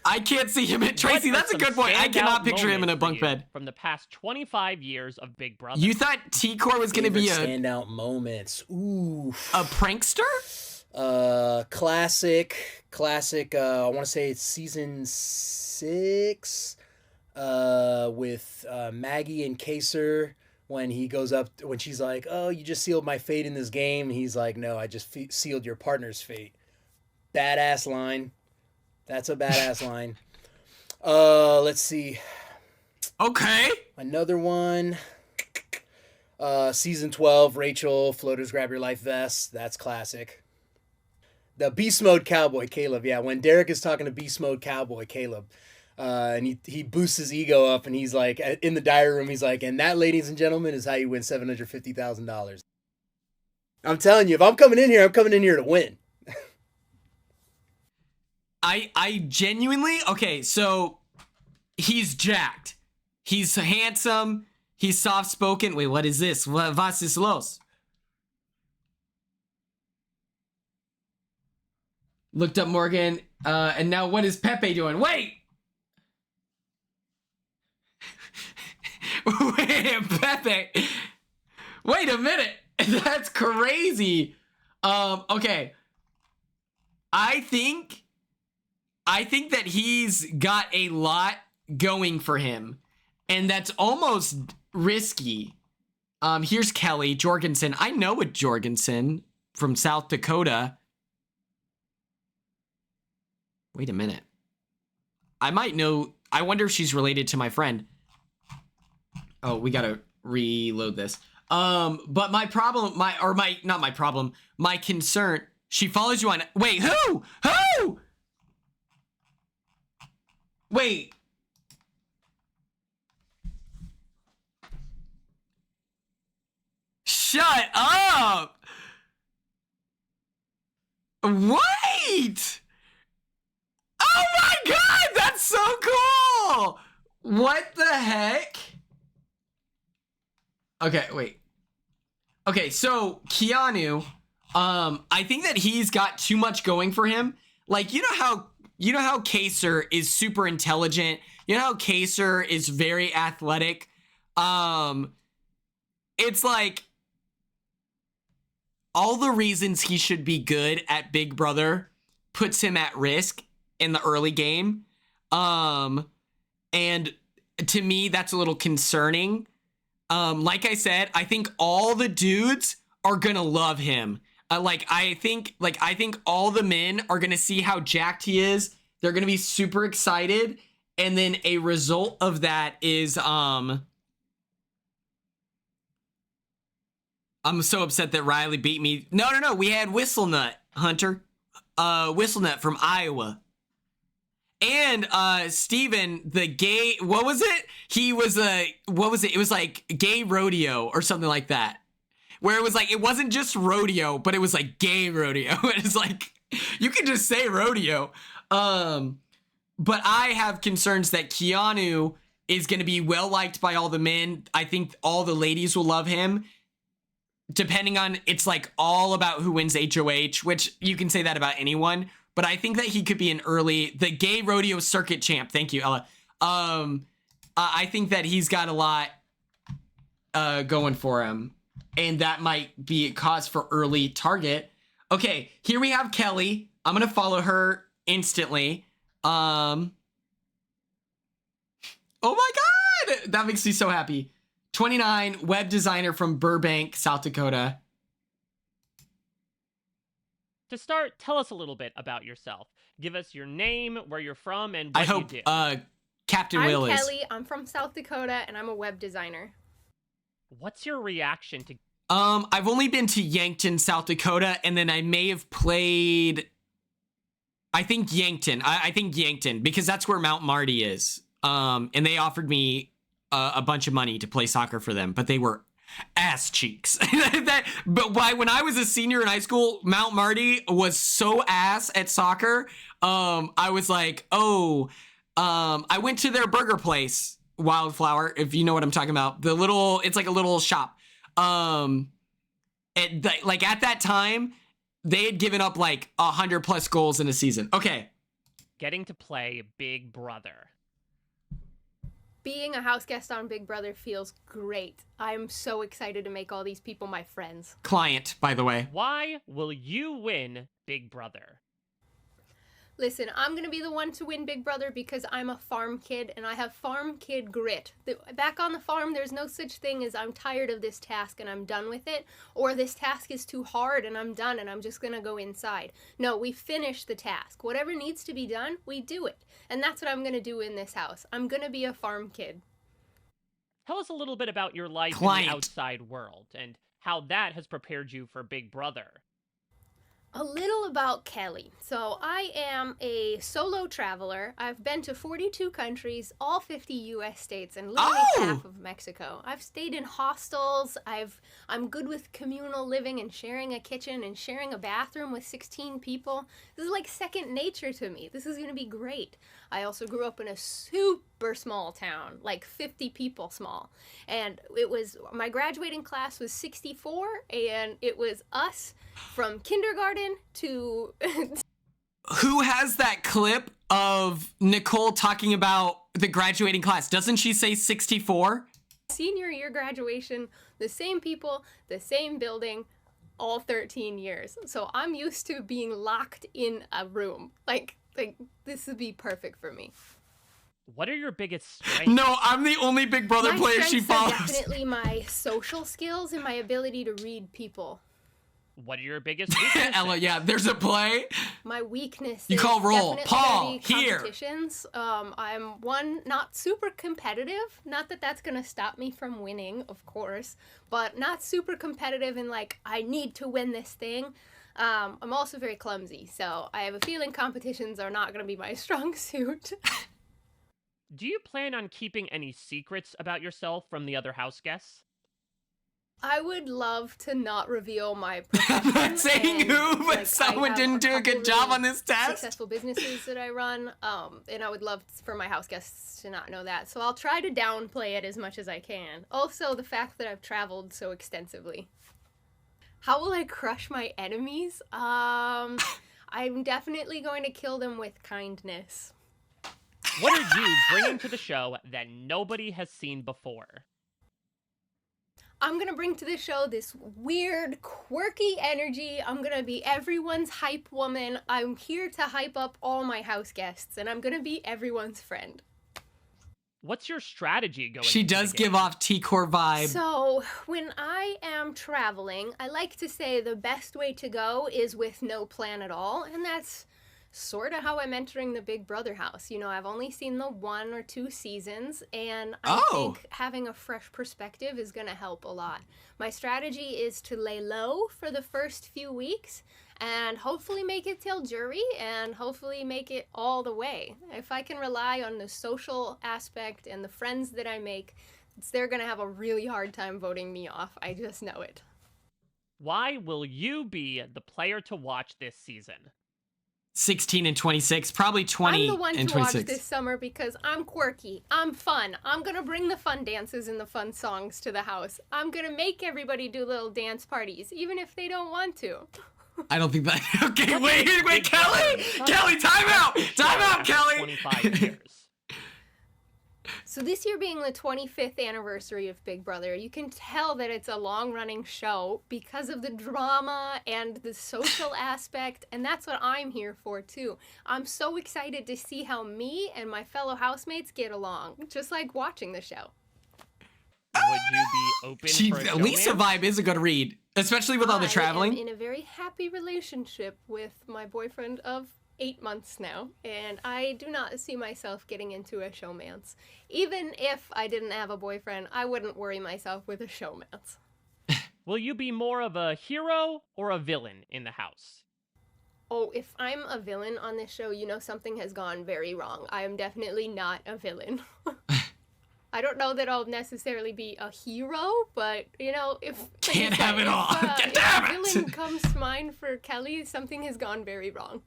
I can't see him at Tracy. That's a good point. I cannot picture him in a bunk bed. From the past 25 years of Big Brother. You thought T-Core was going to be a standout moments. Ooh. A prankster? Classic. I want to say it's season 6. With Maggie and Kaser. When he goes up, when she's like, "Oh, you just sealed my fate in this game," and he's like, "No, I just sealed your partner's fate." Badass line. That's a badass line. Let's see. Okay. Another one. Season 12, Rachel, floaters grab your life vest. That's classic. The Beast Mode Cowboy, Caleb. Yeah, when Derek is talking to Beast Mode Cowboy, Caleb. And he boosts his ego up and he's like, in the diary room, he's like, and that, ladies and gentlemen, is how you win $750,000. I'm telling you, if I'm coming in here to win. I genuinely, okay, so he's jacked. He's handsome. He's soft-spoken. Wait, what is this? Was is los? Looked up Morgan, and now what is Pepe doing? Wait! Wait, Pepe. Wait a minute. That's crazy. Okay. I think that he's got a lot going for him, and that's almost risky. Here's Kelly Jorgensen. I know a Jorgensen. from South Dakota. Wait a minute. I might know. I wonder if she's related to my friend. Oh, we gotta reload this. But my problem, not my problem, my concern, she follows you on, wait, who? Who? Wait. Shut up. Wait. Oh my God, that's so cool. What the heck? Okay, wait. Okay, so Keanu, I think that he's got too much going for him. Like, you know how Kaser is super intelligent. You know how Kaser is very athletic. It's like all the reasons he should be good at Big Brother puts him at risk in the early game. And to me, that's a little concerning. Like I said, I think all the dudes are gonna love him. I think all the men are gonna see how jacked he is. They're gonna be super excited, and then a result of that is I'm so upset that Riley beat me. No. We had Whistlenut, Hunter. Whistlenut from Iowa. And Steven, the gay, what was it? He was what was it? It was like gay rodeo or something like that. Where it was like, it wasn't just rodeo, but it was like gay rodeo. It's like, you could just say rodeo. But I have concerns that Keanu is going to be well liked by all the men. I think all the ladies will love him. Depending on, it's like all about who wins HOH, which you can say that about anyone. But I think that he could be the gay rodeo circuit champ. Thank you, Ella. I think that he's got a lot going for him. And that might be a cause for early target. Okay, here we have Kelly. I'm going to follow her instantly. Oh my God! That makes me so happy. 29, web designer from Burbank, South Dakota. To start, tell us a little bit about yourself. Give us your name, where you're from, and what you do. Captain Will is. I'm Kelly. I'm from South Dakota, and I'm a web designer. What's your reaction to... I've only been to Yankton, South Dakota, and then I may have played... I think Yankton. I think Yankton, because that's where Mount Marty is. And they offered me a bunch of money to play soccer for them, but they were ass cheeks. But when I was a senior in high school, Mount Marty was so ass at soccer. I was like, I went to their burger place, Wildflower, if you know what I'm talking about. It's like a little shop. At that time, they had given up like 100+ goals in a season. Okay. Getting to play Big Brother. Being a house guest on Big Brother feels great. I'm so excited to make all these people my friends. Client, by the way. Why will you win Big Brother? Listen, I'm going to be the one to win Big Brother because I'm a farm kid and I have farm kid grit. Back on the farm, there's no such thing as I'm tired of this task and I'm done with it, or this task is too hard and I'm done and I'm just going to go inside. No, we finish the task. Whatever needs to be done, we do it. And that's what I'm going to do in this house. I'm going to be a farm kid. Tell us a little bit about your life in the outside world and how that has prepared you for Big Brother. A little about Kelly. So I am a solo traveler. I've been to 42 countries, all 50 U.S. states, and literally half of Mexico. I've stayed in hostels. I'm good with communal living and sharing a kitchen and sharing a bathroom with 16 people. This is like second nature to me. This is going to be great. I also grew up in a super small town, like 50 people small. And my graduating class was 64, and it was us from kindergarten to... Who has that clip of Nicole talking about the graduating class? Doesn't she say 64? Senior year graduation, the same people, the same building, all 13 years. So I'm used to being locked in a room. Like this would be perfect for me. What are your biggest strengths? No, I'm the only Big Brother player she follows. Definitely my social skills and my ability to read people. What are your biggest weaknesses? Ella, yeah, there's a play. My weakness You is call roll. definitely Paul, gonna be here. competitions. I'm not super competitive. Not that that's gonna stop me from winning, of course, but not super competitive in like I need to win this thing. I'm also very clumsy, so I have a feeling competitions are not gonna be my strong suit. Do you plan on keeping any secrets about yourself from the other house guests? I would love to not reveal my profession. I'm not saying and, who, but like, someone I have didn't do a couple good job really on this test. Successful businesses that I run, and I would love for my house guests to not know that. So I'll try to downplay it as much as I can. Also, the fact that I've traveled so extensively. How will I crush my enemies? I'm definitely going to kill them with kindness. What are you bringing to the show that nobody has seen before? I'm gonna bring to the show this weird, quirky energy. I'm gonna be everyone's hype woman. I'm here to hype up all my house guests, and I'm gonna be everyone's friend. What's your strategy going? She does give off T-Core vibe. So, when I am traveling, I like to say the best way to go is with no plan at all, and that's sort of how I'm entering the Big Brother house. You know, I've only seen the 1 or 2 seasons, and I think having a fresh perspective is going to help a lot. My strategy is to lay low for the first few weeks and hopefully make it till jury and hopefully make it all the way. If I can rely on the social aspect and the friends that I make, they're going to have a really hard time voting me off. I just know it. Why will you be the player to watch this season? 16 and 26, probably 20 I'm the one and to 26. watch this summer because I'm quirky. I'm fun. I'm going to bring the fun dances and the fun songs to the house. I'm going to make everybody do little dance parties, even if they don't want to. I don't think that. Okay, wait, Kelly! Kelly, time out! Time out, Kelly! 25 years. So this year being the 25th anniversary of Big Brother, you can tell that it's a long-running show because of the drama and the social aspect, and that's what I'm here for too. I'm so excited to see how me and my fellow housemates get along, just like watching the show. Would you be open for a Lisa showman? vibe is a good read, especially with all the traveling. I am in a very happy relationship with my boyfriend of 8 months now, and I do not see myself getting into a showmance. Even if I didn't have a boyfriend, I wouldn't worry myself with a showmance. Will you be more of a hero or a villain in the house? Oh, if I'm a villain on this show, you know something has gone very wrong. I am definitely not a villain. I don't know that I'll necessarily be a hero, but, you know, if... Can't have it all. If a villain comes to mind for Kelly, something has gone very wrong.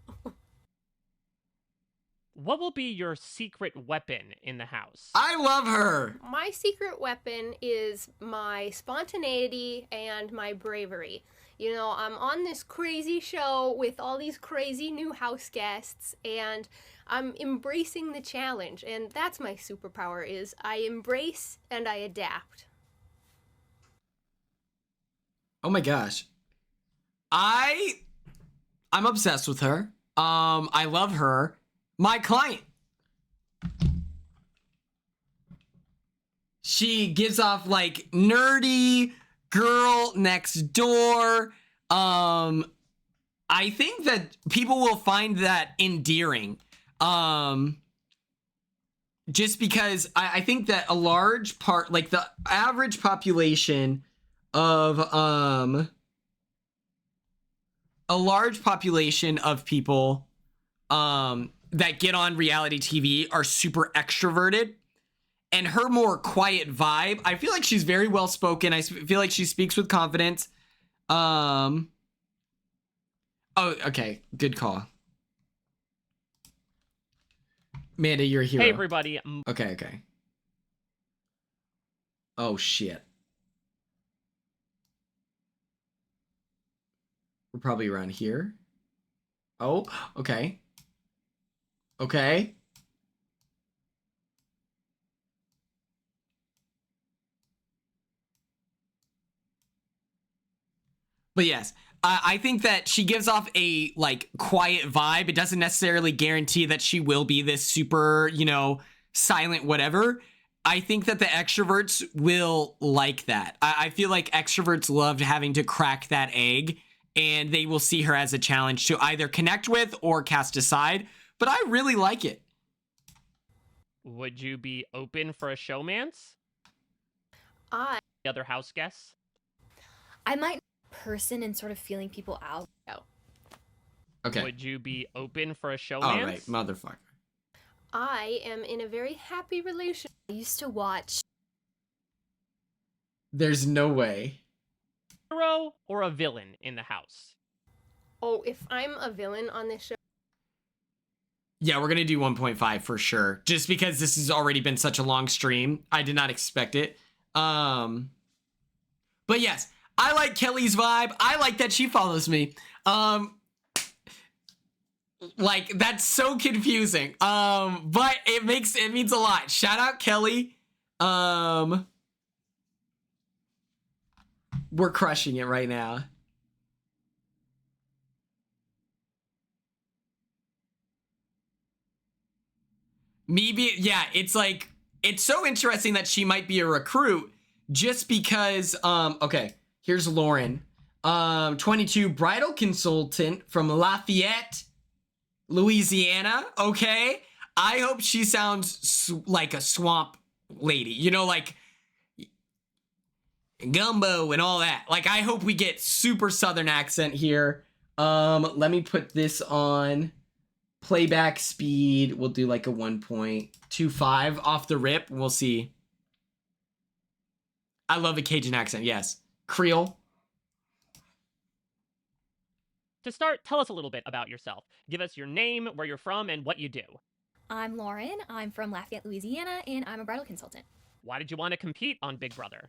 What will be your secret weapon in the house? I love her. My secret weapon is my spontaneity and my bravery. You know, I'm on this crazy show with all these crazy new house guests, and I'm embracing the challenge, and that's my superpower, is I embrace and I adapt. Oh my gosh. I'm obsessed with her. I love her. My client. She gives off like nerdy girl next door. I think that people will find that endearing. Just because I think that a large part, like the average population of people that get on reality TV are super extroverted, and her more quiet vibe, I feel like she's very well spoken. I feel like she speaks with confidence. Oh, okay, good call. Amanda, you're a hero. Hey everybody. Okay. Oh shit. We're probably around here. Oh, okay. Okay. But yes, I think that she gives off a like quiet vibe. It doesn't necessarily guarantee that she will be this super, silent whatever. I think that the extroverts will like that. I feel like extroverts loved having to crack that egg and they will see her as a challenge to either connect with or cast aside. But I really like it. Would you be open for a showmance? The other house guests? I might person and sort of feeling people out. No. Okay. Would you be open for a showmance? All right, motherfucker. I am in a very happy relationship. I used to watch. There's no way. Hero or a villain in the house? Oh, if I'm a villain on this show. Yeah, we're going to do 1.5 for sure. Just because this has already been such a long stream. I did not expect it. But yes, I like Kelly's vibe. I like that she follows me. Like, that's so confusing. But it means a lot. Shout out Kelly. We're crushing it right now. It's like, it's so interesting that she might be a recruit just because, okay, here's Lauren. 22, bridal consultant from Lafayette, Louisiana. Okay. I hope she sounds like a swamp lady, you know, like gumbo and all that. Like, I hope we get super Southern accent here. Let me put this on playback speed. We'll do like a 1.25 off the rip. We'll see. I love a Cajun accent. Yes. Creole. To start, tell us a little bit about yourself. Give us your name, where you're from, and what you do. I'm Lauren. I'm from Lafayette, Louisiana, and I'm a bridal consultant. Why did you want to compete on Big Brother?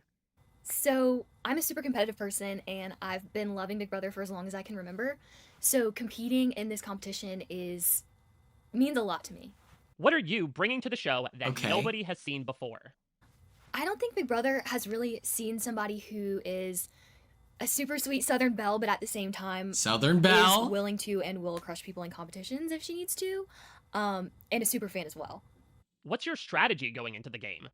So I'm a super competitive person, and I've been loving Big Brother for as long as I can remember. So competing in this competition means a lot to me. What are you bringing to the show that nobody has seen before? I don't think Big Brother has really seen somebody who is a super sweet Southern belle, but at the same time Southern belle is willing to and will crush people in competitions if she needs to, and a super fan as well. What's your strategy going into the game?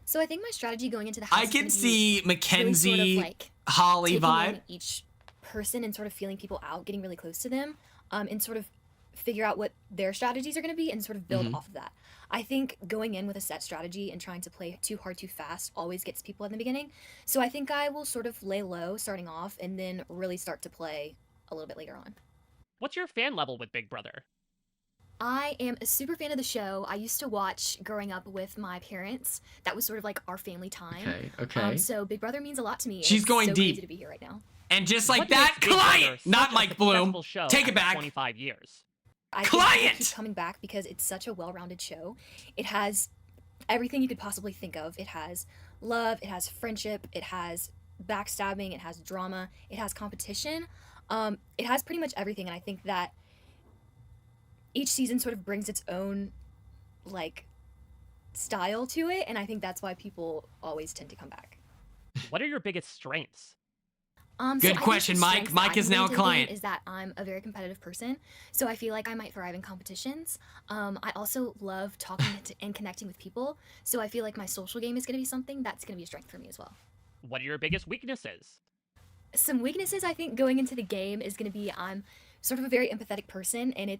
So I think my strategy going into the house I can see Mackenzie, really sort of like Holly taking vibe. in each person and sort of feeling people out, getting really close to them, and sort of figure out what their strategies are going to be and sort of build off of that. I think going in with a set strategy and trying to play too hard too fast always gets people in the beginning. So I think I will sort of lay low starting off and then really start to play a little bit later on. What's your fan level with Big Brother? I am a super fan of the show. I used to watch growing up with my parents. That was sort of like our family time. Okay. So Big Brother means a lot to me. She's it's going so deep. Crazy to be here right now. And just like What that, makes Big client, Brother not such a Mike Bloom. successful show Take it after back. 25 years. I think I keep coming back because it's such a well-rounded show. It has everything you could possibly think of. It has love, it has friendship, it has backstabbing, it has drama, it has competition. It has pretty much everything, and I think that each season sort of brings its own like style to it, and I think that's why people always tend to come back. What are your biggest strengths? Good question, Mike. Mike is now a client. Is that I'm a very competitive person, so I feel like I might thrive in competitions. I also love talking and connecting with people, so I feel like my social game is going to be something that's going to be a strength for me as well. What are your biggest weaknesses? Some weaknesses I think going into the game is going to be I'm sort of a very empathetic person, and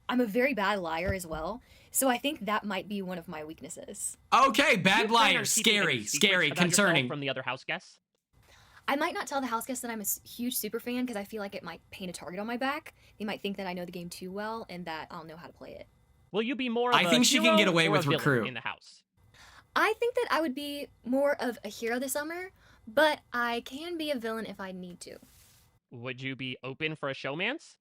I'm a very bad liar as well. So I think that might be one of my weaknesses. Okay, bad Do you plan on liar. keeping any Scary, secrets about concerning. yourself from the other house guests? I might not tell the house guests that I'm a huge super fan because I feel like it might paint a target on my back. They might think that I know the game too well and that I'll know how to play it. Will you be more of I think she can get away with recruit in the house? I think that I would be more of a hero this summer, but I can be a villain if I need to. Would you be open for a showmance?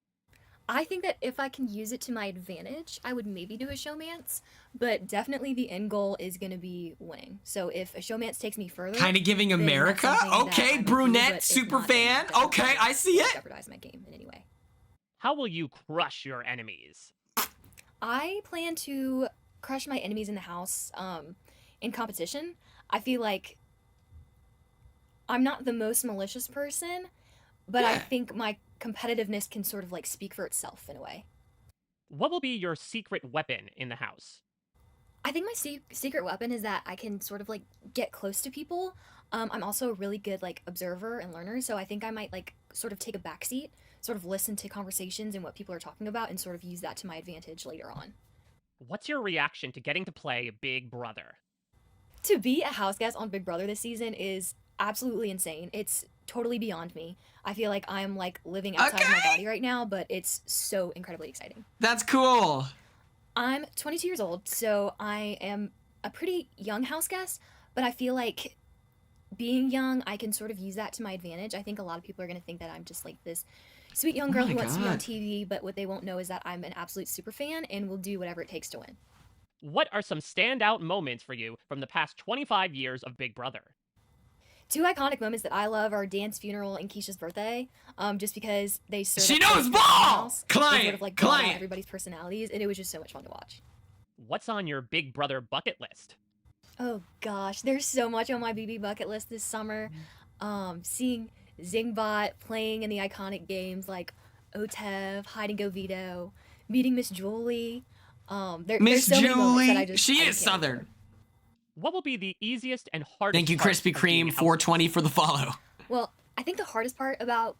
I think that if I can use it to my advantage, I would maybe do a showmance, but definitely the end goal is going to be winning. So if a showmance takes me further, kind of giving then that's America. something that Okay, I might do, brunette, but if super not, then fan. definitely Okay, I see won't it. Jeopardize my game in any way. How will you crush your enemies? I plan to crush my enemies in the house in competition. I feel like I'm not the most malicious person, but I think my competitiveness can sort of like speak for itself in a way. What will be your secret weapon in the house? I think my secret weapon is that I can sort of like get close to people. I'm also a really good like observer and learner, so I think I might like sort of take a backseat, sort of listen to conversations and what people are talking about, and sort of use that to my advantage later on. What's your reaction to getting to play Big Brother? To be a house guest on Big Brother this season is absolutely insane. It's totally beyond me. I feel like I'm like living outside of my body right now, but it's so incredibly exciting. That's cool. I'm 22 years old, so I am a pretty young house guest, but I feel like being young, I can sort of use that to my advantage. I think a lot of people are going to think that I'm just like this sweet young girl who wants to be on TV, but what they won't know is that I'm an absolute super fan and will do whatever it takes to win. What are some standout moments for you from the past 25 years of Big Brother? Two iconic moments that I love are Dan's funeral and Keisha's birthday, just because they She knows ball! Client! Sort of like brought out everybody's personalities, and it was just so much fun to watch. What's on your Big Brother bucket list? Oh gosh, there's so much on my BB bucket list this summer. Seeing Zingbot playing in the iconic games like OTEV, Hide and Go Veto, meeting Miss Julie. Miss there's so many moments that I Julie, just, she I is can't Southern. remember. What will be the easiest and hardest Thank you, part Krispy of being Kreme, a house 420 for the follow. Well, I think the hardest part about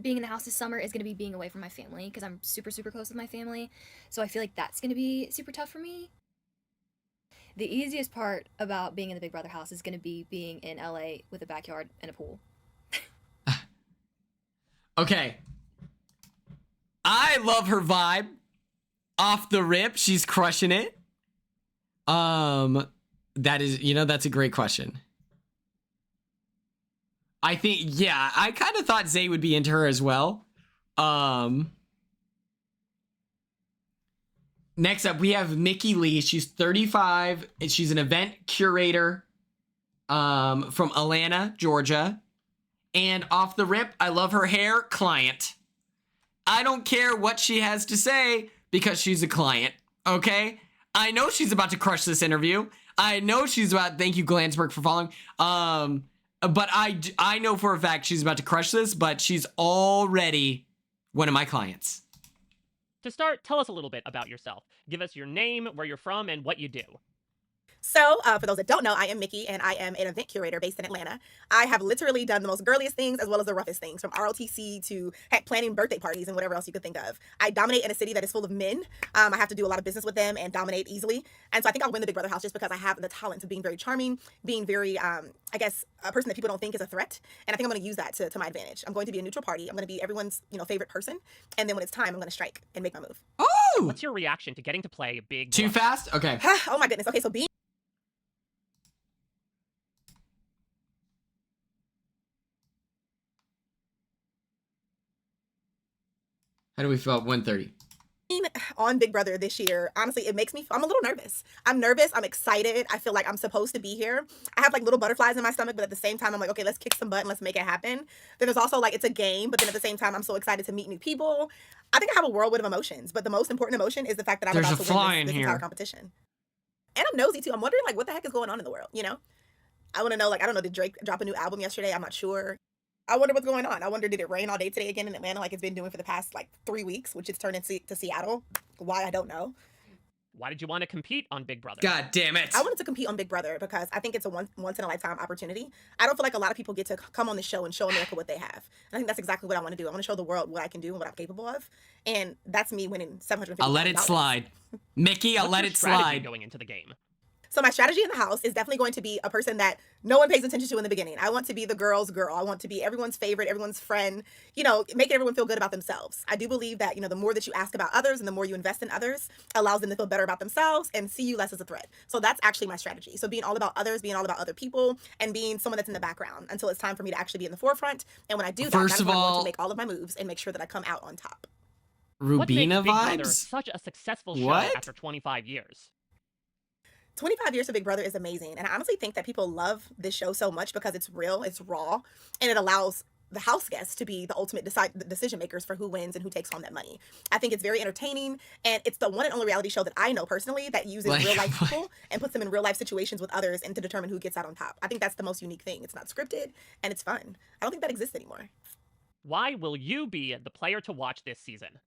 being in the house this summer is going to be being away from my family, because I'm super, super close with my family. So I feel like that's going to be super tough for me. The easiest part about being in the Big Brother house is going to be being in LA with a backyard and a pool. Okay. I love her vibe. Off the rip, she's crushing it. That is, that's a great question. I think, yeah, I kind of thought Zay would be into her as well. Next up, we have Mickey Lee. She's 35, and she's an event curator from Atlanta, Georgia. And off the rip, I love her hair. Client. I don't care what she has to say because she's a client, okay? I know she's about to crush this interview. I know she's about... Thank you, Glansberg, for following. But I know for a fact she's about to crush this, but she's already one of my clients. To start, tell us a little bit about yourself. Give us your name, where you're from, and what you do. So, for those that don't know, I am Mickey, and I am an event curator based in Atlanta. I have literally done the most girliest things as well as the roughest things, from ROTC to heck, planning birthday parties and whatever else you could think of. I dominate in a city that is full of men. I have to do a lot of business with them and dominate easily. And so I think I'll win the Big Brother house just because I have the talent of being very charming, being very, I guess, a person that people don't think is a threat. And I think I'm going to use that to my advantage. I'm going to be a neutral party. I'm going to be everyone's, favorite person. And then when it's time, I'm going to strike and make my move. Oh! What's your reaction to getting to play Big Too Brother? fast? Okay. Oh my goodness. Okay, so being How do we feel at 1:30? on Big Brother this year, honestly, it makes me, I'm a little nervous. I'm nervous. I'm excited. I feel like I'm supposed to be here. I have like little butterflies in my stomach, but at the same time, I'm like, okay, let's kick some butt and let's make it happen. Then there's also like, it's a game, but then at the same time, I'm so excited to meet new people. I think I have a whirlwind of emotions, but the most important emotion is the fact that I'm about to win this entire competition. And I'm nosy too. I'm wondering like, what the heck is going on in the world, I want to know, like, I don't know, did Drake drop a new album yesterday? I'm not sure. I wonder what's going on. I wonder, did it rain all day today again in Atlanta like it's been doing for the past, 3 weeks, which it's turned into Seattle? Why, I don't know. Why did you want to compete on Big Brother? God damn it. I wanted to compete on Big Brother because I think it's a once-in-a-lifetime opportunity. I don't feel like a lot of people get to come on the show and show America what they have. And I think that's exactly what I want to do. I want to show the world what I can do and what I'm capable of. And that's me winning $750. I'll let it slide. Mickey, I'll let it slide. Going into the game? So my strategy in the house is definitely going to be a person that no one pays attention to in the beginning. I want to be the girl's girl. I want to be everyone's favorite, everyone's friend, making everyone feel good about themselves. I do believe that, the more that you ask about others and the more you invest in others allows them to feel better about themselves and see you less as a threat. So that's actually my strategy. So being all about others, being all about other people, and being someone that's in the background until it's time for me to actually be in the forefront. And when I do that, that's when I'm going to make all of my moves and make sure that I come out on top. Rubina what makes Big Brother vibes? such a successful show What? after 25 years? 25 years of Big Brother is amazing. And I honestly think that people love this show so much because it's real, it's raw, and it allows the house guests to be the ultimate decision makers for who wins and who takes home that money. I think it's very entertaining, and it's the one and only reality show that I know personally that uses real life people and puts them in real life situations with others and to determine who gets out on top. I think that's the most unique thing. It's not scripted and it's fun. I don't think that exists anymore. Why will you be the player to watch this season?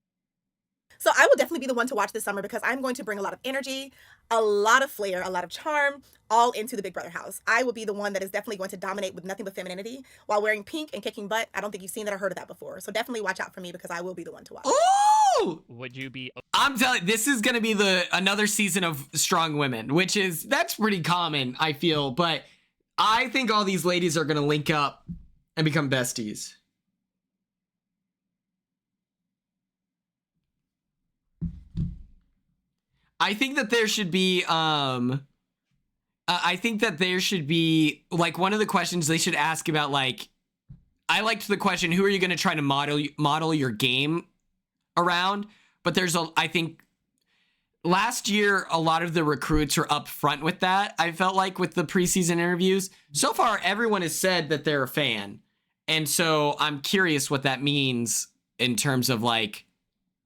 So I will definitely be the one to watch this summer because I'm going to bring a lot of energy, a lot of flair, a lot of charm, all into the Big Brother house. I will be the one that is definitely going to dominate with nothing but femininity while wearing pink and kicking butt. I don't think you've seen that or heard of that before. So definitely watch out for me because I will be the one to watch. Ooh! Would you be? I'm telling this is gonna be another season of strong women, that's pretty common, I feel, but I think all these ladies are gonna link up and become besties. I think that there should be like one of the questions they should ask about, like, I liked the question, who are you going to try to model your game around? But I think last year, a lot of the recruits were up front with that. I felt like with the preseason interviews so far, everyone has said that they're a fan. And so I'm curious what that means in terms of like,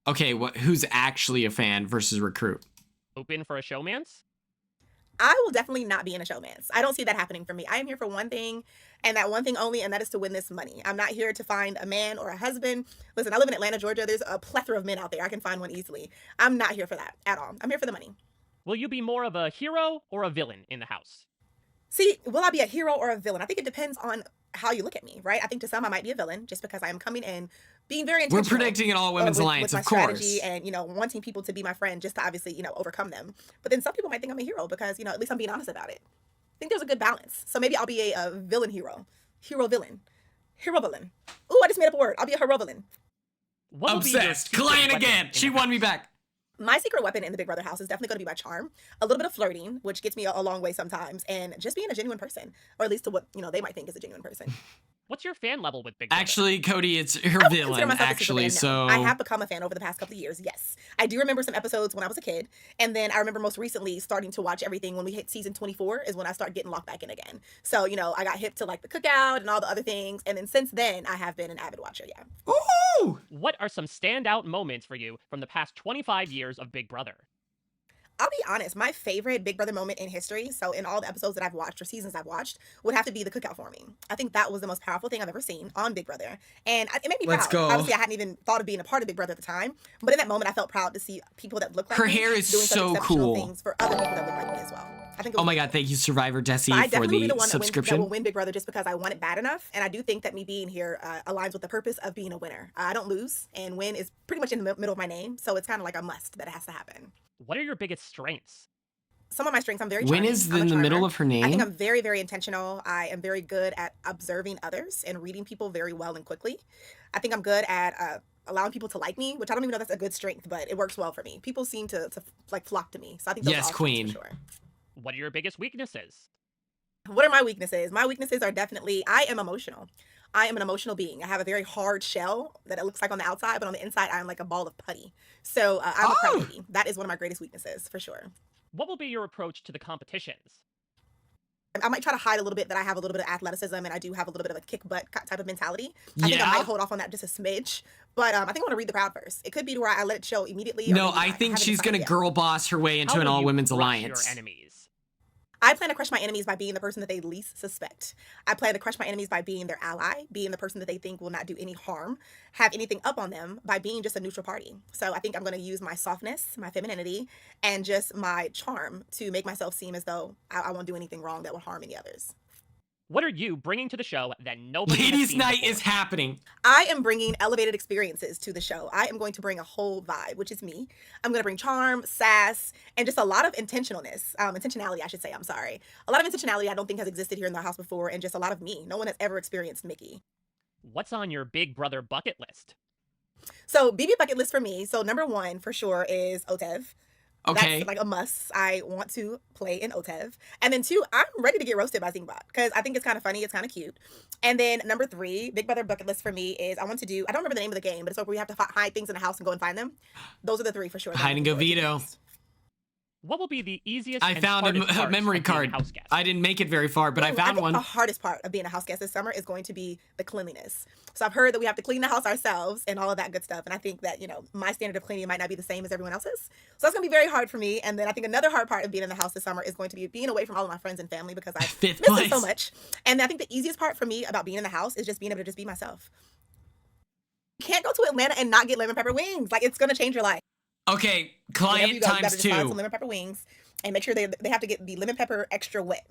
okay, who's actually a fan versus recruit? Open for a showmance? I will definitely not be in a showmance. I don't see that happening for me. I am here for one thing and that one thing only, and that is to win this money. I'm not here to find a man or a husband. Listen, I live in Atlanta, Georgia. There's a plethora of men out there. I can find one easily. I'm not here for that at all. I'm here for the money. Will you be more of a hero or a villain in the house? See, will I be a hero or a villain? I think it depends on how you look at me, right? I think to some I might be a villain just because I am coming in being very intentional. We're predicting an all women's alliance, with my of course. strategy and, wanting people to be my friend just to obviously, overcome them. But then some people might think I'm a hero because, at least I'm being honest about it. I think there's a good balance. So maybe I'll be a villain hero. Hero villain. Hero villain. Ooh, I just made up a word. I'll be a hero villain. Obsessed. Kalyan again. She won me back. My secret weapon in the Big Brother house is definitely going to be my charm, a little bit of flirting, which gets me a long way sometimes, and just being a genuine person, or at least to what, they might think is a genuine person. What's your fan level with Big Brother? Actually, Cody, it's her villain, actually, so... I have become a fan over the past couple of years, yes. I do remember some episodes when I was a kid, and then I remember most recently starting to watch everything when we hit season 24 is when I start getting locked back in again. So, I got hip to, like, the cookout and all the other things, and then since then, I have been an avid watcher, yeah. Ooh! What are some standout moments for you from the past 25 years of Big Brother? I'll be honest, my favorite Big Brother moment in history, so in all the episodes that I've watched or seasons I've watched, would have to be the cookout for me. I think that was the most powerful thing I've ever seen on Big Brother. And it made me proud. Let's go. Obviously, I hadn't even thought of being a part of Big Brother at the time, but in that moment, I felt proud to see people that look like her me hair is doing such so exceptional cool. things for other people that look like me as well. I think Oh my god, thank you, Survivor Desi, I for definitely will be the the one subscription. that will win Big Brother just because I want it bad enough. And I do think that me being here aligns with the purpose of being a winner. I don't lose, and win is pretty much in the middle of my name, so it's kind of like a must that it has to happen. What are your biggest strengths? Some of my strengths, I'm very When charming. is I'm a in the middle charmer. of her name? I think I'm very, very intentional. I am very good at observing others and reading people very well and quickly. I think I'm good at allowing people to like me, which I don't even know if that's a good strength, but it works well for me. People seem to like flock to me, so I think those are all strengths queen. for sure. What are your biggest weaknesses? What are my weaknesses? My weaknesses are definitely I am emotional. I am an emotional being. I have a very hard shell that it looks like on the outside, but on the inside, I'm like a ball of putty. So I'm a crybaby. That is one of my greatest weaknesses, for sure. What will be your approach to the competitions? I might try to hide a little bit that I have a little bit of athleticism and I do have a little bit of a kick butt type of mentality. I think I might hold off on that just a smidge, but I think I want to read the crowd first. It could be to where I let it show immediately. No, I think she's gonna girl boss her way into an all women's alliance. Your enemies? I plan to crush my enemies by being the person that they least suspect. I plan to crush my enemies by being their ally, being the person that they think will not do any harm, have anything up on them, by being just a neutral party. So I think I'm going to use my softness, my femininity, and just my charm to make myself seem as though I won't do anything wrong that will harm any others. What are you bringing to the show that nobody has Ladies' seen night before? is happening. I am bringing elevated experiences to the show. I am going to bring a whole vibe, which is me. I'm going to bring charm, sass, and just a lot of intentionality, I should say. I'm sorry. A lot of intentionality I don't think has existed here in the house before, and just a lot of me. No one has ever experienced Mickey. What's on your Big Brother bucket list? So BB bucket list for me. So number one for sure is Otev. Okay. That's like a must. I want to play in Otev. And then two, I'm ready to get roasted by Zingbot because I think it's kind of funny. It's kind of cute. And then number three, Big Brother bucket list for me is I want to do, I don't remember the name of the game, but it's where we have to hide things in the house and go and find them. Those are the three for sure. Hide and go veto. What will be the easiest I found a memory card. I didn't make it very far, but I found one. The hardest part of being a house guest this summer is going to be the cleanliness. So I've heard that we have to clean the house ourselves and all of that good stuff. And I think that, my standard of cleaning might not be the same as everyone else's. So that's going to be very hard for me. And then I think another hard part of being in the house this summer is going to be being away from all of my friends and family because I miss them so much. And I think the easiest part for me about being in the house is just being able to just be myself. You can't go to Atlanta and not get lemon pepper wings. Like, it's going to change your life. Okay, Whenever client you go, you gotta times just find some 2. lemon pepper wings and make sure they have to get the lemon pepper extra wet.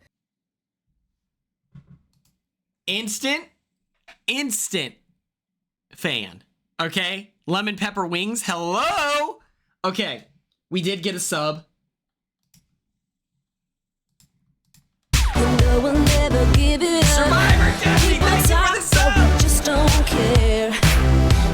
Instant fan. Okay, lemon pepper wings. Hello. Okay, we did get a sub. No, we'll never give it up. Survivor Jesse, thank you for the sub. We just don't care.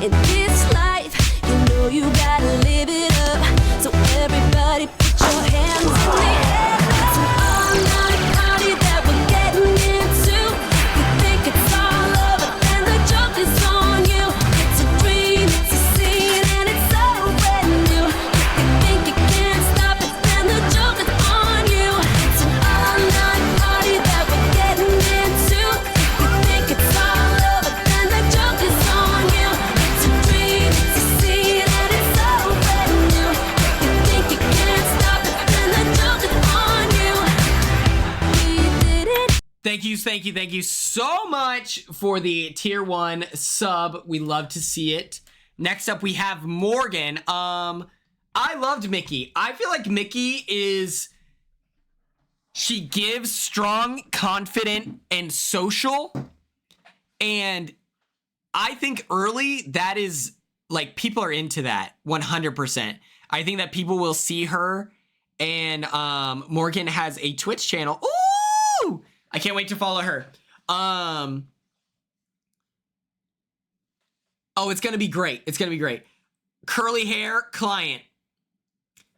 In this life, you know you gotta live it up. So everybody put your hands in the air. It's an all-night party that we're getting into. You think it's all over, and the joke is on you. It's a dream, it's a scene, and it's so brand new. You think you can't stop it, and the joke is on you. It's an all-night party that we're getting into. You think it's all over, and the joke is on you. It's a dream, it's a scene, and it's so brand new. You think you can't stop it, and the joke is on you. We did it. Thank you so much for the tier 1 sub. We love to see it. Next up, we have Morgan. I loved Mickey. I feel like Mickey she gives strong, confident, and social. And I think early that is like people are into that 100%. I think that people will see her, and Morgan has a Twitch channel. Ooh! I can't wait to follow her. Oh, it's gonna be great. It's gonna be great. Curly hair, client.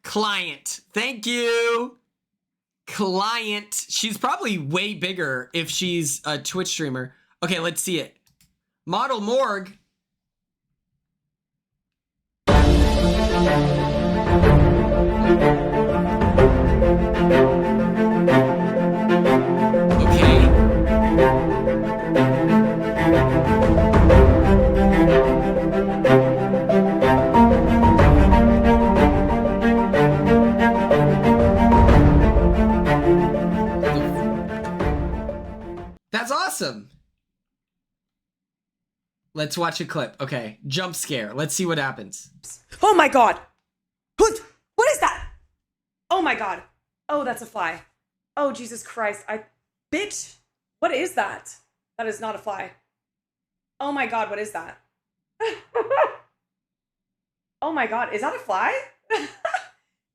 Thank you. Client. She's probably way bigger if she's a Twitch streamer. Okay, let's see it. Model Morg. That's awesome. Let's watch a clip. Okay, jump scare. Let's see what happens. Oh my god! What is that? Oh my god. Oh, that's a fly. Oh, Jesus Christ. Bitch! What is that? That is not a fly. Oh my god, what is that? Oh my god, is that a fly?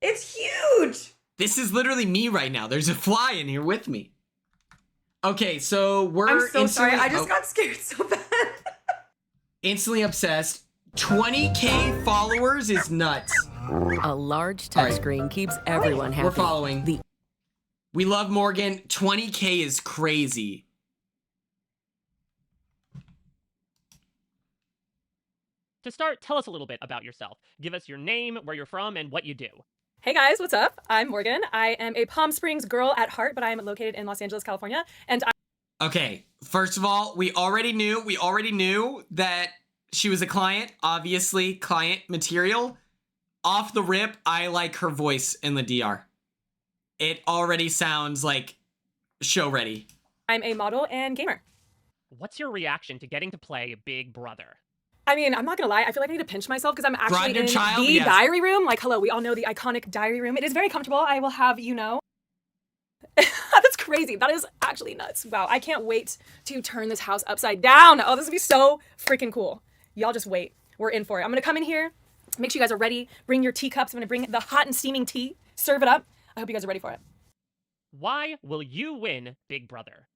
It's huge! This is literally me right now. There's a fly in here with me. Okay, so we're I'm so sorry. instantly- I just got scared so bad. Instantly obsessed. 20K followers is nuts. A large All right. touchscreen keeps everyone happy. We're following. We love Morgan. 20K is crazy. To start, tell us a little bit about yourself. Give us your name, where you're from, and what you do. Hey guys, what's up? I'm Morgan. I am a Palm Springs girl at heart, but I am located in Los Angeles, California. And Okay, first of all, we already knew that she was a client. Obviously, client material. Off the rip, I like her voice in the DR. It already sounds like show ready. I'm a model and gamer. What's your reaction to getting to play Big Brother? I mean, I'm not gonna lie, I feel like I need to pinch myself because I'm actually Grinder in child? the Yes. diary room. Like, hello, we all know the iconic diary room. It is very comfortable, I will have you know. That's crazy. That is actually nuts. Wow, I can't wait to turn this house upside down. Oh, this would be so freaking cool. Y'all just wait. We're in for it. I'm gonna come in here, make sure you guys are ready. Bring your teacups. I'm gonna bring the hot and steaming tea. Serve it up. I hope you guys are ready for it. Why will you win Big Brother?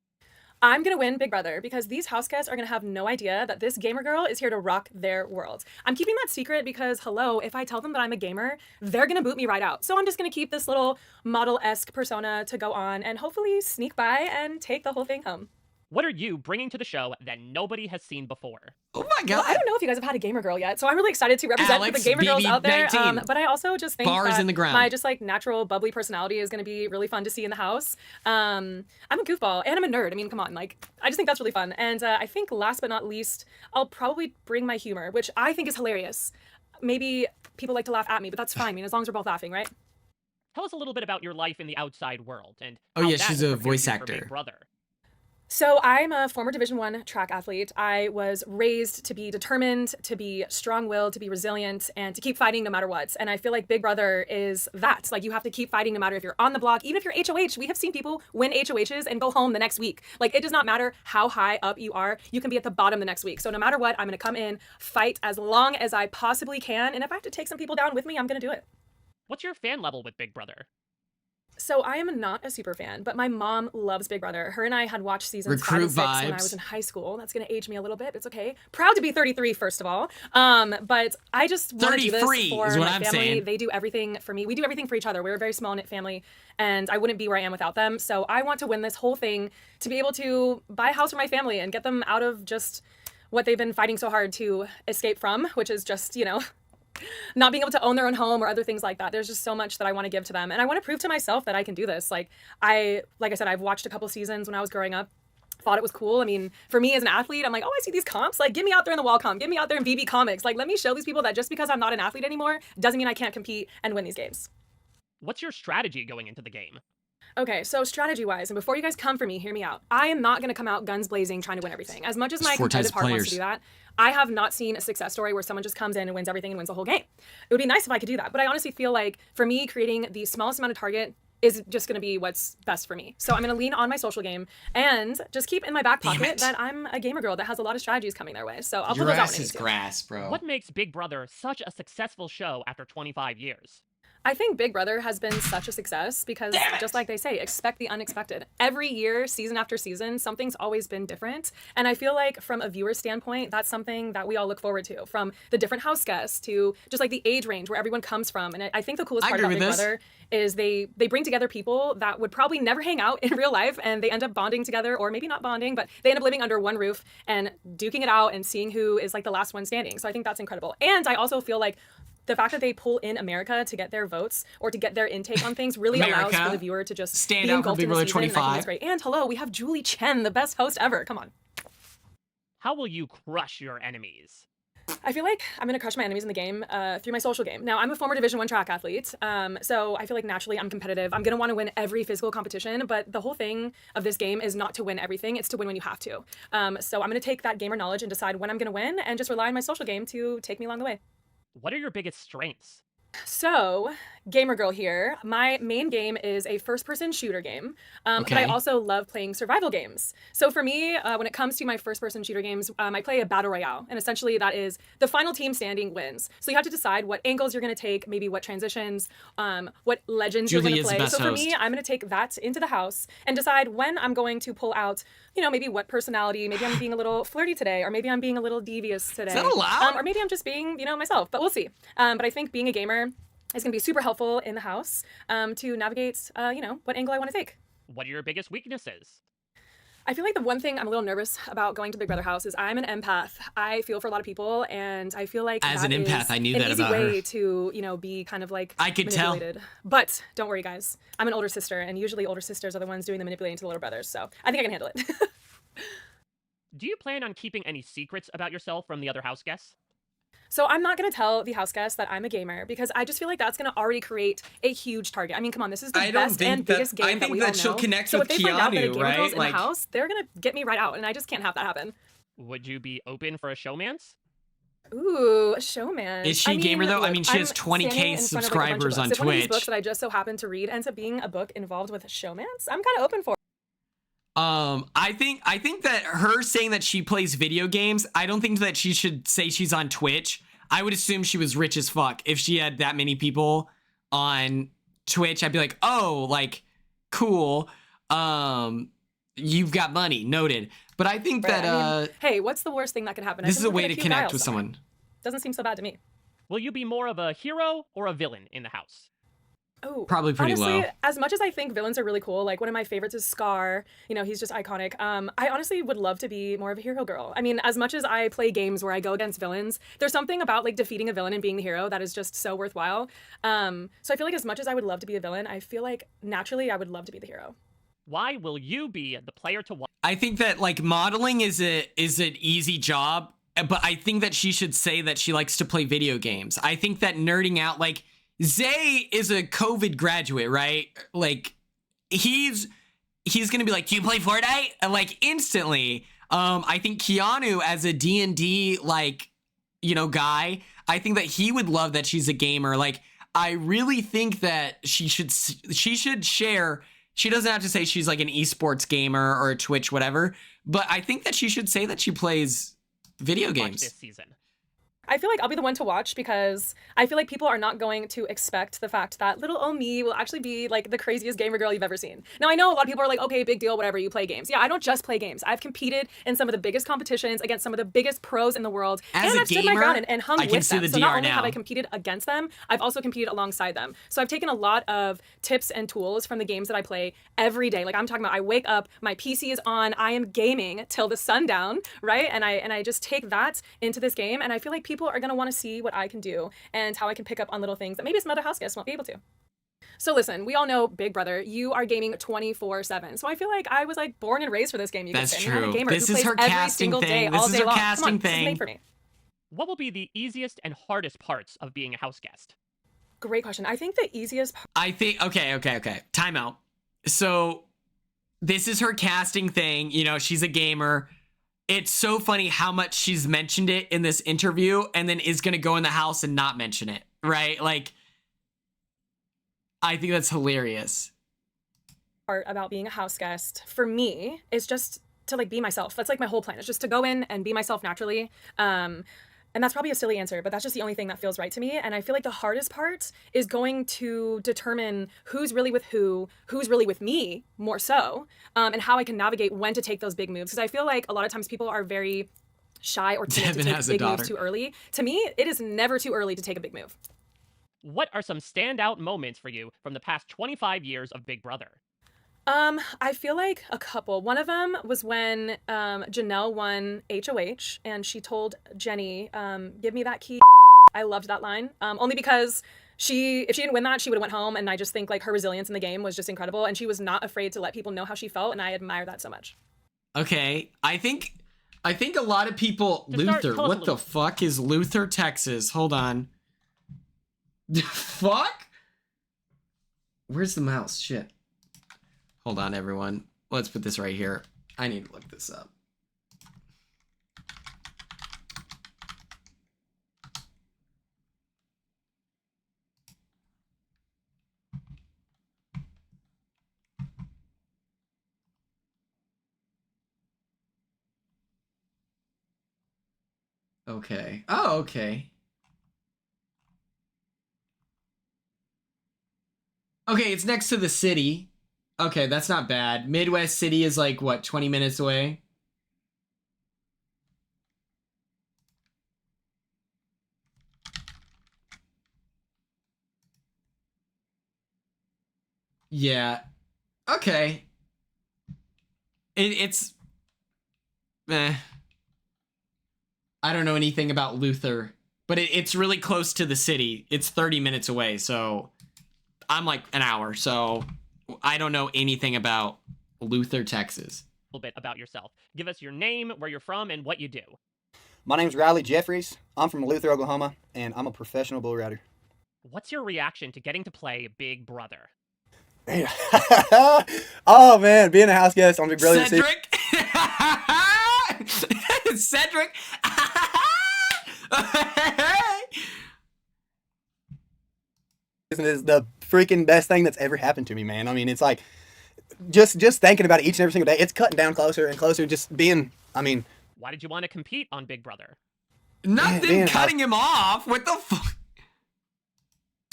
I'm gonna win Big Brother because these house guests are gonna have no idea that this gamer girl is here to rock their world. I'm keeping that secret because, hello, if I tell them that I'm a gamer, they're gonna boot me right out. So I'm just gonna keep this little model-esque persona to go on and hopefully sneak by and take the whole thing home. What are you bringing to the show that nobody has seen before? Oh my god! Well, I don't know if you guys have had a gamer girl yet, so I'm really excited to represent Alex, the gamer girls out there. BB19. But I also just think Bars that in the ground. my just like natural bubbly personality is going to be really fun to see in the house. I'm a goofball and I'm a nerd. I mean, come on, like I just think that's really fun. And I think last but not least, I'll probably bring my humor, which I think is hilarious. Maybe people like to laugh at me, but that's fine. I mean, as long as we're both laughing, right? Tell us a little bit about your life in the outside world and Oh how yeah, that she's has a prepared voice you for actor. Big Brother. So I'm a former Division I track athlete. I was raised to be determined, to be strong-willed, to be resilient, and to keep fighting no matter what. And I feel like Big Brother is that. Like, you have to keep fighting no matter if you're on the block, even if you're HOH. We have seen people win HOHs and go home the next week. Like, it does not matter how high up you are. You can be at the bottom the next week. So no matter what, I'm going to come in, fight as long as I possibly can. And if I have to take some people down with me, I'm going to do it. What's your fan level with Big Brother? So I am not a super fan, but my mom loves Big Brother. Her and I had watched seasons 5 and 6 when I was in high school. That's going to age me a little bit. It's okay. Proud to be 33, first of all. But I just want to do this for my family. They do everything for me. We do everything for each other. We're a very small-knit family, and I wouldn't be where I am without them. So I want to win this whole thing to be able to buy a house for my family and get them out of just what they've been fighting so hard to escape from, which is just, not being able to own their own home or other things like that. There's just so much that I want to give to them. And I want to prove to myself that I can do this. Like I said, I've watched a couple seasons when I was growing up, thought it was cool. I mean, for me as an athlete, I'm like, oh, I see these comps. Like, get me out there in the wall comp. Get me out there in VB comics. Like, let me show these people that just because I'm not an athlete anymore doesn't mean I can't compete and win these games. What's your strategy going into the game? Okay, so strategy-wise, and before you guys come for me, hear me out. I am not going to come out guns blazing trying to win everything. As much as my competitive heart wants to do that, I have not seen a success story where someone just comes in and wins everything and wins the whole game. It would be nice if I could do that, but I honestly feel like, for me, creating the smallest amount of target is just going to be what's best for me. So I'm going to lean on my social game and just keep in my back pocket that I'm a gamer girl that has a lot of strategies coming their way. So I'll put those out when I need to. Grass, bro. What makes Big Brother such a successful show after 25 years? I think Big Brother has been such a success because, just like they say, expect the unexpected. Every year, season after season, something's always been different. And I feel like from a viewer standpoint, that's something that we all look forward to. From the different house guests to just like the age range where everyone comes from. And I think the coolest part about Big Brother is they bring together people that would probably never hang out in real life, and they end up bonding together, or maybe not bonding, but they end up living under one roof and duking it out and seeing who is like the last one standing. So I think that's incredible. And I also feel like the fact that they pull in America to get their votes or to get their intake on things really allows for the viewer to just stand be out for engulfed Big in the Brother season. 25. And I think it's great. And hello, we have Julie Chen, the best host ever. Come on. How will you crush your enemies? I feel like I'm going to crush my enemies in the game through my social game. Now, I'm a former Division I track athlete, so I feel like naturally I'm competitive. I'm going to want to win every physical competition, but the whole thing of this game is not to win everything. It's to win when you have to. So I'm going to take that gamer knowledge and decide when I'm going to win and just rely on my social game to take me along the way. What are your biggest strengths? So, gamer girl here. My main game is a first-person shooter game, but I also love playing survival games. So for me, when it comes to my first-person shooter games, I play a battle royale, and essentially that is the final team standing wins. So you have to decide what angles you're going to take, maybe what transitions, what legends you're going to play. So for me, I'm going to take that into the house and decide when I'm going to pull out, maybe what personality. Maybe I'm being a little flirty today, or maybe I'm being a little devious today. Is that allowed? Or maybe I'm just being, myself. But we'll see. But I think being a gamer is going to be super helpful in the house to navigate, what angle I want to take. What are your biggest weaknesses? I feel like the one thing I'm a little nervous about going to Big Brother house is I'm an empath. I feel for a lot of people, and I feel like as an empath, I knew that about her. An easy way to, be kind of like I could tell. But don't worry, guys. I'm an older sister, and usually older sisters are the ones doing the manipulating to the older brothers, so I think I can handle it. Do you plan on keeping any secrets about yourself from the other house guests? So I'm not going to tell the house guests that I'm a gamer because I just feel like that's going to already create a huge target. I mean, come on, this is the best and biggest game that we all know. She'll connect so with if they find out that a Keanu, gamer right? girl's in the house, they're going to get me right out, and I just can't have that happen. Would you be open for a showmance? Ooh, a showman. Is she a gamer though? I mean, she has 20K subscribers on Twitch. If one of these Twitch. books that I just so happened to read ends up being a book involved with a showmance, I'm kind of open for it. I think that her saying that she plays video games, I don't think that she should say she's on Twitch. I would assume she was rich as fuck. If she had that many people on Twitch, I'd be like, oh, like, cool. You've got money, noted. But I think that hey, what's the worst thing that could happen? This is a way to connect with someone. Doesn't seem so bad to me. Will you be more of a hero or a villain in the house? Oh, probably pretty honestly, low. As much as I think villains are really cool, like one of my favorites is Scar. He's just iconic. I honestly would love to be more of a hero girl. I mean, as much as I play games where I go against villains, there's something about like defeating a villain and being the hero that is just so worthwhile. So I feel like as much as I would love to be a villain, I feel like naturally I would love to be the hero. Why will you be the player to watch? I think that like modeling is an easy job, but I think that she should say that she likes to play video games. I think that nerding out, like, Zay is a COVID graduate, right? Like, he he's gonna be like, do you play Fortnite? And like instantly. I think Keanu as a D&D like, guy, I think that he would love that she's a gamer. Like, I really think that she should share. She doesn't have to say she's like an esports gamer or a Twitch, whatever. But I think that she should say that she plays video games this season. I feel like I'll be the one to watch because I feel like people are not going to expect the fact that little old me will actually be like the craziest gamer girl you've ever seen. Now, I know a lot of people are like, okay, big deal, whatever, you play games. Yeah, I don't just play games. I've competed in some of the biggest competitions against some of the biggest pros in the world. As and a I've stood my gamer, ground and hung I can with see them. the So not DR only have now. I competed against them, I've also competed alongside them. So I've taken a lot of tips and tools from the games that I play every day. Like I'm talking about, I wake up, my PC is on, I am gaming till the sundown, right? And I just take that into this game, and I feel like people are gonna want to see what I can do and how I can pick up on little things that maybe some other house guests won't be able to. So listen, we all know Big Brother, you are gaming 24/7. So I feel like I was like born and raised for this game. You That's could say. I mean, I'm true. a gamer This who is plays her every casting single thing. day, This all is day her long. casting Come on, this thing. is made for me. What will be the easiest and hardest parts of being a house guest? Great question. I think the easiest part. I think, okay. Time out. So this is her casting thing. She's a gamer. It's so funny how much she's mentioned it in this interview and then is going to go in the house and not mention it, right? Like, I think that's hilarious. Part about being a house guest for me is just to like be myself. That's like my whole plan. It's just to go in and be myself naturally. And that's probably a silly answer, but that's just the only thing that feels right to me. And I feel like the hardest part is going to determine who's really with who's really with me more so, and how I can navigate when to take those big moves. Because I feel like a lot of times people are very shy or timid to Devin take has a big moves daughter. too early. To me, it is never too early to take a big move. What are some standout moments for you from the past 25 years of Big Brother? I feel like a couple. One of them was when Janelle won HOH and she told Jenny, give me that key. I loved that line. Only because if she didn't win that, she would have went home, and I just think like her resilience in the game was just incredible, and she was not afraid to let people know how she felt, and I admire that so much. Okay, I think a lot of people. To start, Luther, tell us what a the little. fuck is Luther, Texas? Hold on. Fuck? Where's the mouse? Shit. Hold on, everyone. Let's put this right here. I need to look this up. Okay. Oh, okay. Okay, it's next to the city. Okay, that's not bad. Midwest City is like, what, 20 minutes away? Yeah. Okay. It's... I don't know anything about Luther, but it's really close to the city. It's 30 minutes away, so I'm like an hour, so I don't know anything about Luther, Texas. A little bit about yourself. Give us your name, where you're from, and what you do. My name's Riley Jeffries. I'm from Luther, Oklahoma, and I'm a professional bull rider. What's your reaction to getting to play Big Brother? Oh man, being a house guest on Big Brother. Cedric! Cedric! Is the freaking best thing that's ever happened to me, man. I mean, it's like just thinking about it each and every single day. It's cutting down closer and closer. Just being, I mean, Why did you want to compete on Big Brother? Nothing Man, cutting him off. What the fuck?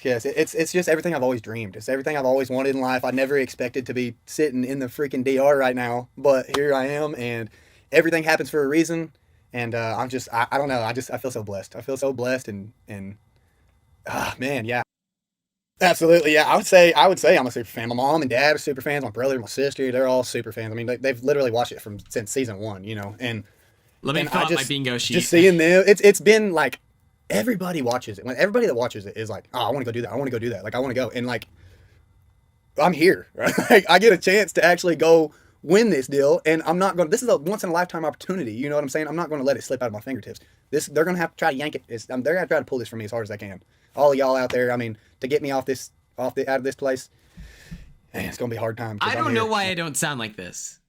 yes, it's just everything I've always dreamed. It's everything I've always wanted in life. I never expected to be sitting in the freaking DR right now, but here I am, and everything happens for a reason. And I'm just, I don't know. I feel so blessed. I feel so blessed, and man, yeah. Absolutely, yeah. I would say I'm a super fan. My mom and dad are super fans. My brother, my sister, they're all super fans. I mean, they've literally watched it since season 1, you know. And let me and fill out my bingo sheet. Just seeing them, it's been like everybody watches it. When everybody that watches it is like, oh, I want to go do that. I want to go do that. Like I want to go, and like I'm here. Right? Like I get a chance to actually go win this deal, and I'm not going. This is a once in a lifetime opportunity. You know what I'm saying? I'm not going to let it slip out of my fingertips. They're going to have to try to yank it. They're going to try to pull this from me as hard as they can. All of y'all out there, I mean, to get me out of this place, Man, it's gonna be a hard time. I don't know why I don't sound like this.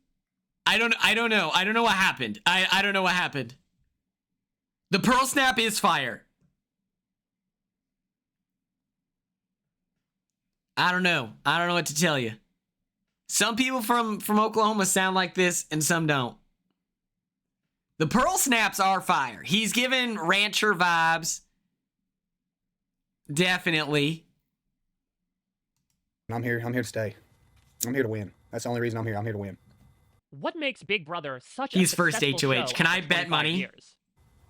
I don't know. I don't know what happened. I don't know what happened. The Pearl Snap is fire. I don't know. I don't know what to tell you. Some people from Oklahoma sound like this and some don't. The Pearl Snaps are fire. He's given rancher vibes. Definitely. I'm here to stay. I'm here to win. That's the only reason I'm here. I'm here to win. What makes Big Brother such He's a first successful HOH. show Can I after bet 25 money? Years?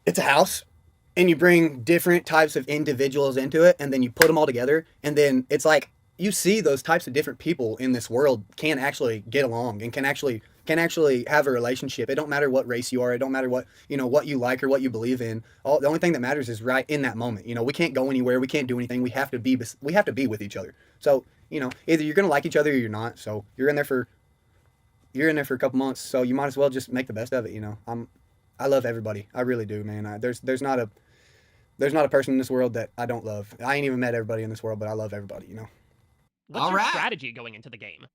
It's a house, and you bring different types of individuals into it, and then you put them all together, and then it's like you see those types of different people in this world can actually get along and can actually have a relationship. It don't matter what race you are. It don't matter what what you like or what you believe in. The only thing that matters is right in that moment. We can't go anywhere. We can't do anything. We have to be with each other. So either you're gonna like each other or you're not. So you're in there for a couple months. So you might as well just make the best of it. I love everybody. I really do, man. There's not a person in this world that I don't love. I ain't even met everybody in this world, but I love everybody. What's your strategy going into the game?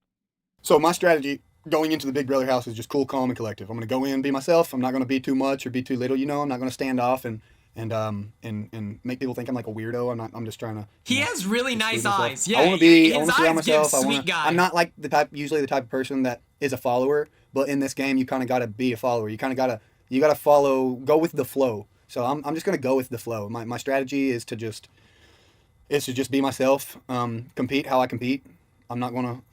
So my strategy going into the Big Brother house is just cool, calm, and collective. I'm gonna go in, be myself. I'm not gonna be too much or be too little. I'm not gonna stand off and make people think I'm like a weirdo. I'm just trying to. He has really nice eyes. Yeah, I want to be around give myself. sweet guy. I'm not like usually the type of person that is a follower, but in this game you kind of gotta be a follower. You kind of gotta follow, go with the flow. So I'm just gonna go with the flow. My strategy is to just be myself, compete how I compete. I'm not gonna.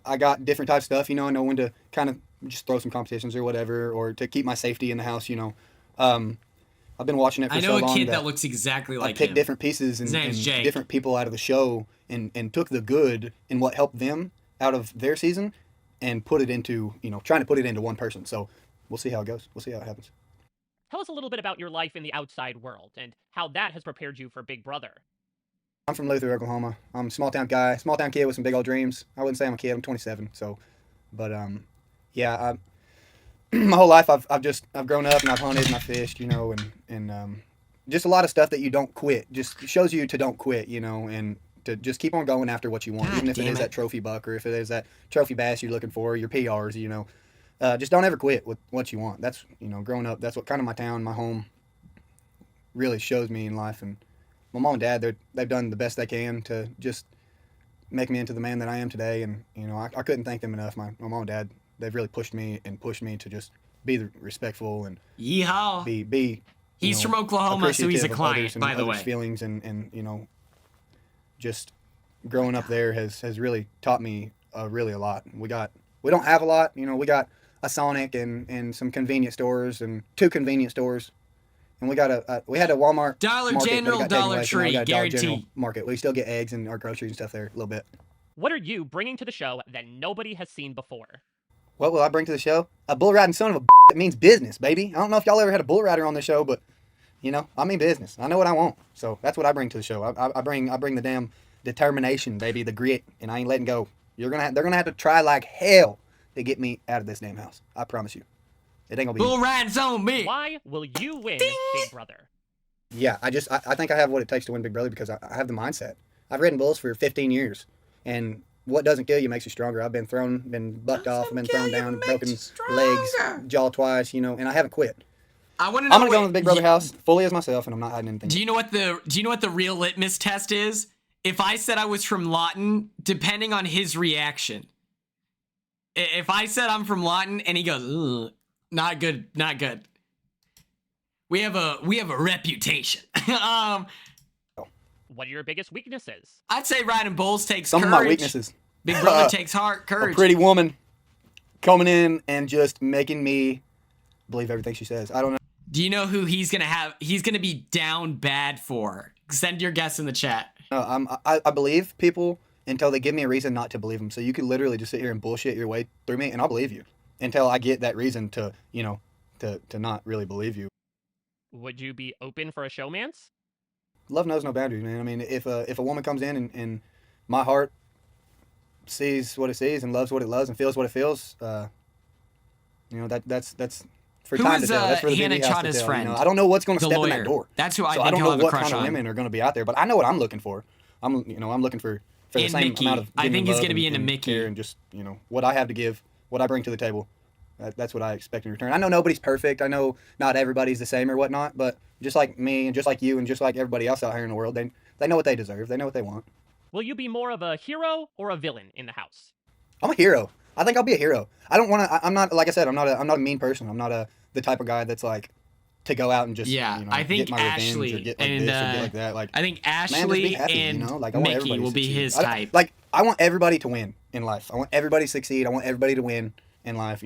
I got different types of stuff. I know when to kind of just throw some competitions or whatever, or to keep my safety in the house. I've been watching it for so long. I know a kid that looks exactly like him. I picked different pieces and different people out of the show and took the good and what helped them out of their season and put it into, trying to put it into one person. So we'll see how it goes. We'll see how it happens. Tell us a little bit about your life in the outside world and how that has prepared you for Big Brother. I'm from Luther, Oklahoma. I'm a small town guy, small town kid with some big old dreams. I wouldn't say I'm a kid. I'm 27. So, but yeah, my whole life I've grown up and I've hunted and I fished, and just a lot of stuff that you don't quit. Just shows you to don't quit, and to just keep on going after what you want, even if it is that trophy buck or if it is that trophy bass you're looking for, your PRs, just don't ever quit with what you want. That's growing up. That's what kind of my town, my home, really shows me in life. And my mom and dad, they've done the best they can to just make me into the man that I am today. And I couldn't thank them enough. My mom and dad, they've really pushed me to just be respectful and yeehaw. Be he's from Oklahoma, so he's a client, by the way. Feelings and just growing up there has really taught me really a lot. We don't have a lot, we got a Sonic and some convenience stores and 2 convenience stores. And we had a Walmart Dollar market, General, Dollar Tree, we got a Dollar General guarantee. market. We still get eggs and our groceries and stuff there a little bit. What are you bringing to the show that nobody has seen before? What will I bring to the show? A bull riding son of a that means business, baby. I don't know if y'all ever had a bull rider on the show, but I mean business. I know what I want, so that's what I bring to the show. I bring the damn determination, baby, the grit, and I ain't letting go. They're gonna have to try like hell to get me out of this damn house. I promise you. It ain't gonna be bull riding's on me. Why will you win Big Brother? Yeah, I think I have what it takes to win Big Brother because I have the mindset. I've ridden bulls for 15 years, and what doesn't kill you makes you stronger. I've been bucked off, been thrown down, broken legs, jaw twice, and I haven't quit. I want to know. I'm gonna go in the Big Brother house fully as myself, and I'm not hiding anything. Do you know what the real litmus test is? If I said I was from Lawton, depending on his reaction. If I said I'm from Lawton and he goes, ugh, not good, not good. We have a reputation. What are your biggest weaknesses? I'd say riding bulls takes some courage. of my weaknesses. Big Brother takes courage. A pretty woman coming in and just making me believe everything she says. I don't know. Do you know who he's gonna be down bad for? Send your guess in the chat. No, I believe people until they give me a reason not to believe them. So you could literally just sit here and bullshit your way through me, and I'll believe you until I get that reason to not really believe you. Would you be open for a showmance? Love knows no boundaries, man. I mean, if a woman comes in and my heart sees what it sees and loves what it loves and feels what it feels, that's for Who time is, to tell. That's for the Hannah baby house to Chada's tell. friend? I don't know what's going to The step lawyer. in that door. That's who I so think I don't he'll know have a what crush kind of on. women are going to be out there, but I know what I'm looking for. I'm looking for for the And same Mickey. amount of I think he's love gonna be and- into and Mickey. care and just what I have to give, what I bring to the table. That's what I expect in return. I know nobody's perfect. I know not everybody's the same or whatnot, but just like me and just like you and just like everybody else out here in the world, they know what they deserve. They know what they want. Will you be more of a hero or a villain in the house? I'm a hero. I think I'll be a hero. I don't want to. I'm not, like I said, I'm not a mean person. I'm not the type of guy that's like to go out and just I think get my Ashley revenge or get like and this or get like that. Like I think man, just Ashley be happy, and like I want Mickey everybody to will be succeed. his I- type. Like I want everybody to win in life. I want everybody to succeed. I want everybody to win in life.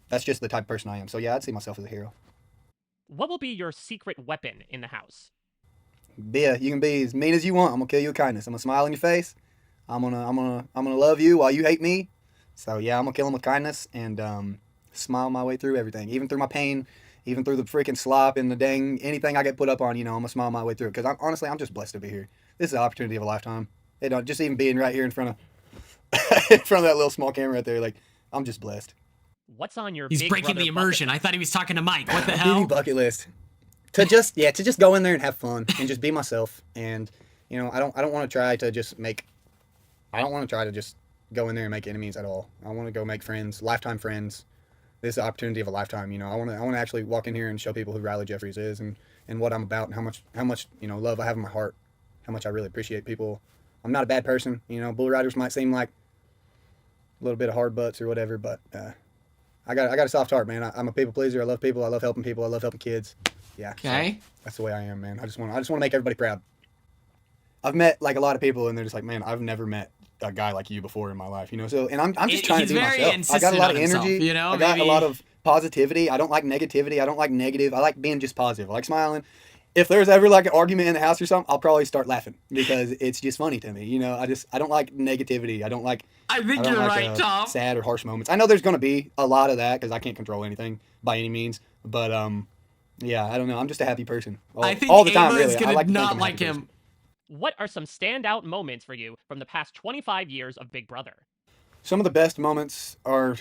That's just the type of person I am. So yeah, I'd see myself as a hero. What will be your secret weapon in the house? Yeah, you can be as mean as you want. I'm gonna kill you with kindness. I'm gonna smile in your face. I'm gonna love you while you hate me. So yeah, I'm gonna kill him with kindness and smile my way through everything, even through my pain, even through the freaking slop and the dang anything I get put up on. I'm gonna smile my way through it because honestly, I'm just blessed to be here. This is an opportunity of a lifetime. Just even being right here in front of that little small camera right there, like I'm just blessed. What's on your He's Big breaking Brother the immersion. I thought he was talking to Mike. What the BB hell? bucket list. To just go in there and have fun and just be myself. And I don't want to try to just go in there and make enemies at all. I want to go make friends, lifetime friends. This is the opportunity of a lifetime. I want to actually walk in here and show people who Riley Jeffries is and what I'm about and how much love I have in my heart, how much I really appreciate people. I'm not a bad person. Bull Riders might seem like a little bit of hard butts or whatever, but I got a soft heart, man. I'm a people pleaser. I love people. I love helping people. I love helping kids. Yeah. Okay. So that's the way I am, man. I just want to make everybody proud. I've met like a lot of people, and they're just like, man, I've never met a guy like you before in my life, So, and I'm just trying to be myself. I got a lot of energy. I got a lot of positivity. I don't like negativity. I don't like negative. I like being just positive. I like smiling. If there's ever like an argument in the house or something, I'll probably start laughing because it's just funny to me. I don't like negativity. I don't like. I think you're right, Tom. Sad or harsh moments. I know there's going to be a lot of that because I can't control anything by any means. But yeah, I don't know. I'm just a happy person. I think all the time, Ava really. is I gonna like to think not I'm a like happy him. person. What are some standout moments for you from the past 25 years of Big Brother? Some of the best moments are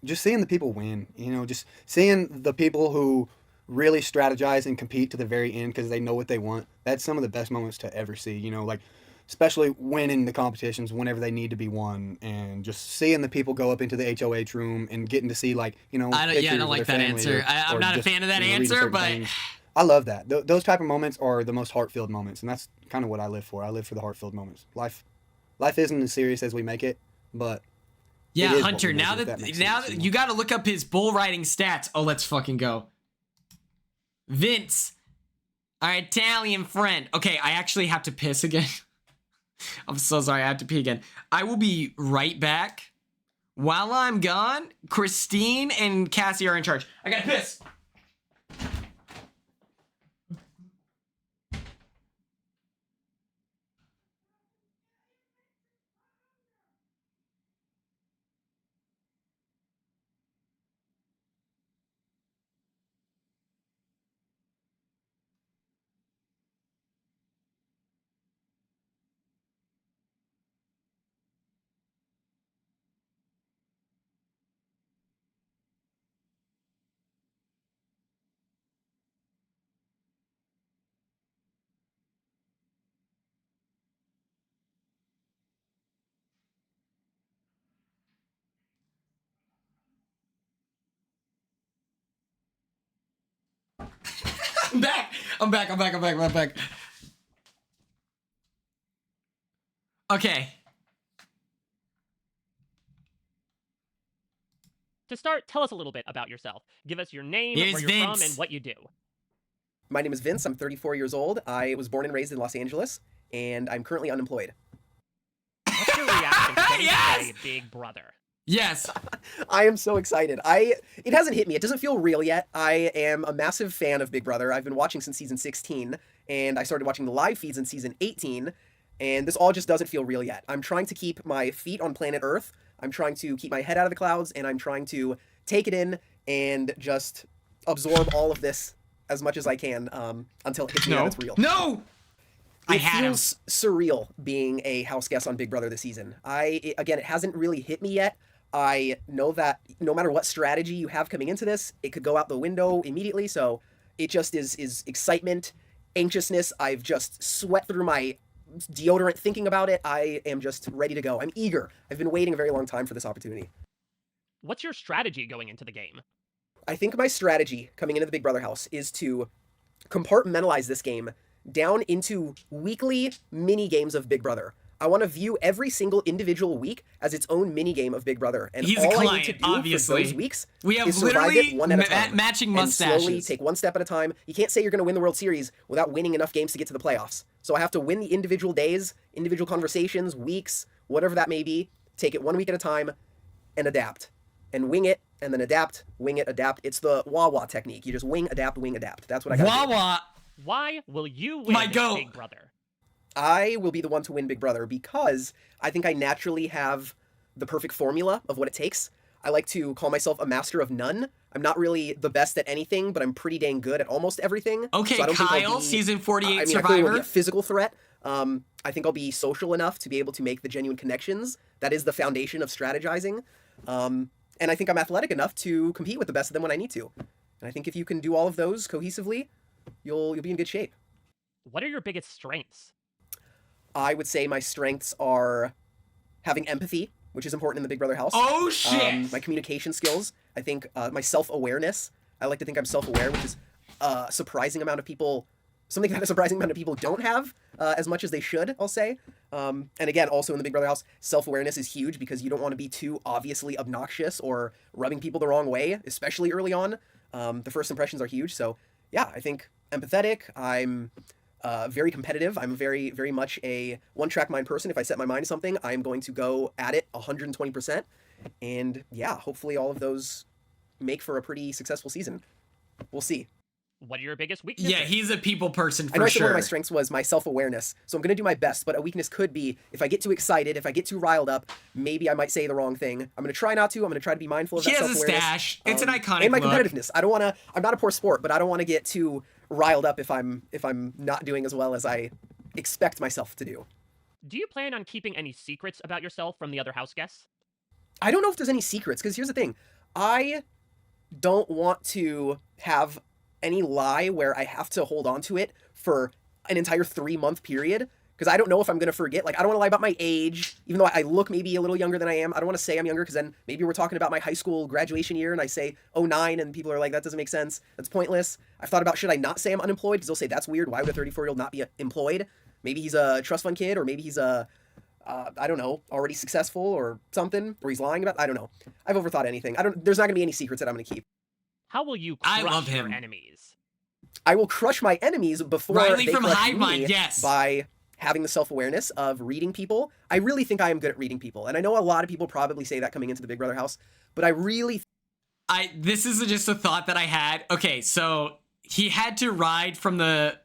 just seeing the people win. Just seeing the people who really strategize and compete to the very end because they know what they want. That's some of the best moments to ever see. Like especially winning the competitions whenever they need to be won, and just seeing the people go up into the HOH room and getting to see I don't like that answer. I'm not a fan of that answer, but things. I love that. Those type of moments are the most heart-filled moments, and that's kind of what I live for. I live for the heart-filled moments. Life isn't as serious as we make it, but yeah, Hunter. Now that you got to look up his bull riding stats. Oh, let's fucking go. Vince, our Italian friend. Okay, I actually have to piss again. I'm so sorry, I have to pee again. I will be right back. While I'm gone, Christine and Cassie are in charge. I gotta piss. I'm back. Okay. To start, tell us a little bit about yourself. Give us your name, Here's where you're from, Vince. and what you do. My name is Vince. I'm 34 years old. I was born and raised in Los Angeles, and I'm currently unemployed. What's your reaction to getting Yes! to play Big Brother? Yes. I am so excited. It hasn't hit me. It doesn't feel real yet. I am a massive fan of Big Brother. I've been watching since season 16, and I started watching the live feeds in season 18, and this all just doesn't feel real yet. I'm trying to keep my feet on planet Earth. I'm trying to keep my head out of the clouds, and I'm trying to take it in and just absorb all of this as much as I can until it hits me that it's real. No! It feels surreal being a house guest on Big Brother this season. Again, it hasn't really hit me yet. I know that no matter what strategy you have coming into this, it could go out the window immediately. So it just is excitement, anxiousness. I've just sweat through my deodorant thinking about it. I am just ready to go. I'm eager. I've been waiting a very long time for this opportunity. What's your strategy going into the game? I think my strategy coming into the Big Brother house is to compartmentalize this game down into weekly mini games of Big Brother. I want to view every single individual week as its own mini game of Big Brother, and He's all a client, I need to do obviously. for those weeks We have is survive literally it one at a time, matching and slowly mustaches. take one step at a time. You can't say you're going to win the World Series without winning enough games to get to the playoffs. So I have to win the individual days, individual conversations, weeks, whatever that may be. Take it 1 week at a time, and adapt, and wing it, and then adapt, wing it, adapt. It's the wah-wah technique. You just wing, adapt, wing, adapt. That's what I got. Wah-wah. Why will you win My goat. Big Brother? I will be the one to win Big Brother because I think I naturally have the perfect formula of what it takes. I like to call myself a master of none. I'm not really the best at anything, but I'm pretty dang good at almost everything. Okay, so I don't think I'll Kyle, be, season 48 I clearly survivor. won't be a physical threat. I think I'll be social enough to be able to make the genuine connections. That is the foundation of strategizing. And I think I'm athletic enough to compete with the best of them when I need to. And I think if you can do all of those cohesively, you'll be in good shape. What are your biggest strengths? I would say my strengths are having empathy, which is important in the Big Brother house. Oh, shit! My communication skills. I think my self-awareness. I like to think I'm self-aware, which is a surprising amount of people, something that a surprising amount of people don't have as much as they should, I'll say. And again, also in the Big Brother house, self-awareness is huge because you don't want to be too obviously obnoxious or rubbing people the wrong way, especially early on. The first impressions are huge. So yeah, I think empathetic. I'm very competitive. I'm very, very much a one-track mind person. If I set my mind to something, I'm going to go at it 120%. And yeah, hopefully all of those make for a pretty successful season. We'll see. What are your biggest weaknesses? Yeah, he's a people person I know for I said one of my sure. strengths was my self-awareness, so I'm going to do my best, but a weakness could be if I get too excited, if I get too riled up, maybe I might say the wrong thing. I'm going to try not to. I'm going to try to be mindful of He that has a self-awareness. stash. It's an iconic And my look. competitiveness. I don't want to, I'm not a poor sport, but I don't want to get too riled up if I'm not doing as well as I expect myself to do. Do you plan on keeping any secrets about yourself from the other house guests? I don't know if there's any secrets, because here's the thing. I don't want to have any lie where I have to hold on to it for an entire 3-month period, because I don't know if I'm going to forget. Like, I don't want to lie about my age, even though I look maybe a little younger than I am. I don't want to say I'm younger, because then maybe we're talking about my high school graduation year, and I say 09, and people are like, that doesn't make sense. That's pointless. I've thought about, should I not say I'm unemployed? Because they'll say, that's weird. Why would a 34-year-old not be employed? Maybe he's a trust fund kid, or maybe he's a I don't know, already successful or something, or he's lying about. I don't know. I've overthought anything. There's not gonna be any secrets that I'm gonna keep. How will you I crush love your him. enemies? I will crush my enemies before Riley they from crush Hive me Mind, yes. by having the self-awareness of reading people. I really think I am good at reading people, and I know a lot of people probably say that coming into the Big Brother house, but I really. This is just a thought that I had. Okay, so he had to ride from the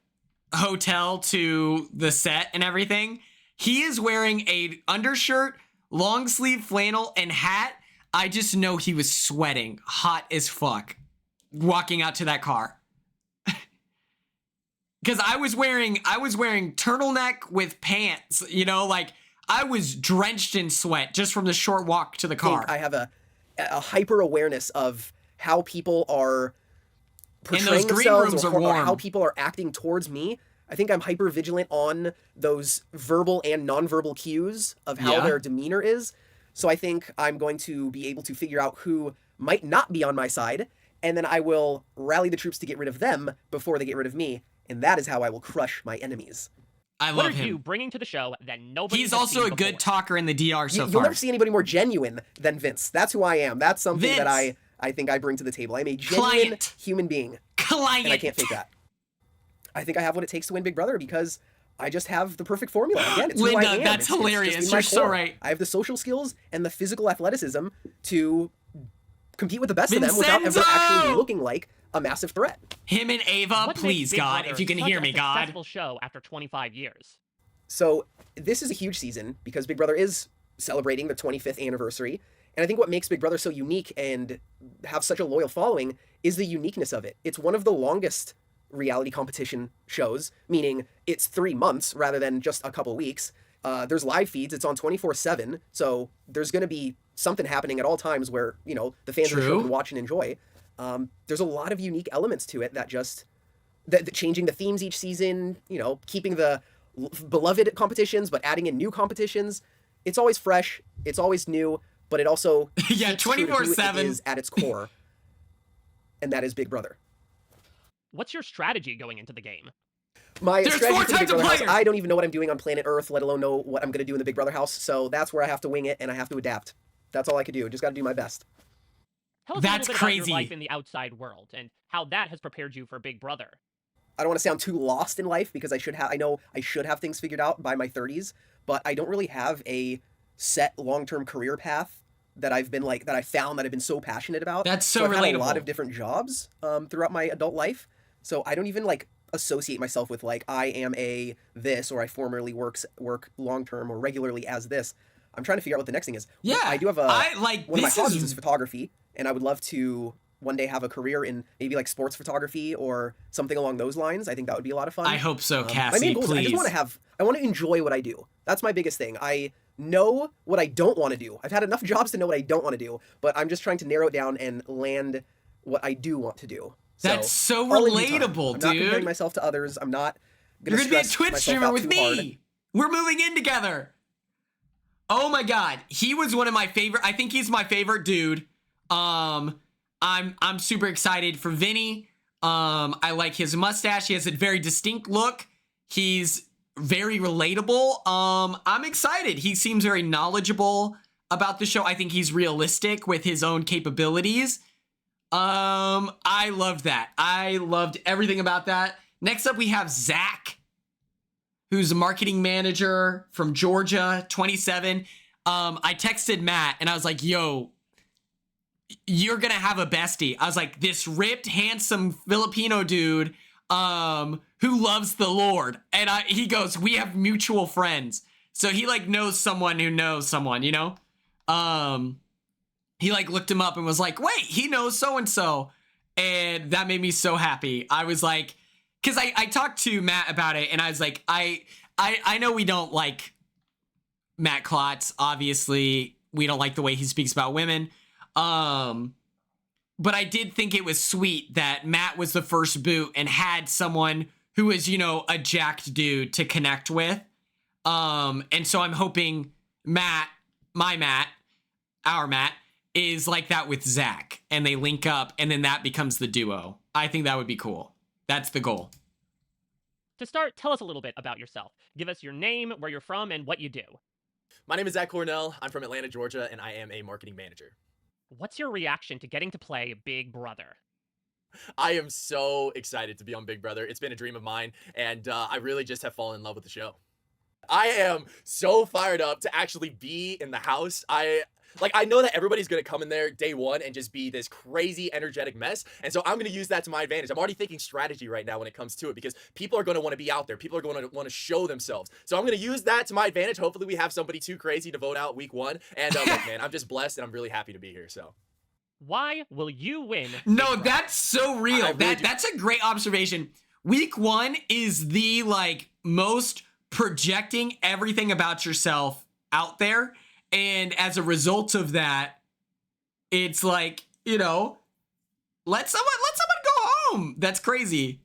hotel to the set and everything. He is wearing a undershirt, long sleeve flannel, and hat. I just know he was sweating hot as fuck walking out to that car. Because I was wearing turtleneck with pants, you know, like I was drenched in sweat just from the short walk to the car. I have a hyper awareness of how people are portraying green themselves rooms are or warm. how people are acting towards me. I think I'm hyper vigilant on those verbal and nonverbal cues of how Yeah. their demeanor is. So I think I'm going to be able to figure out who might not be on my side, and then I will rally the troops to get rid of them before they get rid of me, and that is how I will crush my enemies. I What love are him. you bringing to the show that nobody He's has also seen a good before? talker in the DR so You'll far. never see anybody more genuine than Vince. That's who I am. That's something that Vince. I think I bring to the table. I'm a genuine Client. human being. Client. And I can't fake that. I think I have what it takes to win Big Brother because I just have the perfect formula. Again, it's Linda, who I am. that's It's just hilarious. in my You're so core. right. I have the social skills and the physical athleticism to compete with the best of them without ever Vincenzo! actually looking like a massive threat. Him and Ava, What please, makes Big God, Brother if you can such hear a me, God. successful show after 25 years. So this is a huge season because Big Brother is celebrating their 25th anniversary. And I think what makes Big Brother so unique and have such a loyal following is the uniqueness of it. It's one of the longest reality competition shows, meaning it's 3 months rather than just a couple weeks. There's live feeds. It's on 24/7. So there's going to be something happening at all times where, you know, the fans of the show True. can watch and enjoy. There's a lot of unique elements to it that just... that changing the themes each season, you know, keeping the beloved competitions, but adding in new competitions. It's always fresh. It's always new, but it also yeah, 24/7 is at its core, and that is Big Brother. What's your strategy going into the game? My There's strategy 4 for the Big types of Brother house, players. I don't even know what I'm doing on planet Earth, let alone know what I'm going to do in the Big Brother house. So that's where I have to wing it, and I have to adapt. That's all I can do. Just got to do my best. Tell us That's a little bit about crazy. your life in the outside world and how that has prepared you for Big Brother. I don't want to sound too lost in life because I know I should have things figured out by my 30s, but I don't really have a set long-term career path that I've been so passionate about. That's so I've had a lot relatable. of different jobs throughout my adult life. So I don't even associate myself with I am a this, or I formerly work long-term or regularly as this. I'm trying to figure out what the next thing is. Yeah, I do have one of my this hobbies is- is photography, and I would love to one day have a career in maybe sports photography or something along those lines. I think that would be a lot of fun. I hope so, Cassie, My main goal is please. I want to enjoy what I do. That's my biggest thing. I know what I don't want to do. I've had enough jobs to know what I don't want to do, but I'm just trying to narrow it down and land what I do want to do. That's so all in due time. relatable, I'm not comparing dude. myself to others. I'm not You're gonna be a stress Twitch myself streamer out with too me. hard. We're moving in together. Oh my god, he was one of my favorite. I think he's my favorite dude. I'm super excited for Vinny. I like his mustache. He has a very distinct look. He's very relatable. I'm excited. He seems very knowledgeable about the show. I think he's realistic with his own capabilities. I loved that. I loved everything about that. Next up, we have Zach, who's a marketing manager from Georgia, 27. I texted Matt and I was like, yo, you're gonna have a bestie. I was like, this ripped, handsome Filipino dude who loves the Lord. And he goes, we have mutual friends. So he knows someone who knows someone, you know? He looked him up and was like, wait, he knows so-and-so. And that made me so happy. I was like, because I talked to Matt about it and I was like, I know we don't like Matt Klotz. Obviously, we don't like the way he speaks about women. But I did think it was sweet that Matt was the first boot and had someone who was, a jacked dude to connect with. And so I'm hoping our Matt, is like that with Zach, and they link up, and then that becomes the duo. I think that would be cool. That's the goal. To start, tell us a little bit about yourself. Give us your name, where you're from, and what you do. My name is Zach Cornell. I'm from Atlanta, Georgia, and I am a marketing manager. What's your reaction to getting to play Big Brother? I am so excited to be on Big Brother. It's been a dream of mine, and I really just have fallen in love with the show. I am so fired up to actually be in the house. I know that everybody's going to come in there day one and just be this crazy energetic mess. And so I'm going to use that to my advantage. I'm already thinking strategy right now when it comes to it because people are going to want to be out there. People are going to want to show themselves. So I'm going to use that to my advantage. Hopefully we have somebody too crazy to vote out week one. And look, man, I'm just blessed and I'm really happy to be here. So why will you win? No, that's so real. That's a great observation. Week one is the most projecting everything about yourself out there. And as a result of that, it's let someone go home. That's crazy.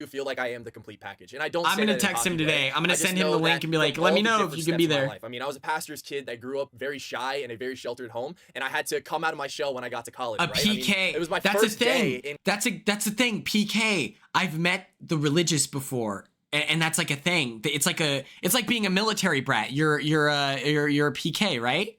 I feel like I am the complete package. And I don't I'm going to text him today. I'm going to send him the link and be like, let me know if you can be there. I mean, I was a pastor's kid that grew up very shy in a very sheltered home. And I had to come out of my shell when I got to college. PK. I mean, it was my that's first a thing. day. That's a thing. PK. I've met the religious before. And that's a thing. It's like being a military brat. You're a PK, right?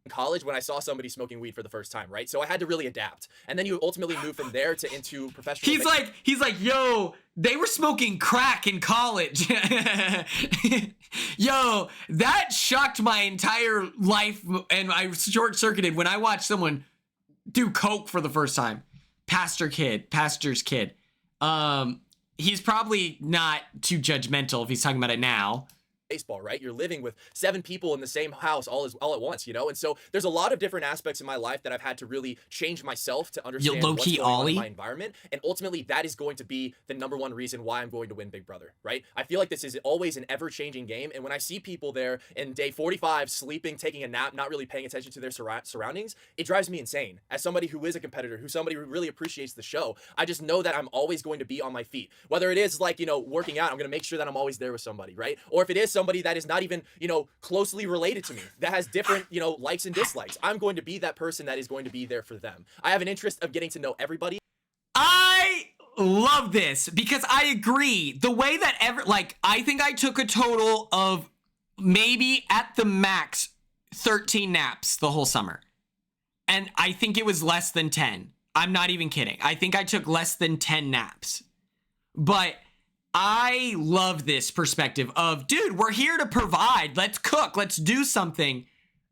In college when I saw somebody smoking weed for the first time, right? So I had to really adapt. And then you ultimately move from there into professional. He's like, yo, they were smoking crack in college. Yo, that shocked my entire life. And I short-circuited when I watched someone do coke for the first time. Pastor's kid. He's probably not too judgmental if he's talking about it now. baseball, right? You're living with 7 people in the same house all at once, you know? And so there's a lot of different aspects in my life that I've had to really change myself to understand what's low-key going on in Ollie? my environment. And ultimately that is going to be the #1 reason why I'm going to win Big Brother, right? I feel like this is always an ever-changing game. And when I see people there in day 45 sleeping, taking a nap, not really paying attention to their surroundings, it drives me insane. As somebody who is a competitor, who's somebody who really appreciates the show, I just know that I'm always going to be on my feet. Whether it is like, you know, working out, I'm going to make sure that I'm always there with somebody, right? Or if it is somebody that is not even, you know, closely related to me, that has different, you know, likes and dislikes, I'm going to be that person that is going to be there for them. I have an interest of getting to know everybody. I love this because I agree. The way that I think I took a total of maybe at the max 13 naps the whole summer. And I think it was less than 10. I'm not even kidding. I think I took less than 10 naps. But I love this perspective of, dude, we're here to provide. Let's cook. Let's do something.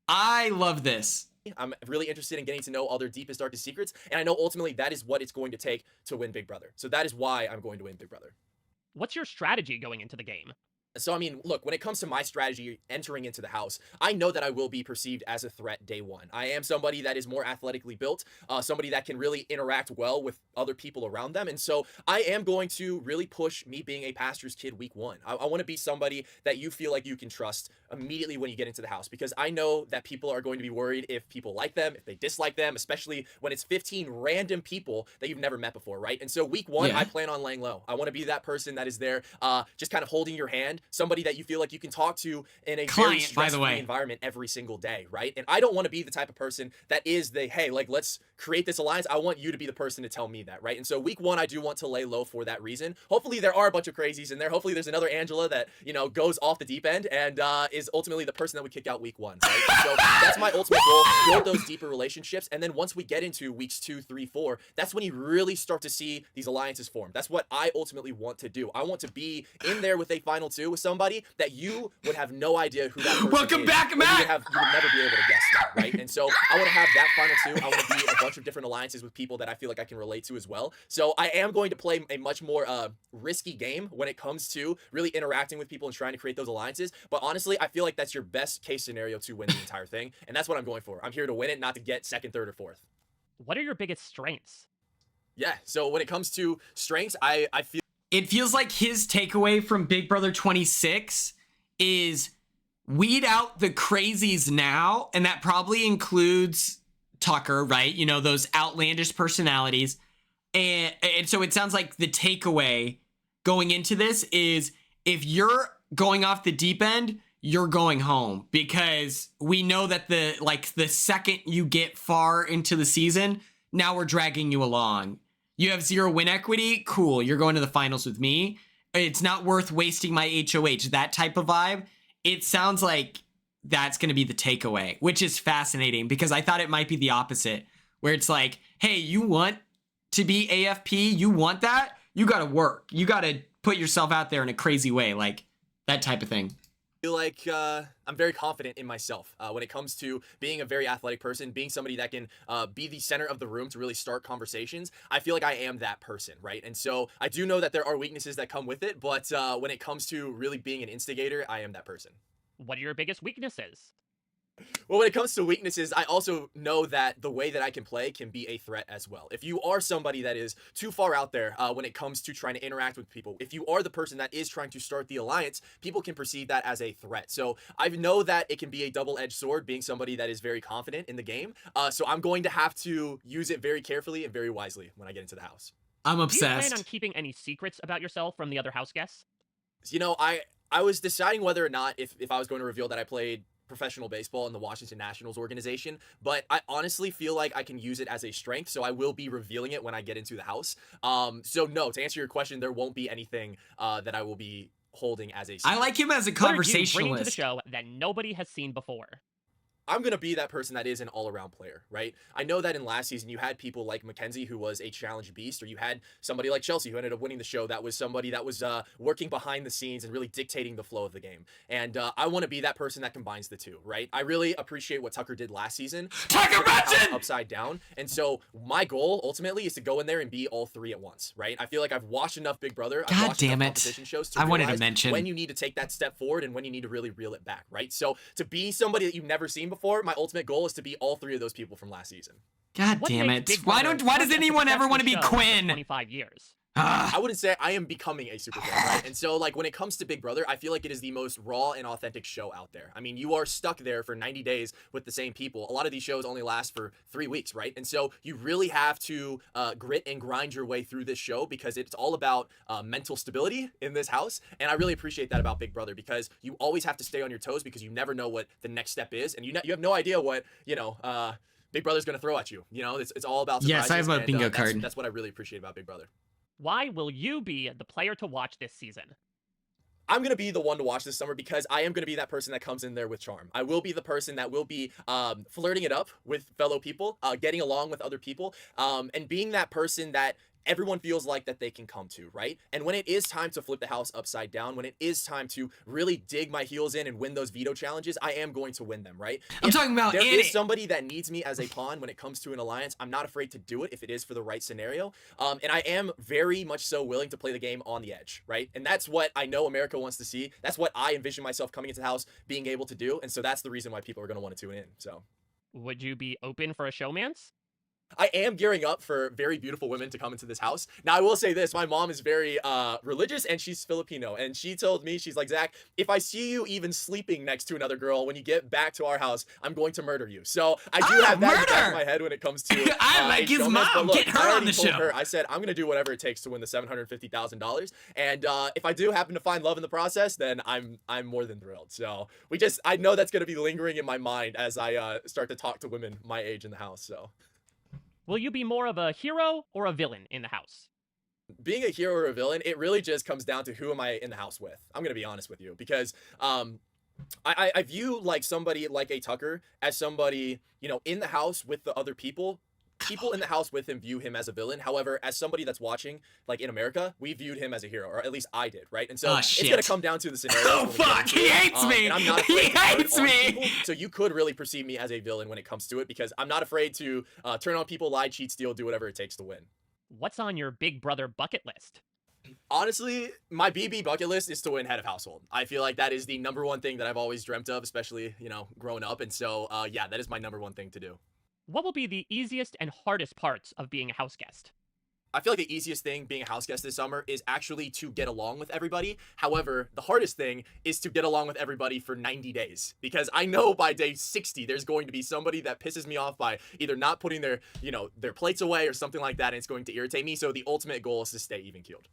I love this. I'm really interested in getting to know all their deepest, darkest secrets. And I know ultimately that is what it's going to take to win Big Brother. So that is why I'm going to win Big Brother. What's your strategy going into the game? So, I mean, look, when it comes to my strategy entering into the house, I know that I will be perceived as a threat day 1. I am somebody that is more athletically built, somebody that can really interact well with other people around them. And so I am going to really push me being a pastor's kid week 1. I want to be somebody that you feel like you can trust immediately when you get into the house, because I know that people are going to be worried if people like them, if they dislike them, especially when it's 15 random people that you've never met before, right? And so week 1, I plan on laying low. I want to be that person that is there just kind of holding your hand, somebody that you feel like you can talk to in a very stress-free environment every single day, right? And I don't want to be the type of person that is the, hey, like, let's create this alliance. I want you to be the person to tell me that, right? And so week 1, I do want to lay low for that reason. Hopefully there are a bunch of crazies in there. Hopefully there's another Angela that, you know, goes off the deep end and is ultimately the person that would kick out week 1, right? And so that's my ultimate goal, build those deeper relationships. And then once we get into weeks 2, 3, 4, that's when you really start to see these alliances form. That's what I ultimately want to do. I want to be in there with a final 2 with somebody that you would have no idea who that person Welcome is. back, Matt! You would never be able to guess that, right? And so I want to have that final 2. I want to be in a bunch of different alliances with people that I feel like I can relate to as well. So I am going to play a much more risky game when it comes to really interacting with people and trying to create those alliances. But honestly, I feel like that's your best case scenario to win the entire thing. And that's what I'm going for. I'm here to win it, not to get 2nd, 3rd, or 4th. What are your biggest strengths? Yeah, so when it comes to strengths, I feel... It feels like his takeaway from Big Brother 26 is weed out the crazies now, and that probably includes Tucker, right? You know, those outlandish personalities. And so it sounds like the takeaway going into this is if you're going off the deep end, you're going home, because we know that the second you get far into the season, now we're dragging you along. You have 0 win equity, cool, you're going to the finals with me. It's not worth wasting my HOH, that type of vibe. It sounds like that's going to be the takeaway, which is fascinating because I thought it might be the opposite, where it's like, hey, you want to be AFP? You want that? You got to work. You got to put yourself out there in a crazy way, like that type of thing. I feel like I'm very confident in myself when it comes to being a very athletic person, being somebody that can be the center of the room to really start conversations. I feel like I am that person, right? And so I do know that there are weaknesses that come with it, but when it comes to really being an instigator, I am that person. What are your biggest weaknesses? Well, when it comes to weaknesses, I also know that the way that I can play can be a threat as well. If you are somebody that is too far out there when it comes to trying to interact with people, if you are the person that is trying to start the alliance, people can perceive that as a threat. So I know that it can be a double-edged sword being somebody that is very confident in the game. So I'm going to have to use it very carefully and very wisely when I get into the house. I'm obsessed. Do you plan on keeping any secrets about yourself from the other house guests? You know, I was deciding whether or not if I was going to reveal that I played professional baseball in the Washington Nationals organization, but I honestly feel like I can use it as a strength, so I will be revealing it when I get into the house. So no, to answer your question, there won't be anything that I will be holding as a strength. I like him as a What are you conversationalist. bringing to the show that nobody has seen before? I'm going to be that person that is an all-around player, right? I know that in last season you had people like Mackenzie, who was a challenge beast, or you had somebody like Chelsea, who ended up winning the show, that was somebody that was working behind the scenes and really dictating the flow of the game. And I want to be that person that combines the two, right? I really appreciate what Tucker did last season. Tucker Benson! Upside down. And so my goal, ultimately, is to go in there and be all three at once, right? I feel like I've watched enough Big Brother. I've God watched damn enough it. competition shows to I wanted to realize mention when you need to take that step forward and when you need to really reel it back, right? So to be somebody that you've never seen before, my ultimate goal is to be all three of those people from last season. God damn it. Why does anyone ever want to be Quinn? 25 years. I wouldn't say I am becoming a super fan, right? And so, like, when it comes to Big Brother, I feel like it is the most raw and authentic show out there. I mean, you are stuck there for 90 days with the same people. A lot of these shows only last for 3 weeks, right? And so you really have to grit and grind your way through this show, because it's all about mental stability in this house. And I really appreciate that about Big Brother, because you always have to stay on your toes, because you never know what the next step is. And you have no idea what, Big Brother's going to throw at you. You know, it's all about surprises. Yes, I have a bingo that's, card. That's what I really appreciate about Big Brother. Why will you be the player to watch this season? I'm going to be the one to watch this summer, because I am going to be that person that comes in there with charm. I will be the person that will be flirting it up with fellow people, getting along with other people, and being that person that everyone feels like that they can come to, right? And when it is time to flip the house upside down, when it is time to really dig my heels in and win those veto challenges, I am going to win them, right? I'm talking about there is somebody that needs me as a pawn when it comes to an alliance, I'm not afraid to do it if it is for the right scenario. And I am very much so willing to play the game on the edge, right? And that's what I know America wants to see. That's what I envision myself coming into the house being able to do. And so that's the reason why people are going to want to tune in. So, would you be open for a showmance? I am gearing up for very beautiful women to come into this house. Now, I will say this. My mom is very religious, and she's Filipino. And she told me, she's like, Zach, if I see you even sleeping next to another girl when you get back to our house, I'm going to murder you. So I do have that in the back of my head when it comes to I like his mom. But look, Get her on the show. I said, I'm going to do whatever it takes to win the $750,000. And if I do happen to find love in the process, then I'm more than thrilled. So I know that's going to be lingering in my mind as I start to talk to women my age in the house. So. Will you be more of a hero or a villain in the house? Being a hero or a villain, it really just comes down to who am I in the house with. I'm going to be honest with you, because I view like somebody like a Tucker as somebody, in the house with the other people. People in the house with him view him as a villain. However, as somebody that's watching, like in America, we viewed him as a hero, or at least I did, right? And so it's going to come down to the scenario. Oh, fuck! He hates me! And I'm not He hates me! People, so you could really perceive me as a villain when it comes to it, because I'm not afraid to turn on people, lie, cheat, steal, do whatever it takes to win. What's on your Big Brother bucket list? Honestly, my BB bucket list is to win head of household. I feel like that is the number one thing that I've always dreamt of, especially, growing up. And so, yeah, that is my number one thing to do. What will be the easiest and hardest parts of being a house guest? I feel like the easiest thing being a house guest this summer is actually to get along with everybody. However, the hardest thing is to get along with everybody for 90 days. Because I know by day 60, there's going to be somebody that pisses me off by either not putting their plates away or something like that, and it's going to irritate me. So the ultimate goal is to stay even keeled.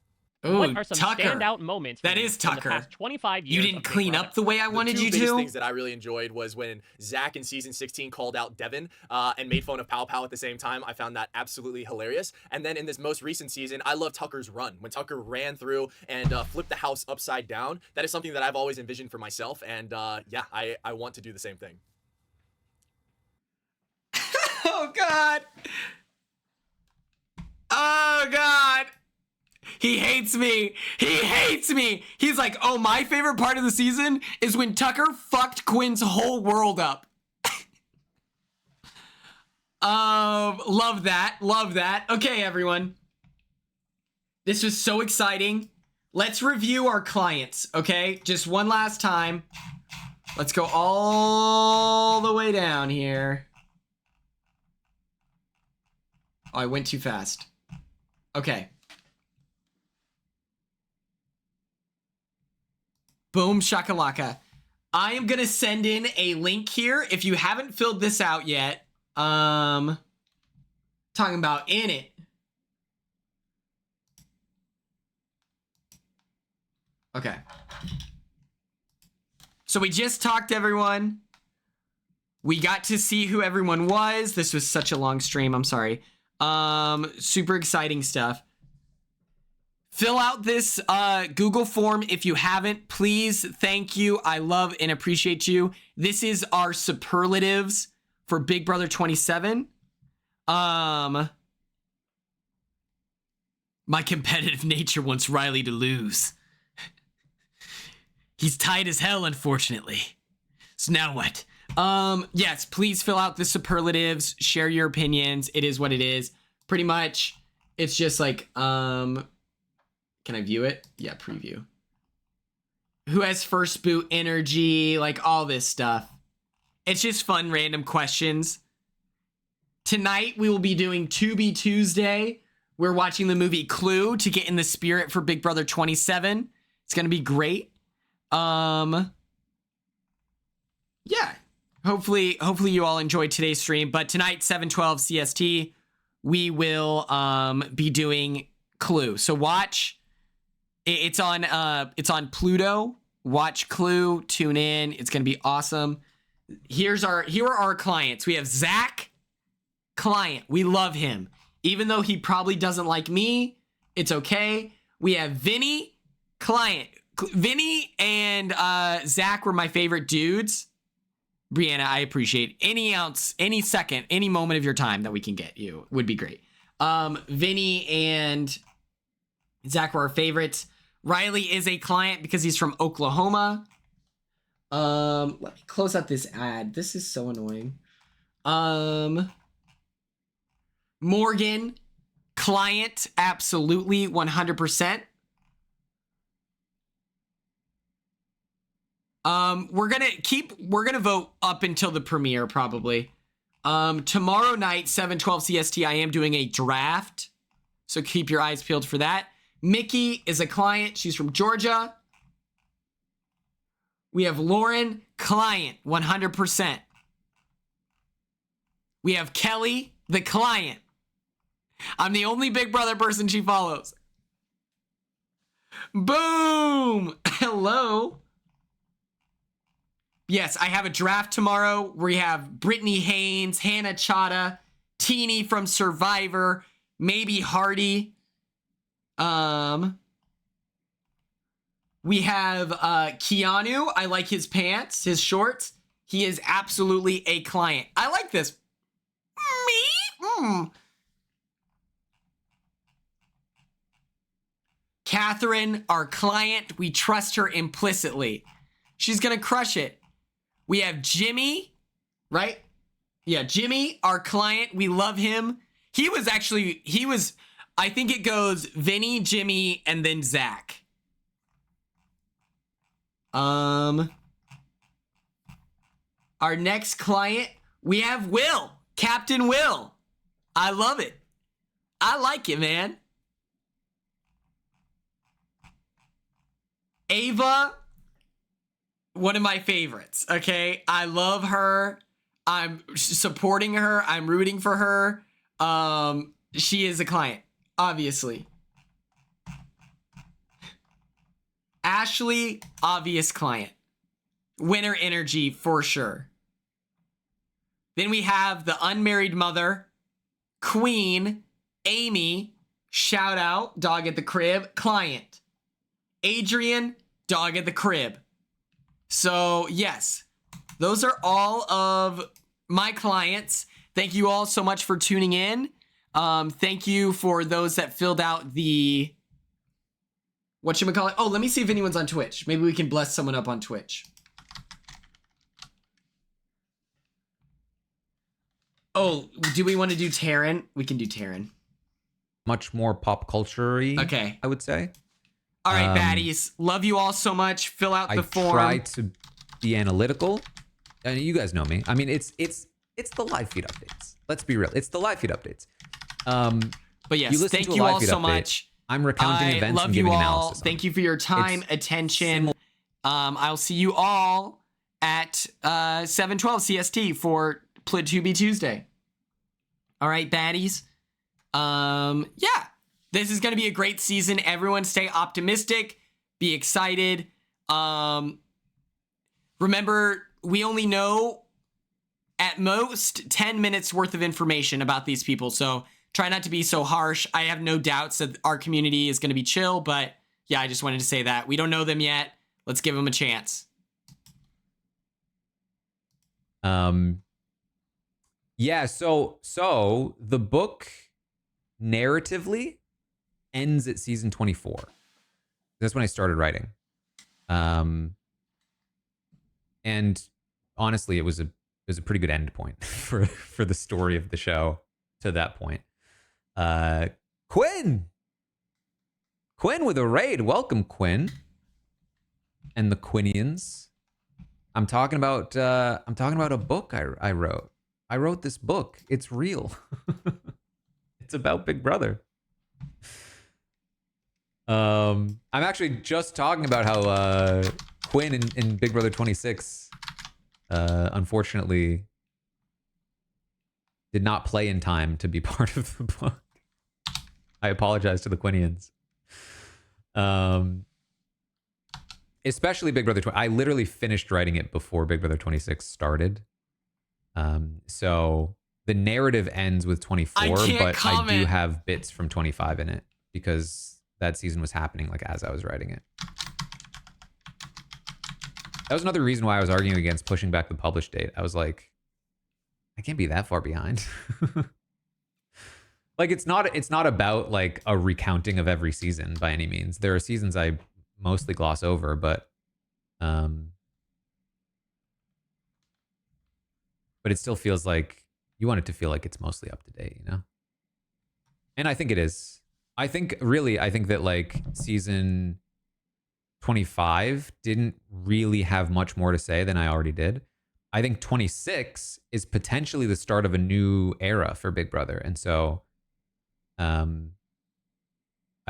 Ooh, what are some Tucker. standout moments That is from Tucker. the past 25 years You didn't clean up the way I wanted you The two biggest to? things that I really enjoyed was when Zach in season 16 called out Devin and made fun of Pow Pow at the same time. I found that absolutely hilarious. And then in this most recent season, I love Tucker's run. When Tucker ran through and flipped the house upside down, that is something that I've always envisioned for myself. And yeah, I want to do the same thing. Oh, God. Oh, God. He hates me. He hates me. He's like, oh, my favorite part of the season is when Tucker fucked Quinn's whole world up. Love that. Love that. Okay, everyone. This was so exciting. Let's review our clients, okay? Just one last time. Let's go all the way down here. Oh, I went too fast. Okay. Boom shakalaka. I am gonna send in a link here if you haven't filled this out yet. Talking about in it. Okay. So we just talked to everyone. We got to see who everyone was. This was such a long stream. I'm sorry. Super exciting stuff. Fill out this Google form if you haven't. Please, thank you. I love and appreciate you. This is our superlatives for Big Brother 27. My competitive nature wants Riley to lose. He's tight as hell, unfortunately. So now what? Yes, please fill out the superlatives. Share your opinions. It is what it is. Pretty much, it's just like, can I view it? Yeah, preview. Who has first boot energy? Like all this stuff. It's just fun, random questions. Tonight, we will be doing 2B Tuesday. We're watching the movie Clue to get in the spirit for Big Brother 27. It's going to be great. Yeah. Hopefully you all enjoyed today's stream. But tonight, 7:12 CST, we will be doing Clue. So watch. It's on Pluto. Watch Clue. Tune in. It's gonna be awesome. Here are our clients. We have Zach, client. We love him, even though he probably doesn't like me. It's okay. We have Vinny, client. Vinny and Zach were my favorite dudes. Brianna, I appreciate any ounce, any second, any moment of your time that we can get you would be great. Vinny and Zach were our favorites. Riley is a client because he's from Oklahoma. Let me close out this ad. This is so annoying. Morgan, client, absolutely, 100%. We're gonna vote up until the premiere, probably. Tomorrow night, 7:12 CST, I am doing a draft. So keep your eyes peeled for that. Mickey is a client. She's from Georgia. We have Lauren, client, 100%. We have Kelly, the client. I'm the only Big Brother person she follows. Boom! Hello. Yes, I have a draft tomorrow. We have Brittany Haynes, Hannah Chata, Teeny from Survivor, maybe Hardy. We have Keanu. I like his pants, his shorts. He is absolutely a client. I like this. Me? Catherine, our client. We trust her implicitly. She's gonna crush it. We have Jimmy, right? Yeah, Jimmy, our client. We love him. He was, I think it goes Vinny, Jimmy, and then Zach. Our next client, we have Will, Captain Will. I love it. I like it, man. Ava, one of my favorites, okay? I love her. I'm supporting her. I'm rooting for her. She is a client, obviously. Ashley, obvious client. Winner energy for sure. Then we have the unmarried mother, Queen, Amy, shout out, dog at the crib, client. Adrian, dog at the crib. So yes, those are all of my clients. Thank you all so much for tuning in. Thank you for those that filled out the, whatchamacallit? Oh, let me see if anyone's on Twitch. Maybe we can bless someone up on Twitch. Oh, do we want to do Taryn? We can do Taryn. Much more pop culture-y, okay, I would say. All right, baddies. Love you all so much. Fill out the form. I try to be analytical. And you guys know me. I mean, it's the live feed updates. Let's be real. It's the live feed updates. But yes, thank you all so much. I'm recounting events and giving analysis. Thank you for your time, attention. I'll see you all at 7:12 CST for Plid 2B Tuesday. All right, baddies. Yeah, this is going to be a great season. Everyone stay optimistic. Be excited. Remember, we only know at most 10 minutes worth of information about these people. So try not to be so harsh. I have no doubts that our community is going to be chill, but yeah, I just wanted to say that. We don't know them yet. Let's give them a chance. Yeah, so the book narratively ends at season 24. That's when I started writing. And honestly, it was a pretty good end point for the story of the show to that point. Quinn with a raid. Welcome, Quinn. And the Quinnians. I'm talking about a book I wrote. I wrote this book. It's real. It's about Big Brother. I'm actually just talking about how Quinn in Big Brother 26 unfortunately did not play in time to be part of the book. I apologize to the Quinnians. Especially Big Brother 20. I literally finished writing it before Big Brother 26 started. So the narrative ends with 24, but I do have bits from 25 in it because that season was happening like as I was writing it. That was another reason why I was arguing against pushing back the publish date. I was like, I can't be that far behind. Like it's not about like a recounting of every season by any means. There are seasons I mostly gloss over, but it still feels like you want it to feel like it's mostly up to date, you know? And I think it is. I think that like season 25 didn't really have much more to say than I already did. I think 26 is potentially the start of a new era for Big Brother. And so I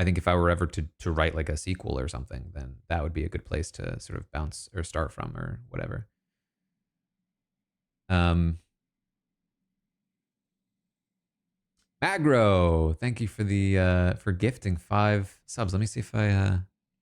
think if I were ever to write like a sequel or something, then that would be a good place to sort of bounce or start from or whatever. Magro, thank you for the for gifting 5 subs. Let me see if I